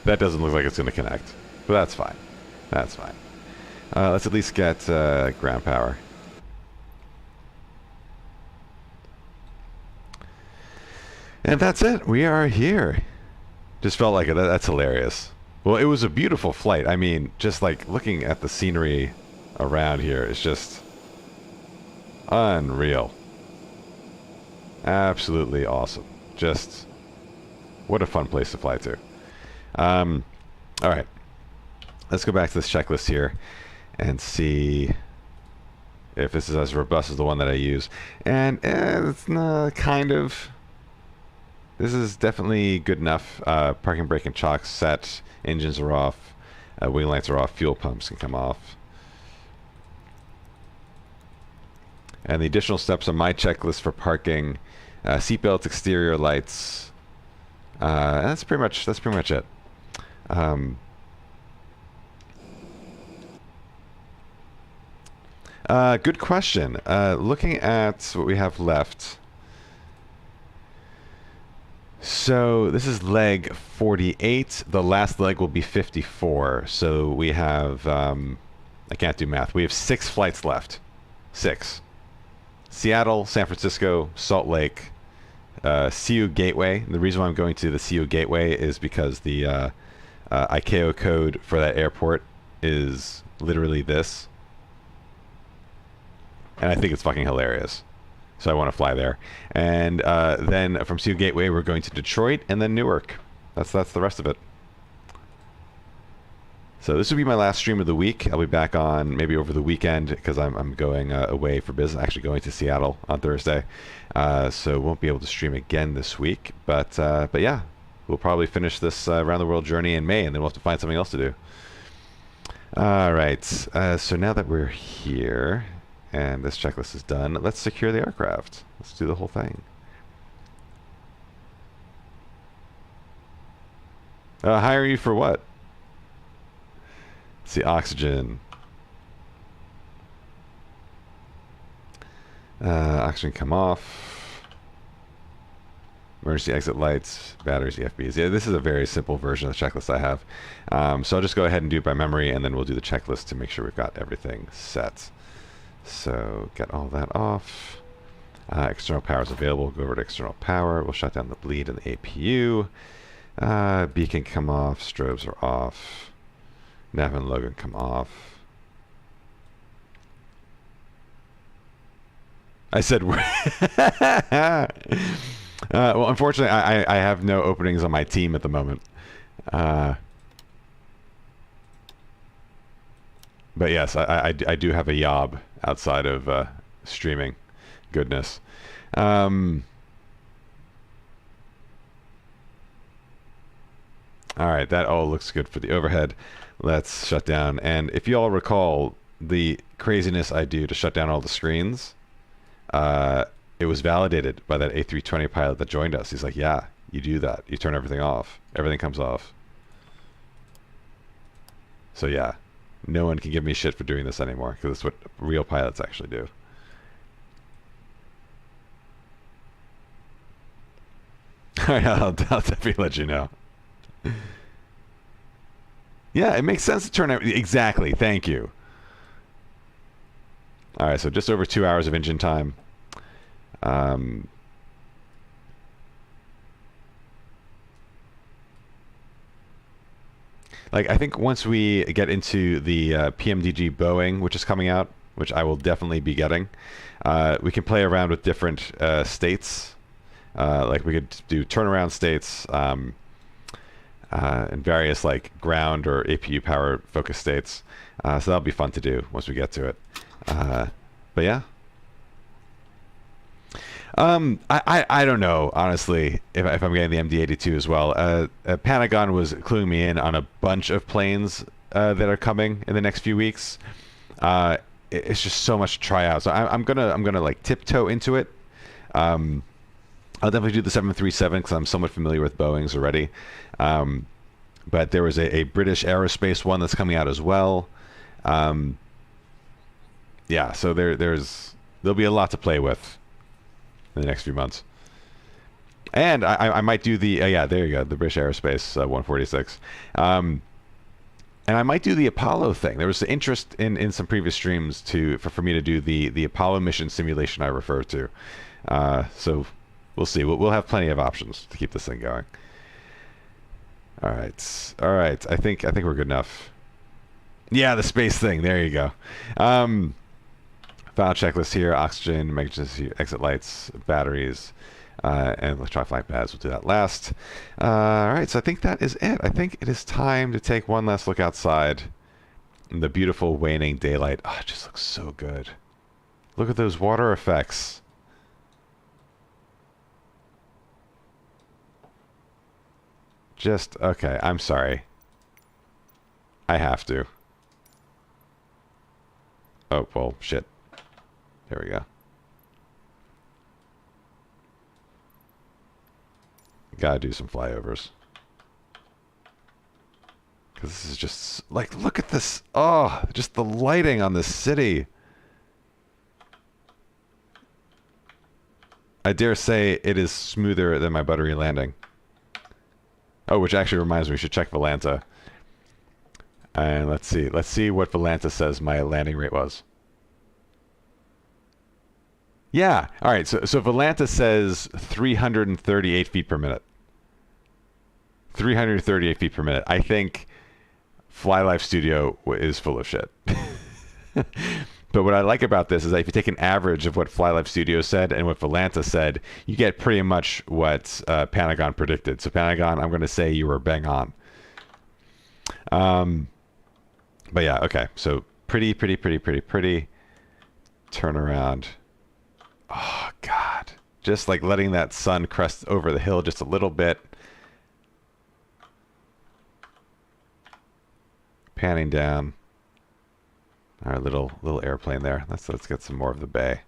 That doesn't look like it's going to connect. But that's fine. That's fine. Let's at least get ground power. And that's it. We are here. Just felt like it. That's hilarious. Well, it was a beautiful flight. I mean, just like looking at the scenery around here is just unreal. Absolutely awesome. Just what a fun place to fly to. All right. Let's go back to this checklist here and see if this is as robust as the one that I use. And it's kind of. This is definitely good enough. Parking brake and chock set. Engines are off. Wing lights are off. Fuel pumps can come off. And the additional steps on my checklist for parking: seatbelts, exterior lights. That's pretty much it. Good question. Looking at what we have left. So this is leg 48. The last leg will be 54. So we have, I can't do math. We have 6 flights left. 6. Seattle, San Francisco, Salt Lake, CU Gateway. And the reason why I'm going to the CU Gateway is because the ICAO code for that airport is literally this. And I think it's fucking hilarious. So I want to fly there. And then from CU Gateway, we're going to Detroit and then Newark. That's the rest of it. So this will be my last stream of the week. I'll be back on maybe over the weekend because I'm going away for business. Actually going to Seattle on Thursday. So won't be able to stream again this week. But yeah, we'll probably finish this around the world journey in May, and then we'll have to find something else to do. All right. So now that we're here and this checklist is done, let's secure the aircraft. Let's do the whole thing. Hire you for what? Let's see, oxygen. Oxygen come off. Emergency exit lights, batteries, EFBs. Yeah, this is a very simple version of the checklist I have. So I'll just go ahead and do it by memory, and then we'll do the checklist to make sure we've got everything set. So get all that off. External power is available. Go over to external power. We'll shut down the bleed and the APU. Beacon come off. Strobes are off. Nav and logo come off. I said, well, unfortunately, I have no openings on my team at the moment. But yes, I do have a job outside of streaming. Goodness. All right, that all looks good for the overhead. Let's shut down. And if you all recall the craziness I do to shut down all the screens, it was validated by that A320 pilot that joined us. He's like, yeah, you do that. You turn everything off. Everything comes off. So yeah, no one can give me shit for doing this anymore, because it's what real pilots actually do. I'll definitely let you know. Yeah, it makes sense to turn out. Exactly. Thank you. All right, so just over 2 hours of engine time. Like, I think once we get into the PMDG Boeing, which is coming out, which I will definitely be getting, we can play around with different states. Like, we could do turnaround states and various like ground or APU power focus states. So that'll be fun to do once we get to it. But yeah. I don't know, honestly, if I'm getting the MD-82 as well. Pentagon was cluing me in on a bunch of planes that are coming in the next few weeks. It's just so much to try out. So I'm gonna like tiptoe into it. I'll definitely do the 737 because I'm somewhat familiar with Boeing's already. But there was a British Aerospace one that's coming out as well. Yeah, so there'll be a lot to play with in the next few months. And I might do the yeah, there you go, the British Aerospace 146. And I might do the Apollo thing. There was interest in some previous streams for me to do the Apollo mission simulation I referred to. So we'll see. We'll have plenty of options to keep this thing going. All right. I think we're good enough. Yeah, the space thing. There you go. Final checklist here: oxygen, emergency exit lights, batteries, and electronic flight pads. We'll do that last. All right. So I think that is it. I think it is time to take one last look outside. In the beautiful waning daylight. Oh, it just looks so good. Look at those water effects. Okay, I'm sorry. I have to. Oh, well, shit. There we go. Gotta do some flyovers. Because this is just, like, look at this. Oh, just the lighting on this city. I dare say it is smoother than my buttery landing. Oh, which actually reminds me, we should check Volanta. And let's see what Volanta says my landing rate was. Yeah, all right, so Volanta says 338 feet per minute. 338 feet per minute. I think FlyLife Studio is full of shit. But what I like about this is that if you take an average of what FlyLife Studio said and what Volanta said, you get pretty much what Pentagon predicted. So Pentagon, I'm going to say you were bang on. But yeah, okay. So pretty. Turnaround. Oh, God. Just like letting that sun crest over the hill just a little bit. Panning down. Our little airplane there. Let's get some more of the bay.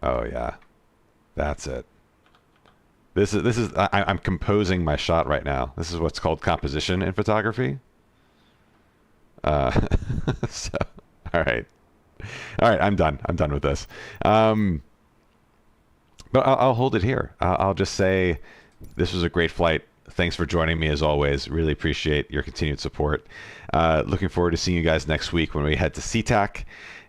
Oh yeah, that's it. This is I'm composing my shot right now. This is what's called composition in photography. So all right, I'm done. I'm done with this. But I'll hold it here. I'll just say this was a great flight. Thanks for joining me as always. Really appreciate your continued support. Looking forward to seeing you guys next week when we head to SeaTac.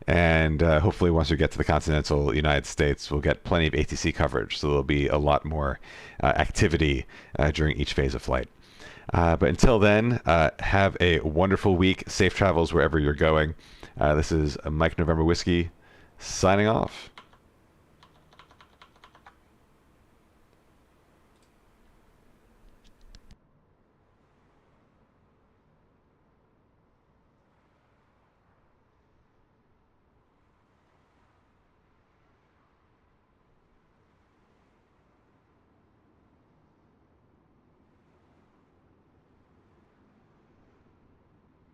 And hopefully once we get to the continental United States, we'll get plenty of ATC coverage. So there'll be a lot more activity during each phase of flight. But until then, have a wonderful week. Safe travels wherever you're going. This is Mike November Whiskey signing off.